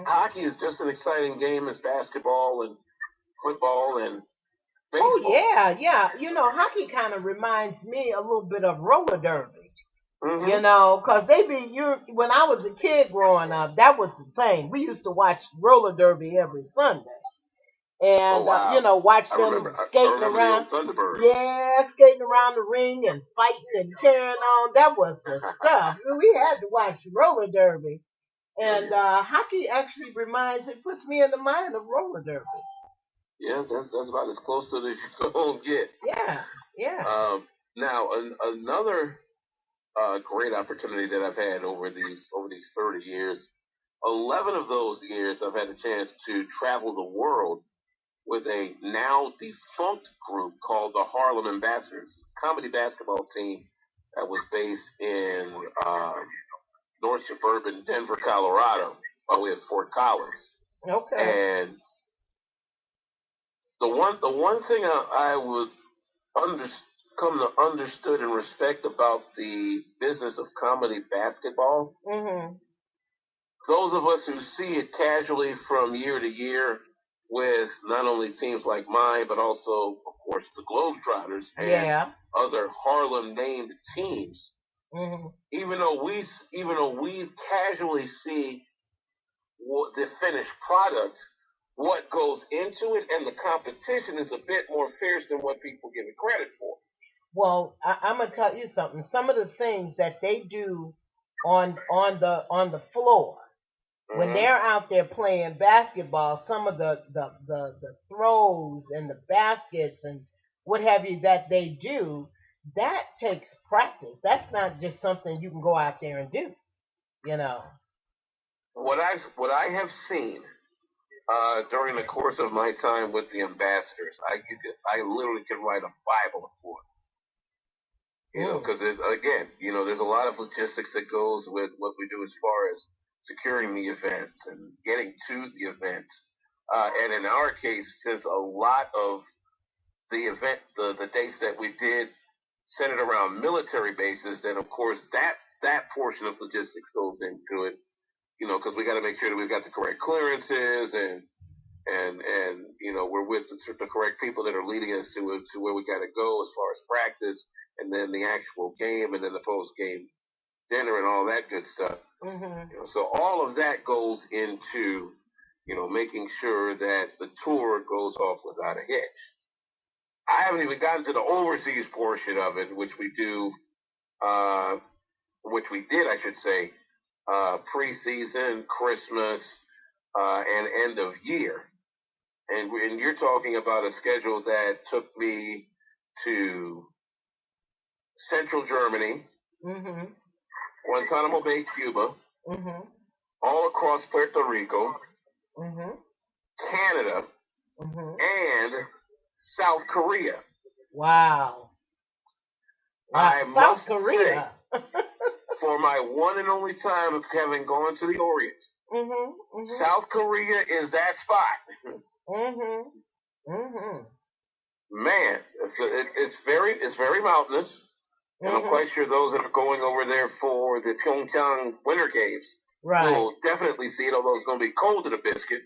hockey is just an exciting game as basketball and football and baseball. Oh yeah. Hockey kind of reminds me a little bit of roller derby. Mm-hmm. Because when I was a kid growing up, that was the thing. We used to watch roller derby every Sunday. And, watch them skating around. Yeah, skating around the ring and fighting and carrying on. That was the stuff. We had to watch roller derby. And hockey actually puts me in the mind of roller derby. Yeah, that's about as close to it as you're going to get. Yeah. Now, another great opportunity that I've had over these 30 years, 11 of those years I've had a chance to travel the world with a now defunct group called the Harlem Ambassadors, comedy basketball team that was based in north suburban Denver, Colorado, by way of Fort Collins. Okay. And the one thing I would come to understood and respect about the business of comedy basketball, those of us who see it casually from year to year with not only teams like mine, but also, of course, the Globetrotters and other Harlem-named teams. Even though we casually see the finished product, what goes into it and the competition is a bit more fierce than what people give it credit for. Well, I'm gonna tell you something. Some of the things that they do on the floor when they're out there playing basketball, some of the throws and the baskets and what have you that they do, that takes practice. That's not just something you can go out there and do. What I have seen during the course of my time with the Ambassadors, I literally could write a Bible for it. Because again, there's a lot of logistics that goes with what we do as far as securing the events and getting to the events. And in our case, since a lot of the dates that we did centered around military bases, then of course that portion of logistics goes into it. Because we got to make sure that we've got the correct clearances and we're with the correct people that are leading us to where we got to go as far as practice, and then the actual game, and then the post-game dinner and all that good stuff. So all of that goes into, making sure that the tour goes off without a hitch. I haven't even gotten to the overseas portion of it, which we did, I should say, preseason, Christmas, and end of year. And you're talking about a schedule that took me to Central Germany, Guantanamo Bay, Cuba, all across Puerto Rico, Canada, South Korea. Wow. I South must Korea. say, for my one and only time of having gone to the Orient, South Korea is that spot. Man, it's very mountainous, and I'm quite sure those that are going over there for the Pyeongchang Winter Games will definitely see it. Although it's going to be cold to the biscuit.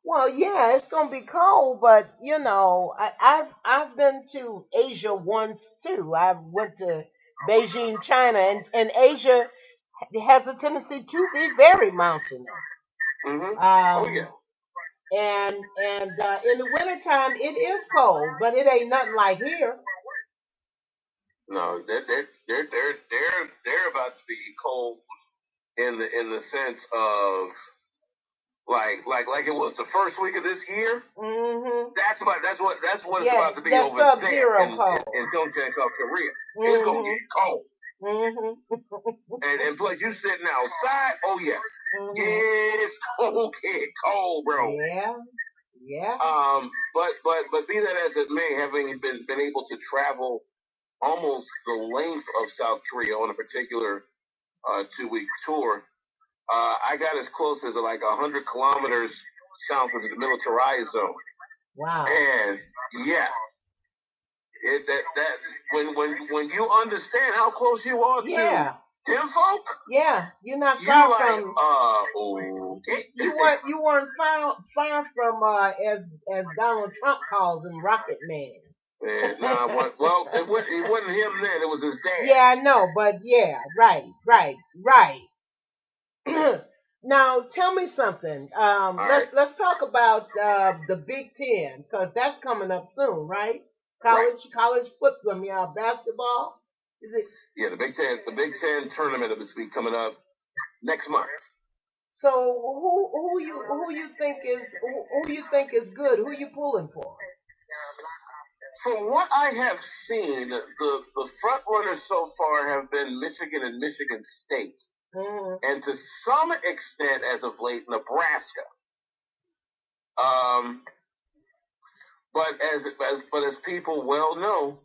Well, yeah, it's gonna be cold, but you know, I've been to Asia once too. I went to Beijing, China, and Asia has a tendency to be very mountainous. Oh yeah. And in the wintertime it is cold, but it ain't nothing like here. No, they're about to be cold in the sense of like it was the first week of this year. That's what it's about to be over there in Pyeongchang, South Korea. It's gonna get cold. And plus you sitting outside. Oh yeah, it's gonna get cold, bro. Yeah. But be that as it may, having been able to travel almost the length of South Korea on a particular 2-week tour. I got as close as like 100 kilometers south of the militarized zone. Wow. And yeah, when you understand how close you are to them folk, you're not far from. Okay. You weren't far from as Donald Trump calls him, Rocket Man. Well, it wasn't him then. It was his dad. Yeah, I know, but yeah, right. Now, tell me something. Let's talk about the Big Ten, because that's coming up soon, right? College football, basketball. Is it? Yeah, the Big Ten tournament will be coming up next month. So who you think is good? Who you pulling for? From what I have seen, the front runners so far have been Michigan and Michigan State. And to some extent, as of late, Nebraska. But as people well know,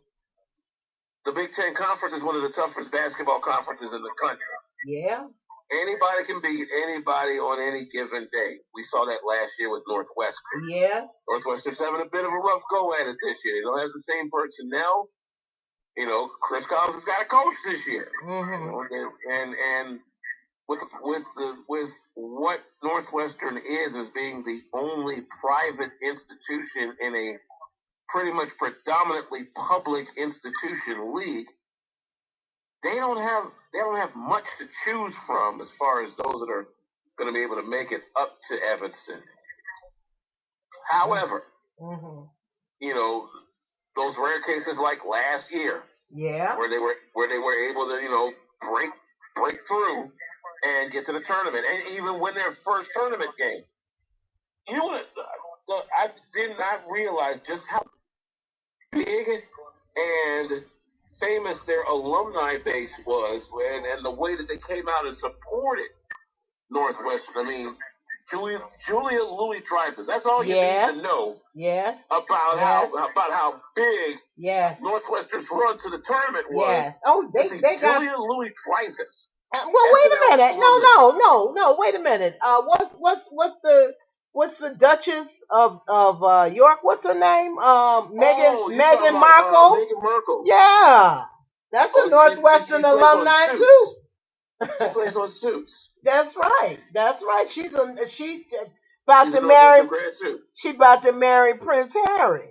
the Big Ten Conference is one of the toughest basketball conferences in the country. Yeah. Anybody can beat anybody on any given day. We saw that last year with Northwestern. Yes. Northwestern's having a bit of a rough go at it this year. They don't have the same personnel. You know, Chris Collins has got a coach this year. And with what Northwestern is being the only private institution in a pretty much predominantly public institution league, they don't have much to choose from as far as those that are going to be able to make it up to Evanston. However, you know, those rare cases like last year, where they were able to break through and get to the tournament and even win their first tournament game. You know what? I did not realize just how big and famous their alumni base was, and the way that they came out and supported Northwestern. I mean, Julia Louis-Dreyfus. That's all you need to know. Yes. About how big Northwestern's run to the tournament was. Yes. Oh, they got Julia Louis-Dreyfus. Well, wait a minute. No. Wait a minute. What's the Duchess of York? What's her name? Meghan Markle. Meghan Markle. Yeah, that's a Northwestern alumni too. She plays on Suits. That's right. She about to marry. She about to marry Prince Harry.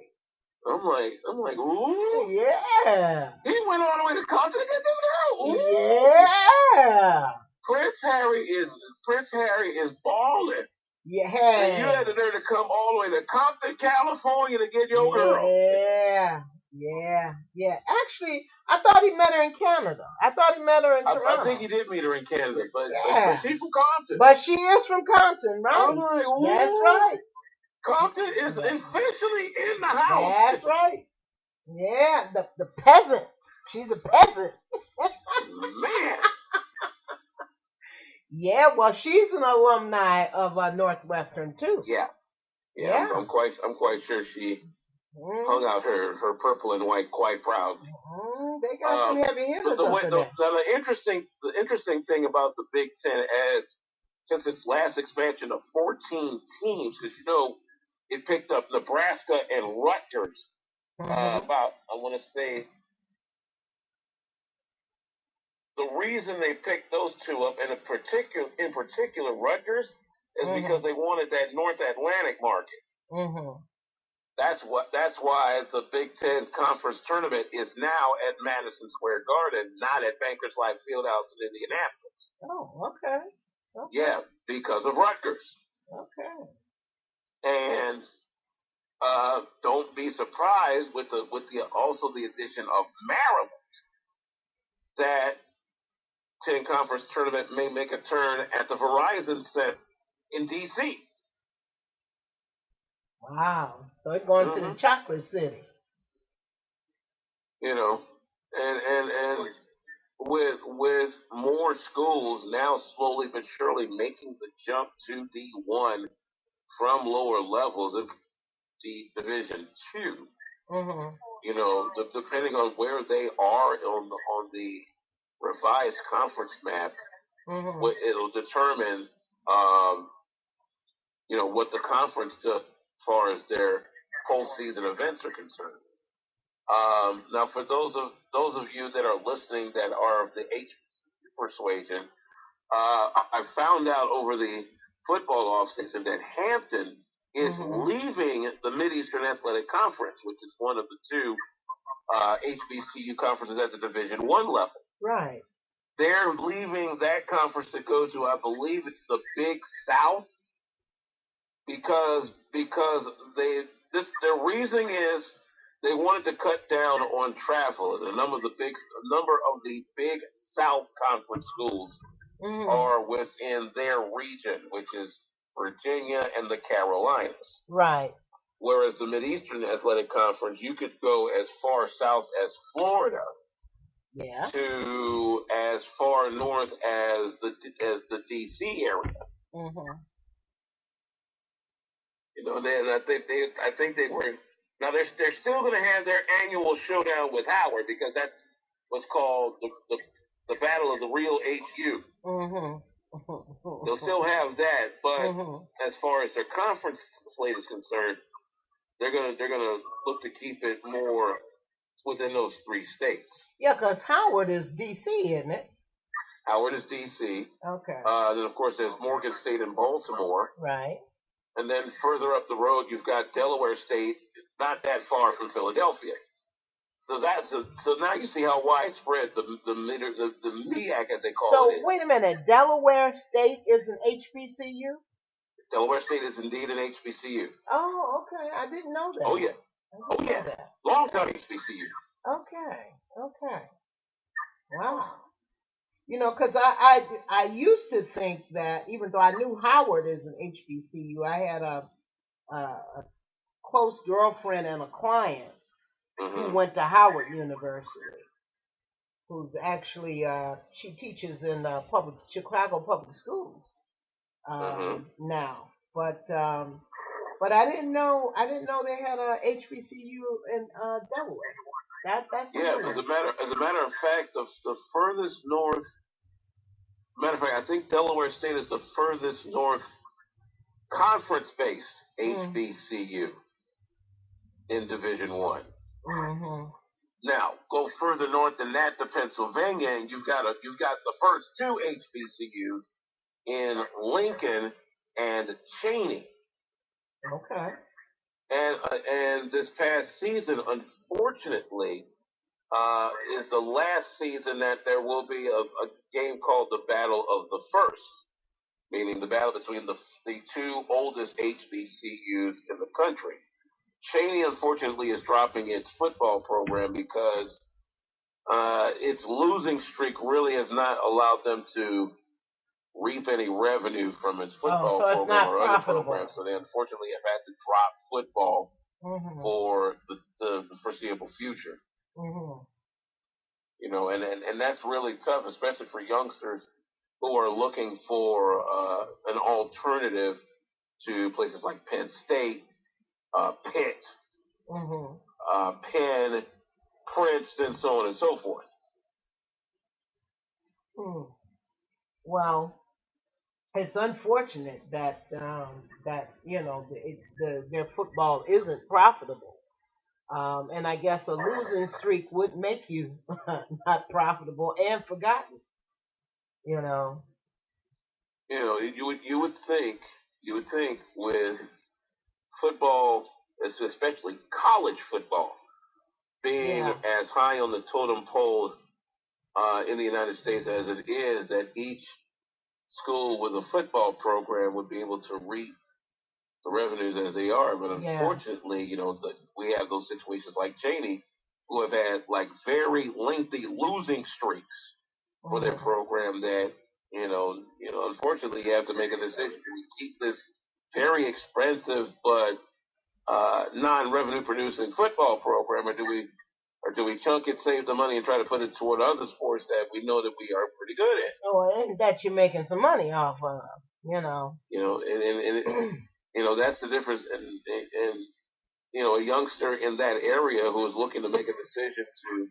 I'm like, ooh. Yeah. He went all the way to Compton to get this girl. Ooh. Yeah. Prince Harry is balling. Yeah. And you had the nerve to come all the way to Compton, California to get your girl. Yeah. Actually, I thought he met her in Canada. I thought he met her in Toronto. I think he did meet her in Canada, but she's from Compton. But she is from Compton, right? I'm like, ooh. That's right. Compton is officially in the house. That's right. Yeah, the peasant. She's a peasant. Man. Yeah, well, she's an alumni of Northwestern too. Yeah. I'm quite sure she hung out her purple and white quite proud. They got some heavy hitters up in there. The interesting thing about the Big Ten, as since its last expansion of 14 teams, because it picked up Nebraska and Rutgers about, I want to say, the reason they picked those two up, and in particular Rutgers, is because they wanted that North Atlantic market. That's why the Big Ten Conference Tournament is now at Madison Square Garden, not at Bankers Life Fieldhouse in Indianapolis. Oh, okay. Yeah, because of Rutgers. Okay. And don't be surprised with the also the addition of Maryland that 10 Conference Tournament may make a turn at the Verizon Center in D.C. Wow. So they're going to the Chocolate City. And with more schools now slowly but surely making the jump to D1 from lower levels of Division 2, depending on where they are on the revised conference map, it'll determine, what the conference does as far as their postseason events are concerned. Now, for those of you that are listening that are of the HBCU persuasion, I found out over the football offseason that Hampton is leaving the Mid-Eastern Athletic Conference, which is one of the two HBCU conferences at the Division I level. Right. They're leaving that conference to go to, I believe it's the Big South, because their reasoning is they wanted to cut down on travel, and a number of the Big South Conference schools are within their region, which is Virginia and the Carolinas. Right. Whereas the Mid-Eastern Athletic Conference, you could go as far south as Florida. Yeah. To as far north as the D.C. area. I think they were. Now they're still going to have their annual showdown with Howard, because that's what's called the Battle of the Real HU. They'll still have that, but as far as their conference slate is concerned, they're gonna look to keep it more within those three states. Yeah, because Howard is D.C., isn't it? Howard is D.C. Okay. Then, of course, there's Morgan State in Baltimore. Right. And then further up the road, you've got Delaware State, not that far from Philadelphia. So now you see how widespread the MEAC, as they call it. So, wait a minute. Delaware State is an HBCU? Delaware State is indeed an HBCU. Oh, okay. I didn't know that. Oh, yeah. Long time HBCU. Okay. Wow. Because I used to think that, even though I knew Howard is an HBCU, I had a close girlfriend and a client who went to Howard University, who's actually, she teaches in Chicago public schools now. But I didn't know they had a HBCU in Delaware. That's as a matter of fact, the furthest north. Matter of fact, I think Delaware State is the furthest north conference-based HBCU in Division I. Now, go further north than that to Pennsylvania, and you've got the first two HBCUs in Lincoln and Cheney. Okay. And this past season, unfortunately, is the last season that there will be a game called the Battle of the First, meaning the battle between the two oldest HBCUs in the country. Cheney, unfortunately, is dropping its football program because its losing streak really has not allowed them to reap any revenue from its football program or other programs. So they unfortunately have had to drop football for the foreseeable future. And that's really tough, especially for youngsters who are looking for an alternative to places like Penn State, Pitt, Penn, Princeton, so on and so forth. Well, it's unfortunate that their football isn't profitable, and I guess a losing streak would make you not profitable and forgotten. You know. You would think with football, especially college football, being as high on the totem pole in the United States as it is, that each school with a football program would be able to reap the revenues as they are. But unfortunately, we have those situations like Cheney, who have had like very lengthy losing streaks for their program that, unfortunately you have to make a decision. Do we keep this very expensive but non-revenue producing football program, or do we chunk it, save the money, and try to put it toward other sports that we know that we are pretty good at? Oh, and that you're making some money off of, And that's the difference. And a youngster in that area who is looking to make a decision to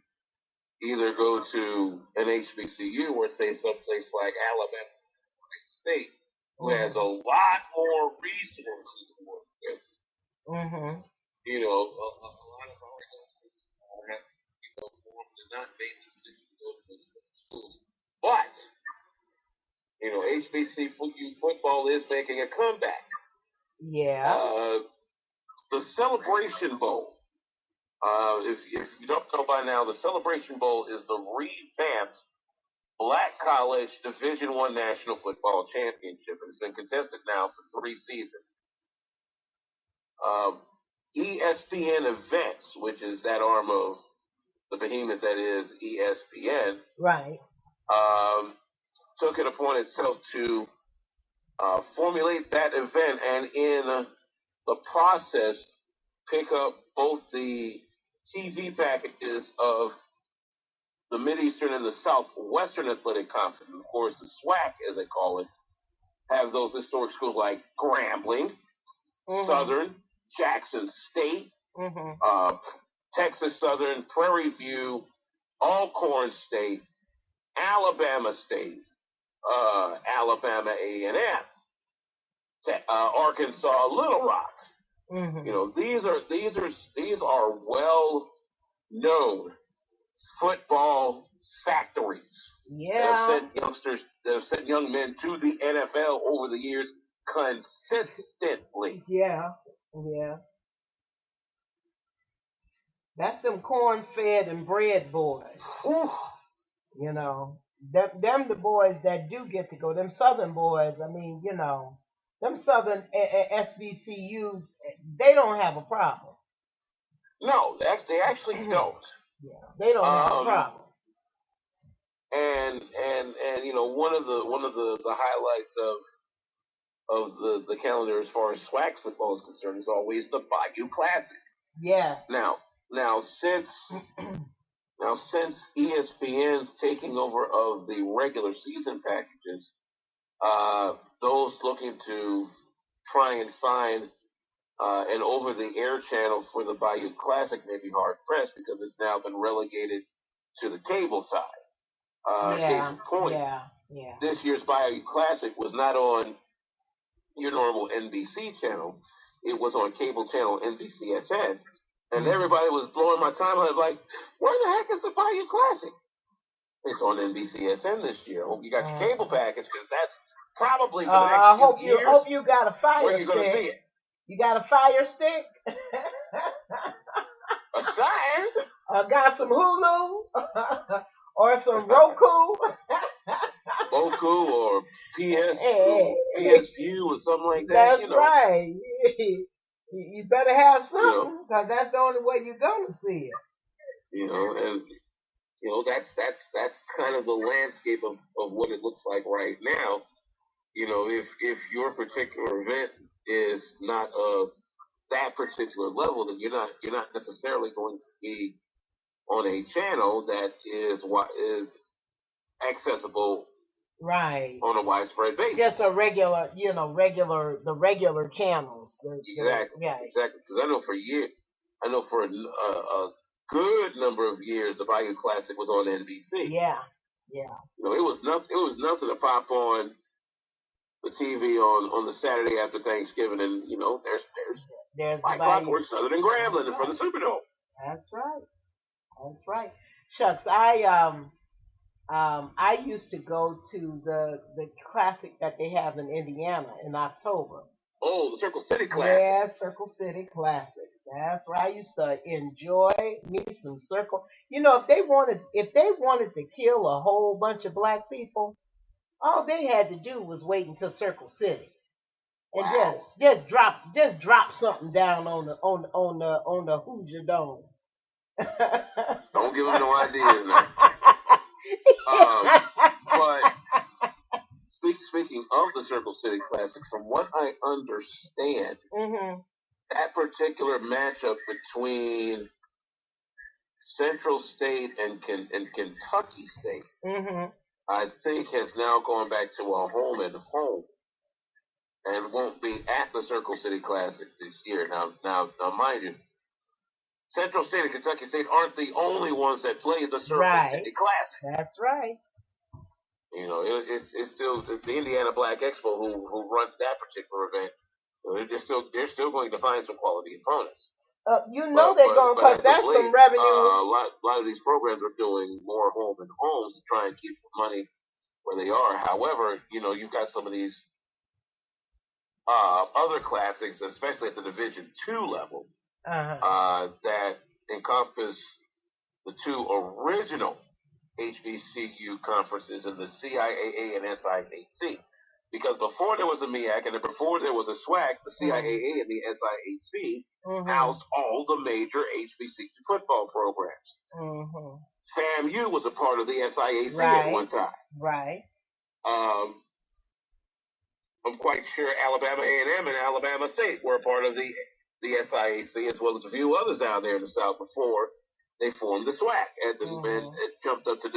either go to an HBCU or say someplace like Alabama State, who has a lot more resources to work with. A lot of our youngsters have, more than not made the decision to go to those schools. But, HBCU football is making a comeback. Yeah. The Celebration Bowl. If you don't know by now, the Celebration Bowl is the revamped Black College Division I National Football Championship. It's been contested now for 3 seasons. ESPN Events, which is that arm of the behemoth that is ESPN, right, took it upon itself to formulate that event, and in the process pick up both the TV packages of the Mideastern and the Southwestern Athletic Conference. Of course, the SWAC, as they call it, have those historic schools like Grambling, Southern, Jackson State, Texas Southern, Prairie View, Alcorn State, Alabama State, Alabama A&M, Arkansas Little Rock. These are well known football factories. Yeah. That have sent young men to the NFL over the years consistently. Yeah. That's them corn-fed and bred boys. Them the boys that do get to go. Them Southern boys, them Southern SBCUs, they don't have a problem. No, they actually don't. Yeah, they don't have a problem. And one of the highlights of the calendar as far as SWAC football is concerned is always the Bayou Classic. Yes. Now since ESPN's taking over of the regular season packages, those looking to try and find an over-the-air channel for the Bayou Classic may be hard-pressed because it's now been relegated to the cable side. Case in point, this year's Bayou Classic was not on your normal NBC channel. It was on cable channel NBCSN. And everybody was blowing my timeline like, where the heck is the Bayou Classic? It's on NBCSN this year. I hope you got your cable package, because that's probably for the next few years. I hope you got a fire where you stick. Going to see it? You got a fire stick? A sign? Got some Hulu? Or some Roku? Roku or PSU or something like that. That's right. You better have something, because that's the only way you're going to see it. That's kind of the landscape of what it looks like right now. If your particular event is not of that particular level, then you're not necessarily going to be on a channel that is accessible, right, on a widespread basis. Just a regular channels. Exactly. Because I know for years, I know for a good number of years, the Bayou Classic was on NBC. Yeah. You know, it was nothing to pop on the TV on the Saturday after Thanksgiving, and you know, there's My Clockwork Southern and Grambling for the Superdome. That's right. Shucks, I used to go to the classic that they have in Indiana in October. Oh, the Circle City Classic. Yeah, Circle City Classic. That's right. I used to enjoy me some Circle. You know, if they wanted to kill a whole bunch of black people, all they had to do was wait until Circle City, and just drop something down on the Hoosier Dome. Don't give them no ideas now. But speaking of the Circle City Classic, from what I understand, that particular matchup between Central State and Kentucky State, I think has now gone back to a home and home, and won't be at the Circle City Classic this year. Now, mind you, Central State and Kentucky State aren't the only ones that play the Circle City Classic. That's right. You know, it's still the Indiana Black Expo who runs that particular event. You know, they're still going to find some quality opponents. They're going, because that's some revenue. A lot of these programs are doing more home and homes to try and keep the money where they are. However, you know, you've got some of these other classics, especially at the Division II level, that encompass the two original HBCU conferences in the CIAA and SIAC. Because before there was a MEAC and before there was a SWAC, the CIAA and the SIAC housed all the major HBCU football programs. FAMU was a part of the SIAC at one time. Right. I'm quite sure Alabama A&M and Alabama State were a part of the SIAC, as well as a few others down there in the South before they formed the SWAC. And it jumped up to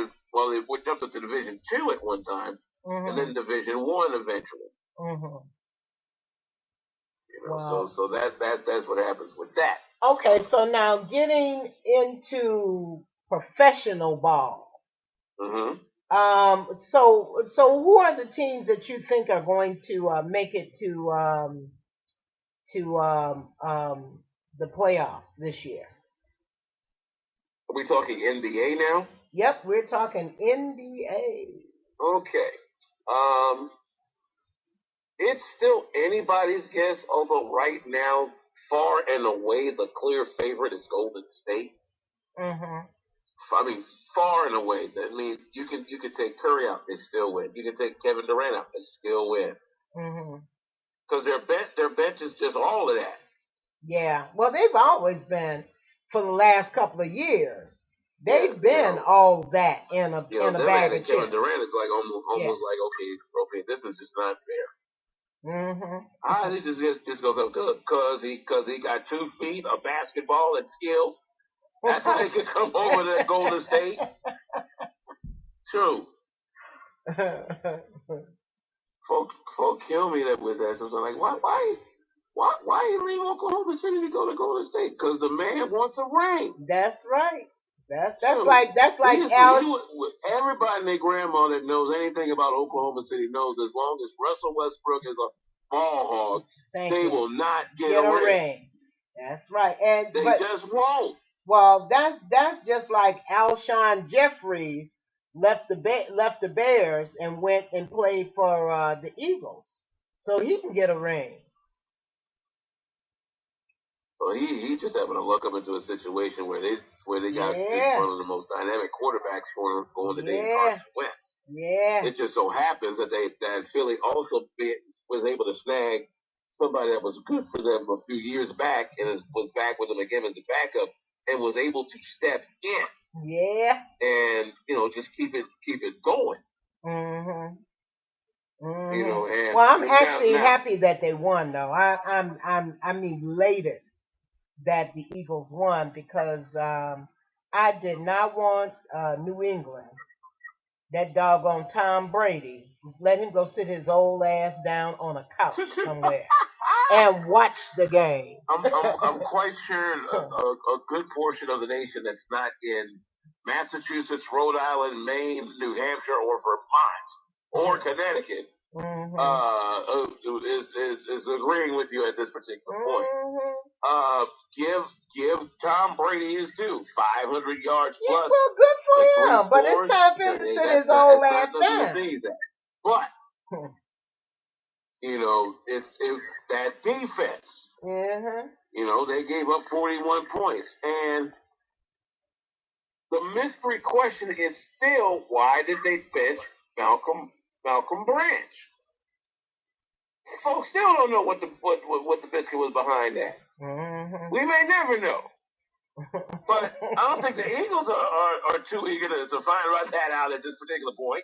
Division II at one time. And then Division I eventually. You know, so that's what happens with that. Okay, so now getting into professional ball. So who are the teams that you think are going to make it to the playoffs this year? Are we talking NBA now? Yep, we're talking NBA. Okay. It's still anybody's guess, although right now, far and away, the clear favorite is Golden State. I mean, far and away. That means you can take Curry out, they still win. You can take Kevin Durant out, they still win. Because their bench is just all of that. Yeah. Well, they've always been, for the last couple of years. They've been all that in a bag of chips. Kevin Durant is like almost like, okay, this is just not fair. I just go because he got 2 feet, a basketball, and skills. That's how they could come over to Golden State. True. Folk kill me with that. So I'm like, why you leave Oklahoma City to go to Golden State? Because the man wants a ring. That's right. That's like Alex. Everybody and their grandma that knows anything about Oklahoma City knows as long as Russell Westbrook is a ball hog, they will not get a ring. That's right, and they just won't. Well, that's just like Alshon Jeffries left the Bears and went and played for the Eagles, so he can get a ring. So he just happened to luck up into a situation where they got one of the most dynamic quarterbacks going today, Carson Wentz. Yeah. It just so happens that Philly also was able to snag somebody that was good for them a few years back and was back with them again as a backup and was able to step in. Yeah. And just keep it going. You know. And well, I'm actually happy that they won, though. I'm elated that the Eagles won because I did not want New England, that doggone Tom Brady, let him go sit his old ass down on a couch somewhere. and watch the game. I'm quite sure a good portion of the nation that's not in Massachusetts, Rhode Island, Maine, New Hampshire, or Vermont, or Connecticut is agreeing with you at this particular point. Give Tom Brady his due, 500 yards Yeah, plus. well, good for him, but it's time for him to sit his old ass down. But you know, it's that defense. You know, they gave up 41 points, and the mystery question is still, why did they bench Malcolm Branch? Folks still don't know what the biscuit was behind that. We may never know. But I don't think the Eagles are too eager to find that out at this particular point.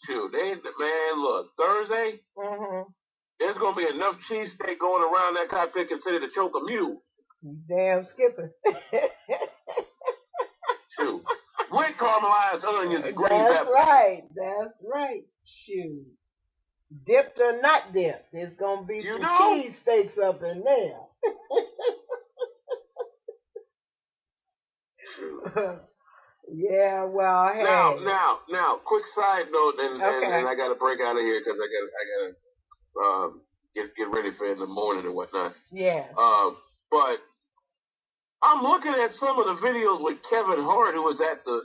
Shoot, man, look, Thursday, there's going to be enough cheesesteak going around that cockpit considered to choke a mule. You damn skipper. Shoot. With caramelized onions and green That's peppers. That's right. Shoot. Dipped or not dipped, there's going to be some cheesesteaks up in there. Yeah, well, hey. Now, quick side note, and I got to break out of here because I got to get ready for in the morning and whatnot. Yeah. But I'm looking at some of the videos with Kevin Hart, who was at the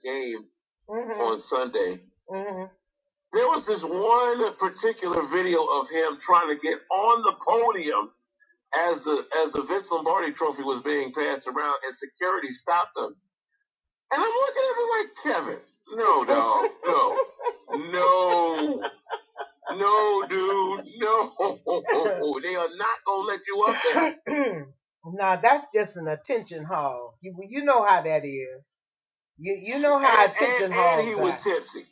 game on Sunday. There was this one particular video of him trying to get on the podium as the Vince Lombardi Trophy was being passed around, and security stopped him. And I'm looking at him like, Kevin, no, dog, no, dude, no. They are not gonna let you up there. Nah, that's just an attention haul. You know how that is. You know how attention hauls and he was tipsy.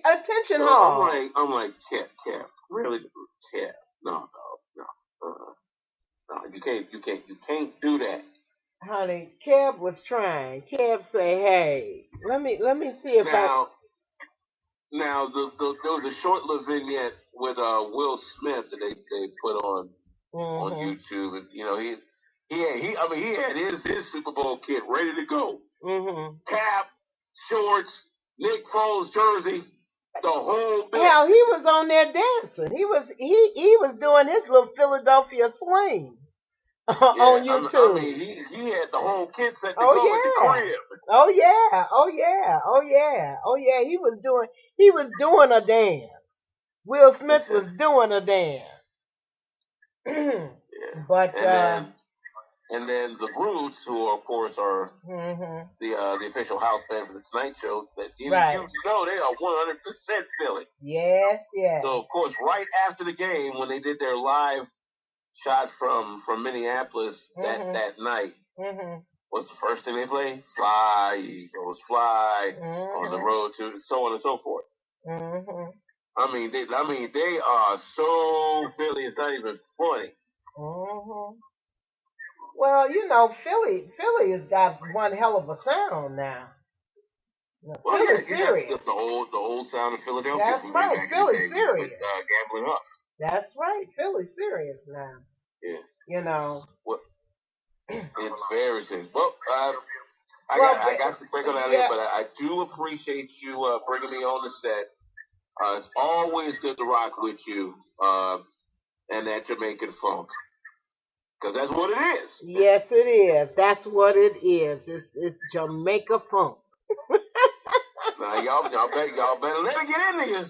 Attention haul. I'm like, Kev, really, Kev, no, you can't do that. Honey, Kev was trying. Kev say, "Hey, let me see if Now, there was a short-lived vignette with Will Smith that they put on YouTube, and you know he had his Super Bowl kit ready to go. Cap, shorts, Nick Foles jersey, the whole bit. Hell, he was on there dancing. He was doing his little Philadelphia swing on YouTube. I mean, he had the whole kit set to go at the crib. Oh yeah. He was doing a dance. Will Smith was doing a dance. But and then the Roots, who of course are the official house band for the Tonight Show, that you know they are 100% Philly. Yes. So of course, right after the game, when they did their live shot from Minneapolis that night, what's the first thing they play? Fly, Eagles, fly on the road to so on and so forth. I mean, they are so Philly. It's not even funny. Well, you know, Philly has got one hell of a sound now. Well, Philly's serious. The old sound of Philadelphia. That's right. Philly's serious. With Gambling Up. That's right. Philly's serious now. Yeah. You know. Well, it's very serious. Well, I got to break on out of here, but I do appreciate you bringing me on the set. It's always good to rock with you and that Jamaican funk. Because that's what it is. Yes, it is. That's what it is. It's Jamaica funk. Now, y'all better let it get into you.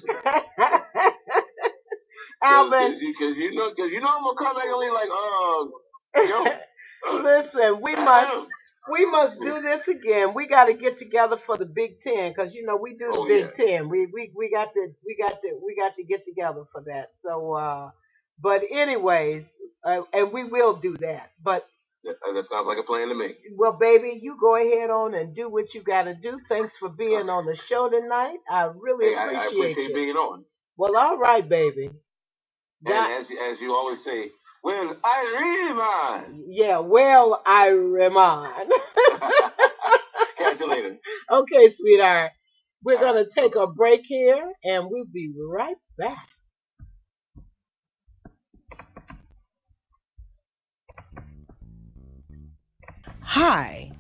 Alvin. Because you know I'm going to come back and be like, Listen, we must do this again. We got to get together for the Big Ten because you know we do the Big Ten. We got to get together for that. So, but anyways, and we will do that. But that sounds like a plan to me. Well, baby, you go ahead on and do what you got to do. Thanks for being on the show tonight. I really appreciate you. I appreciate being on. Well, all right, baby. And as you always say, well, I remind. Yeah, well, I remind. Catch you later. Okay, sweetheart. We're going to take a break here, and we'll be right back. Hi,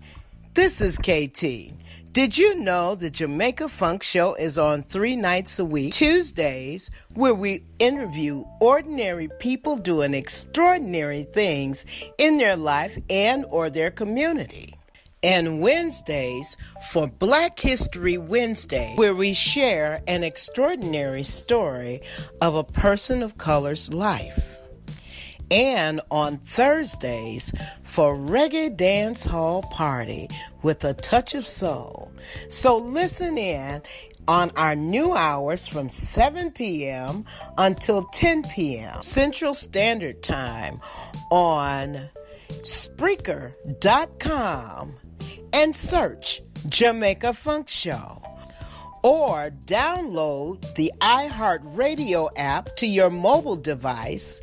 this is KT. Did you know the Jamaica Funk Show is on 3 nights a week? Tuesdays, where we interview ordinary people doing extraordinary things in their life and or their community. And Wednesdays for Black History Wednesday, where we share an extraordinary story of a person of color's life. And on Thursdays for Reggae Dance Hall Party with a touch of soul. So listen in on our new hours from 7 p.m. until 10 p.m. Central Standard Time on Spreaker.com and search Jamaica Funk Show. Or download the iHeartRadio app to your mobile device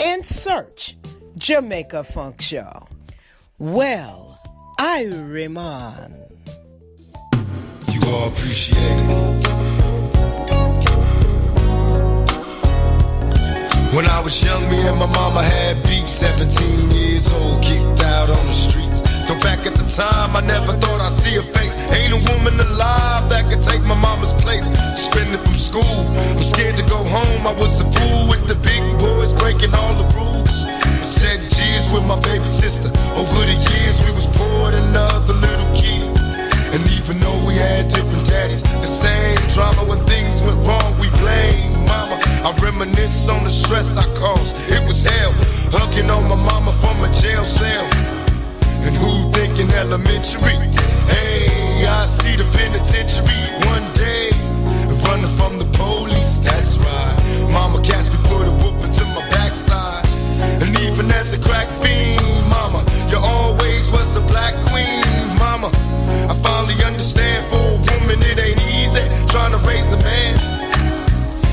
and search Jamaica Funk Show. Well, I Raymond. You all appreciate it. When I was young, me and my mama had beef, 17 years old, kicked out on the streets. Though back at the time, I never thought I'd see her face. Ain't a woman alive that could take my mama's place. Suspended from school, I'm scared to go home. I was a fool with the big boys, breaking all the rules. Shedding tears with my baby sister. Over the years, we was poor than other little kids. And even though we had different daddies, the same drama when things went wrong, we blame mama. I reminisce on the stress I caused. It was hell, hugging on my mama from a jail cell. And who thinking elementary? Hey, I see the penitentiary one day, running from the police, that's right. Mama catch me, put a whoop into my backside. And even as a crack fiend, mama, you always was a black queen, mama. I finally understand, for a woman it ain't easy trying to raise a man.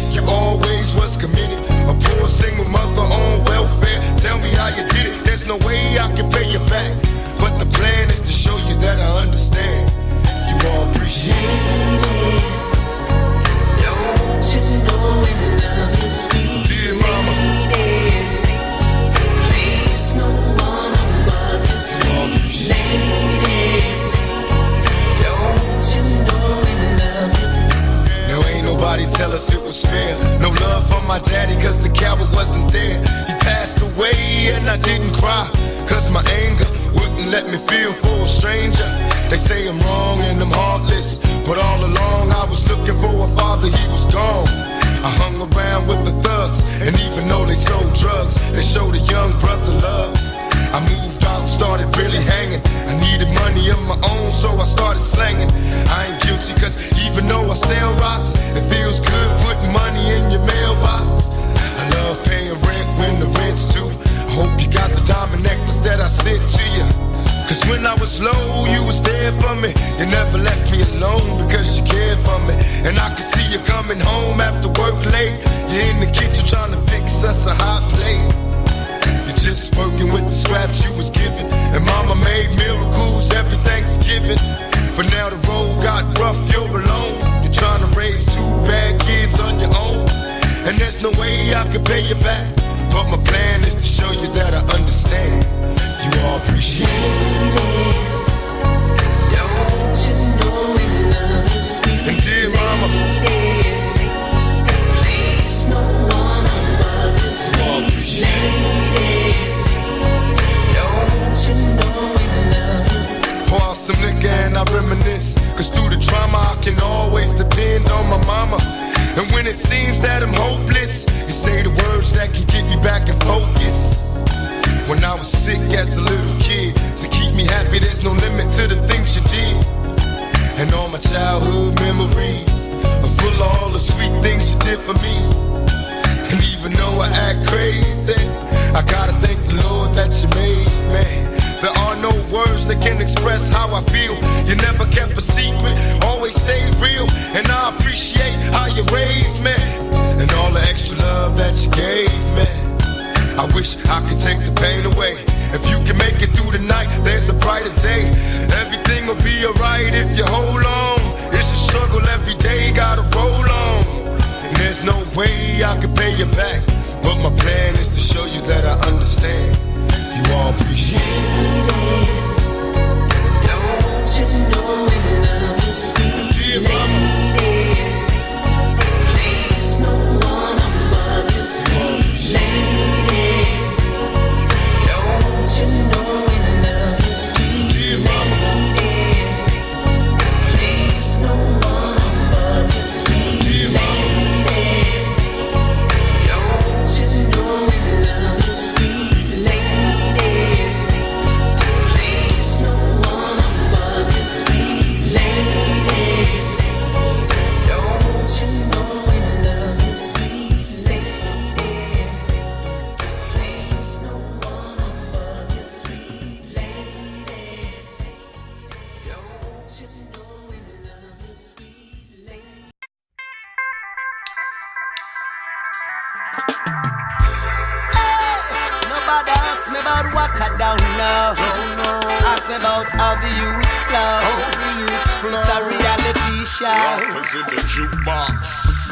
You always was committed, a poor single mother on welfare. Tell me how you did it, there's no way I can pay you back. But the plan is to show you that I understand. You all appreciate it. Don't you know it love you sweet? Dear mama, please no one above you sweet lady. Don't you know it love you? Now ain't nobody tell us it was fair. No love for my daddy cause the coward wasn't there. He passed away and I didn't cry cause my anger wouldn't let me feel for a stranger. They say I'm wrong and I'm heartless, but all along I was looking for a father, he was gone. I hung around with the thugs, and even though they sold drugs, they showed a young brother love. I moved out, started really hanging. I needed money of my own, so I started slanging. I ain't guilty cause even though I sell rocks, it feels good putting money in your mailbox. I love paying rent when the rent's due. I hope you got the diamond necklace that I sent to you. Cause when I was low, you was there for me. You never left me alone because you cared for me. And I could see you coming home after work late. You're in the kitchen trying to fix us a hot plate. You're just working with the scraps you was given. And mama made miracles every Thanksgiving. But now the road got rough, you're alone. You're trying to raise 2 bad kids on your own. And there's no way I can pay you back. But my plan is to show you that I understand. You all appreciate it. Don't you know we love you sweet? And dear mama, please no one above you sweet. You all appreciate it. Don't you know we love you? Pour out some liquor and I reminisce. Cause through the drama I can always depend on my mama. And when it seems that I'm hopeless, you say the words that can get me back in focus. When I was sick as a little kid, to keep me happy there's no limit to the things you did. And all my childhood memories are full of all the sweet things you did for me. And even though I act crazy, I gotta thank the Lord that you made me. There are no words that can express how I feel. You never kept a secret, always stayed real. And I appreciate how you raised me, and all the extra love that you gave me. I wish I could take the pain away. If you can make it through the night, there's a brighter day. Everything will be alright if you hold on. It's a struggle every day, gotta roll on. And there's no way I can pay you back, but my plan is to show you that I understand. You all appreciate it. Don't you know we love you, sweet lady? Please, no one above you, sweet lady. Don't you know we love you, sweet lady? Please, no one above you, sweet lady. Don't you know we love you, sweet lady? Please, no one above you, sweet lady. Don't you know we love you, sweet lady? Please, no one above you, sweet lady. Don't you know we love you, sweet lady? Nobody ask me about what I don't know. Ask me about how the youths flow. It's a reality show. Rockers in the jukebox.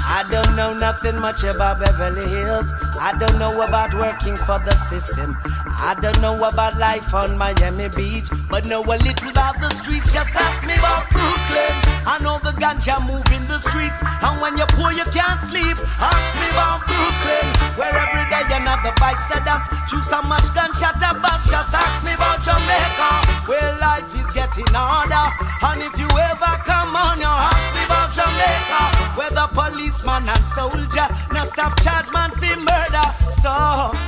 I don't know nothing much about Beverly Hills. I don't know about working for the system. I don't know about life on Miami Beach, but know a little about the streets. Just ask me about Brooklyn. I know the ganja move in the streets, and when you're poor you can't sleep. Ask me about Brooklyn, where every day another bites the dust. Chew so much gunshot a bust. Just ask me about Jamaica, where life is getting harder. And if you ever come on, you ask me about Jamaica, where the policeman and soldier no stop charge man for murder. So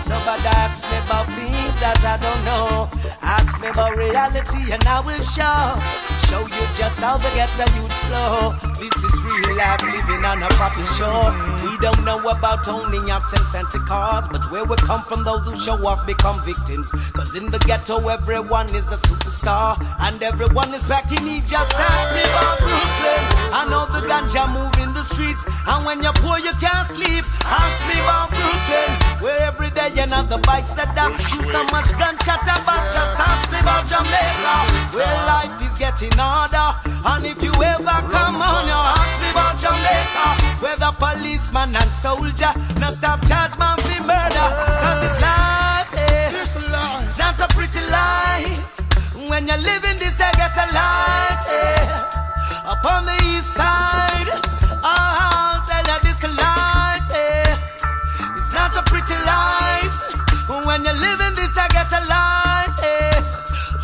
nobody asks me about things that I don't know. Ask me about reality and I will show you just how the ghetto youths flow. This is real life living on a proper shore. We don't know about owning yachts and fancy cars, but where we come from, those who show off become victims. Cause in the ghetto everyone is a superstar, and everyone is back in need. Just ask me about Brooklyn. I know the ganja move in the streets, and when you're poor you can't sleep. Ask me about Brooklyn, where every day another bites the dust. Shoot so much gunshot about. Just ask me about Jamaica, where life is getting harder. And if you ever come on, you ask me about Jamaica, where the policeman and soldier no stop charge man for murder. Cause it's life, it's not a pretty life. When you're living this, you get a life, up on the east side, I'll tell you this life, it's not a pretty life. When you're living this, I get a life,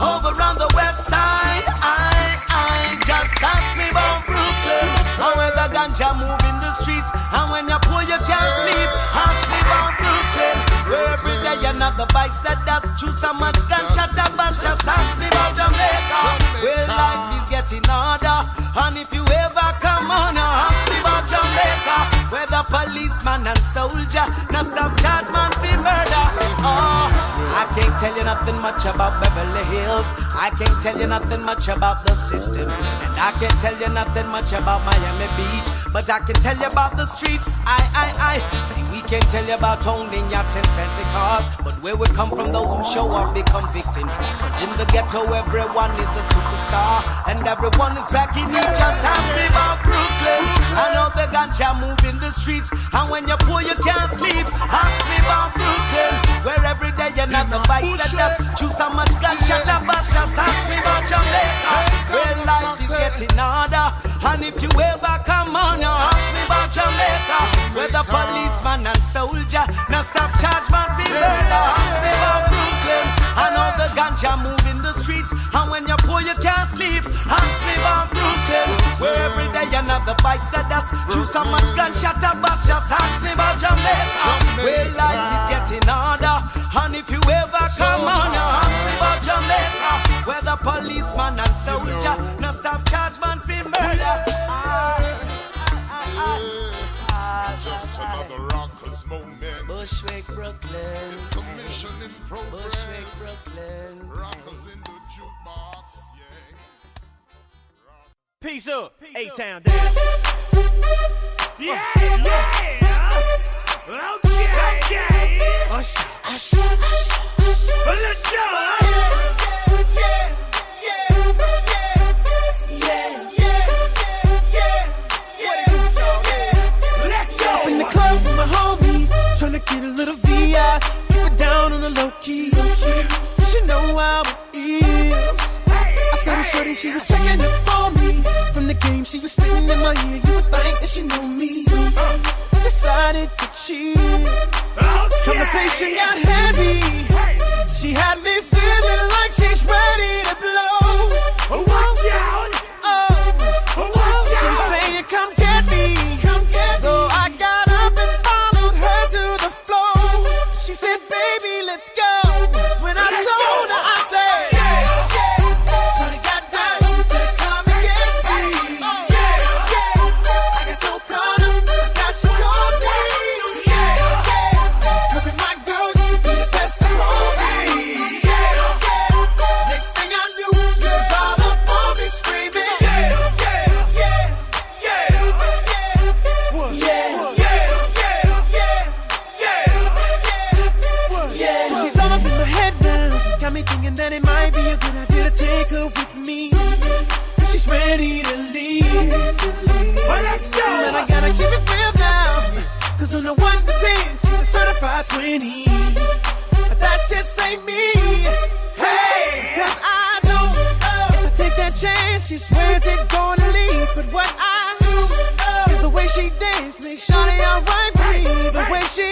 over on the west side. I just ask me about Brooklyn, and where the ganja move in the streets, and when you're poor you can't sleep. Ask me about Brooklyn, where every day another bites the dust. Chew so much gunshot about. Just ask me about Jamaica, where life is getting harder. And if you ever come on, ask me about Jamaica, where the policeman and soldier no stop charge man for murder. Oh, I can't tell you nothing much about Beverly Hills. I can't tell you nothing much about the system, and I can't tell you nothing much about Miami Beach, but I can tell you about the streets. I see, we can't tell you about owning yachts and fancy cars, but where we come from, those who show up become victims. Cause in the ghetto everyone is a superstar, and everyone is back in need. Just ask me about Brooklyn. I know the ganja move in the streets, and when you're poor you can't sleep. Ask me about Brooklyn, where every day another bite the dust. Chew so much gunshot about. Just ask me about Jamaica, where life is getting harder. And if you ever come on, you ask me about Jamaica, where the policeman and soldier no stop charge man for murder. Ask me about Brooklyn. I know the ganja move in the streets, and when you're poor you can't sleep. Ask me about Brooklyn, where every day another bites the dust. Chew so much gunshot about. Just ask me about Jamaica, where life is getting harder. And if you ever come on, you ask me about Jamaica, where the policeman and soldier no stop charge man for murder. Just another rockers moment. Bushwick, Brooklyn. It's a mission in progress. Bushwick, Brooklyn. Rockers in the jukebox. Peace up, A-Town down. Yeah. Okay. Let's go. Up in the club with my homies, tryna get a little VI. Keep it down on the low key. She know how it is. I saw the shorty, she was Conversation got heavy. She had me feeling like she's ready to blow. Watch out! She's saying, come get me. So I got up and followed her to the floor. She said, baby, let's go. When I told her, I said, Shorty got down, said, come and get me. I got so caught up, I got you told me. Cause with my girl, you be the best of all me. Next thing I knew, she was all up on me screaming. She's all up in my head now. Got me thinking that it might be a good idea to take her with me. She's ready to leave. Well, let's go. And I gotta keep it real now. Cause on the 1 to 10, she's a certified 20. But that just ain't me. Hey, cause I know if I take that chance, she swears it's gonna leave. But what I knew is the way she dance makes Shawty alright with me. The way she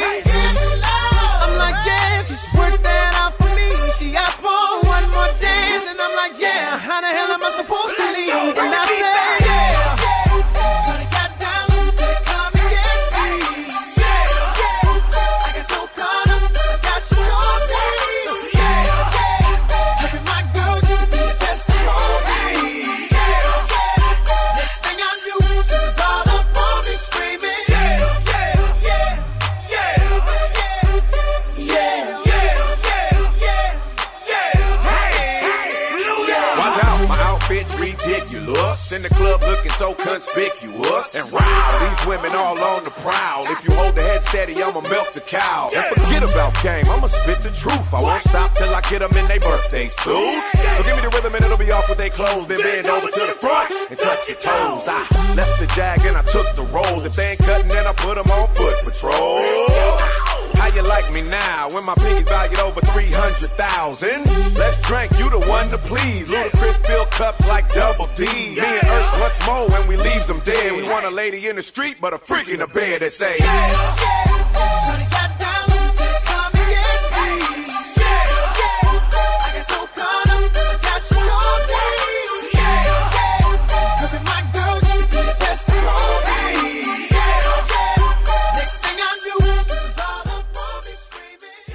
I'm like, yeah, just work that out for me. She asked for one more dance, and I'm like, yeah, how the hell am I supposed to leave? And I said, Shawty got down, said, come and get me. I got so caught up, I got you told me. Look at my girl, she could be the best of all me. Next thing I knew, she was all up on me screaming. Watch out, my outfit's ridiculous. In the club looking so conspicuous. And wow, these women all on the prowl. If you hold the head steady, I'ma milk the cow. And forget about game, I'ma spit the truth. I won't stop till I get them in their birthday suits. So give me the rhythm and it'll be off with their clothes. Then bend over to the front and touch your toes. I left the jag and I took the rolls. If they ain't cutting, then I put them on foot patrol. How you like me now when my pinkies valued over 300,000? Let's drink, you the one to please. Ludacris fill cups like Double D. Me and Ursh once more when we leaves them dead. We want a lady in the street, but a freak in the bed that say, Shawty got down, said, come and get me. I got so caught up, I got you told me. Cause with my girl, she could be the best of all me. Next thing I knew, she was all up on me screaming.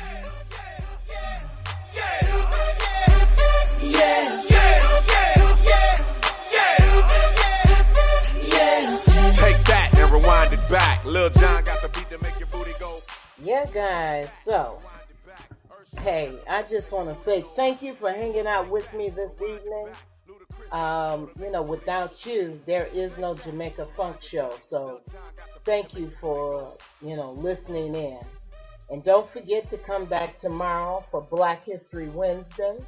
take that and rewind it back. Lil Jon got the beat to make your booty go. Yeah, guys. So, hey, I just want to say thank you for hanging out with me this evening. Without you, there is no Jamaica Funk Show. So, thank you for, listening in. And don't forget to come back tomorrow for Black History Wednesday.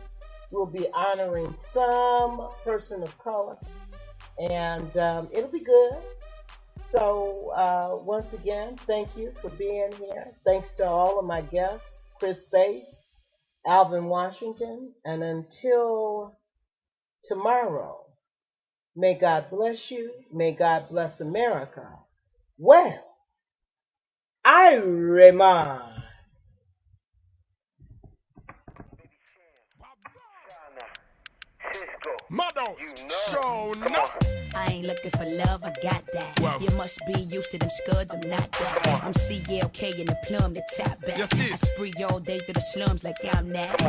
We'll be honoring some person of color. And it'll be good. So, once again, thank you for being here. Thanks to all of my guests, Chris Bass, Alvin Washington. And until tomorrow, may God bless you. May God bless America. Well, I remind. Models, show no. I ain't looking for love, I got that. Well. You must be used to them scuds, I'm not that. I'm CLK in the plum, the top back. Yes, it. I spree all day through the slums like I'm that.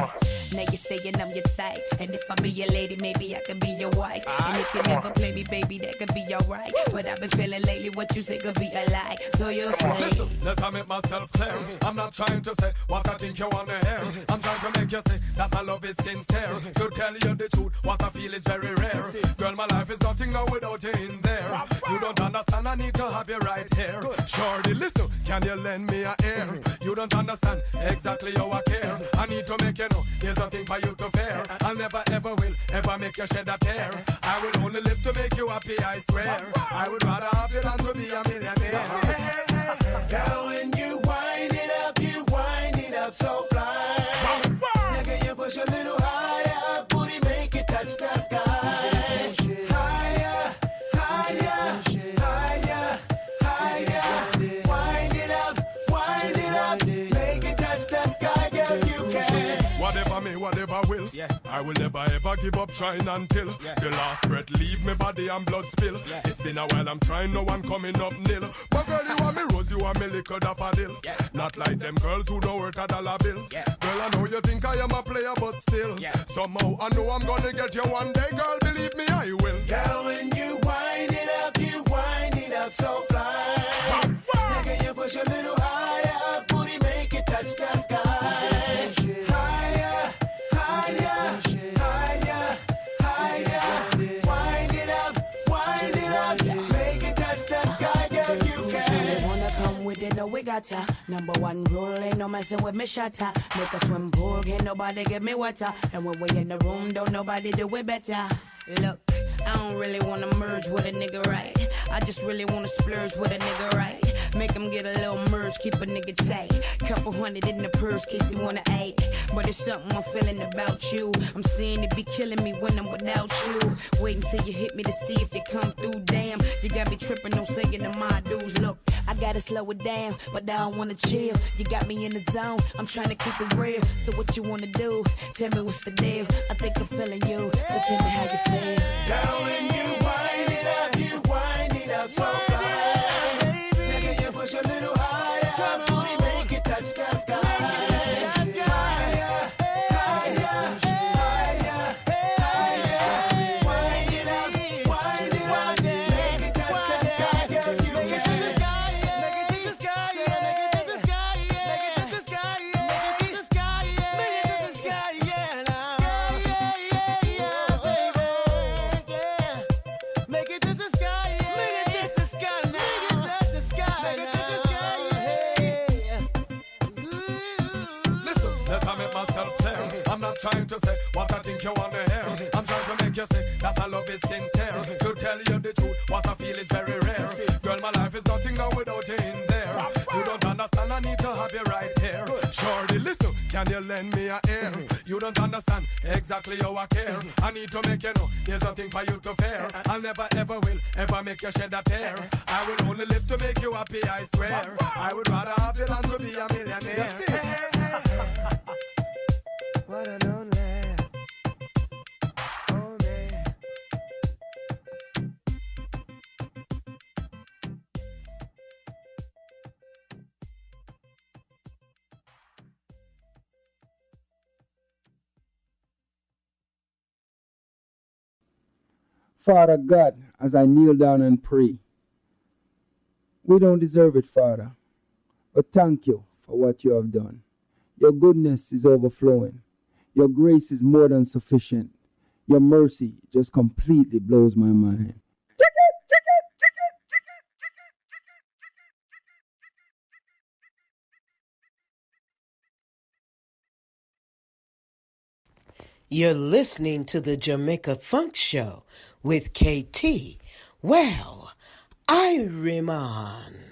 Now you're saying I'm your type. And if I be your lady, maybe I can be your wife. And if you never play me, baby, that could be alright. But I've been feeling lately what you say could be a lie. So you'll say, listen, let I make myself clear. I'm not trying to say what I think you wanna hear. I'm trying to make you say that my love is sincere. To tell you the truth, what I feel is very rare. Girl, my life is nothing now without you in there. You don't understand, I need to have you right here. Shorty, listen, can you lend me a ear? You don't understand exactly how I care. I need to make you know there's nothing for you to fear. I never ever will ever make you shed a tear. I will only live to make you happy, I swear. I would rather have you than to be a millionaire. Girl, when you wind it up so fly. Now can you push a little higher? Booty make it touch the sky. Higher, higher, higher, higher. Wind it up, will. I will never ever give up trying until the last breath leave me body and blood spill. It's been a while I'm trying, no one coming up nil. But girl, you want me rose, you want me liquor daffodil. Not like them girls who don't worth a dollar bill. Girl, I know you think I am a player, but still, somehow I know I'm gonna get you one day, girl. Believe me, I will. Girl, when you wind it up so fly. Nigga, you push a little higher, booty make it touch the sky. Higher, higher, higher, higher. Wind it up, make it touch the sky, girl, you can. Wanna come with it, no, we got ya. Number one rule, ain't no messing with me shatter. Make a swim pool, can't nobody give me water. And when we in the room, don't nobody do it better. Look, I don't really wanna merge with a nigga, right? I just really wanna splurge with a nigga, right? Make him get a little merge, keep a nigga tight. Couple hundred in the purse, case he wanna ache. But it's something I'm feeling about you. I'm seeing it be killing me when I'm without you. Wait until you hit me to see if you come through, damn. You got me tripping on saying to my dudes. Look, I gotta slow it down, but I don't wanna chill. You got me in the zone, I'm trying to keep it real. So what you wanna do? Tell me what's the deal. I think I'm feeling you, so tell me how you feel. Girl, when you wind it up so fly. Nigga, you push a little higher, booty make it touch the sky. Higher, higher, higher, higher. Wind it up, make it touch the sky, girl, you can. Make it to the sky, make it to the sky, make it to the sky, make it to the sky, make it to the sky, make it to the sky, yeah, now. Make it to the sky, make it to the sky now. Make it to the sky, make it to the sky. Listen, let I make myself clear. I'm not trying to say what I think you want to hear. I'm trying to make you see that my love is sincere. To tell you the truth, what I feel is very rare. Girl, my life is nothing now without you in there. You don't understand, I need to have you right here. Shorty, listen, can you lend me a ear? You don't understand exactly how I care. I need to make you know there's nothing for you to fear. I'll never ever will ever make you shed a tear. I will only live to make you happy, I swear. I would rather have you than to be a millionaire. What an only. Oh man. Father God, as I kneel down and pray, we don't deserve it, Father, but thank you for what you have done. Your goodness is overflowing. Your grace is more than sufficient. Your mercy just completely blows my mind. You're listening to the Jamaica Funk Show with KT. Well, I remind.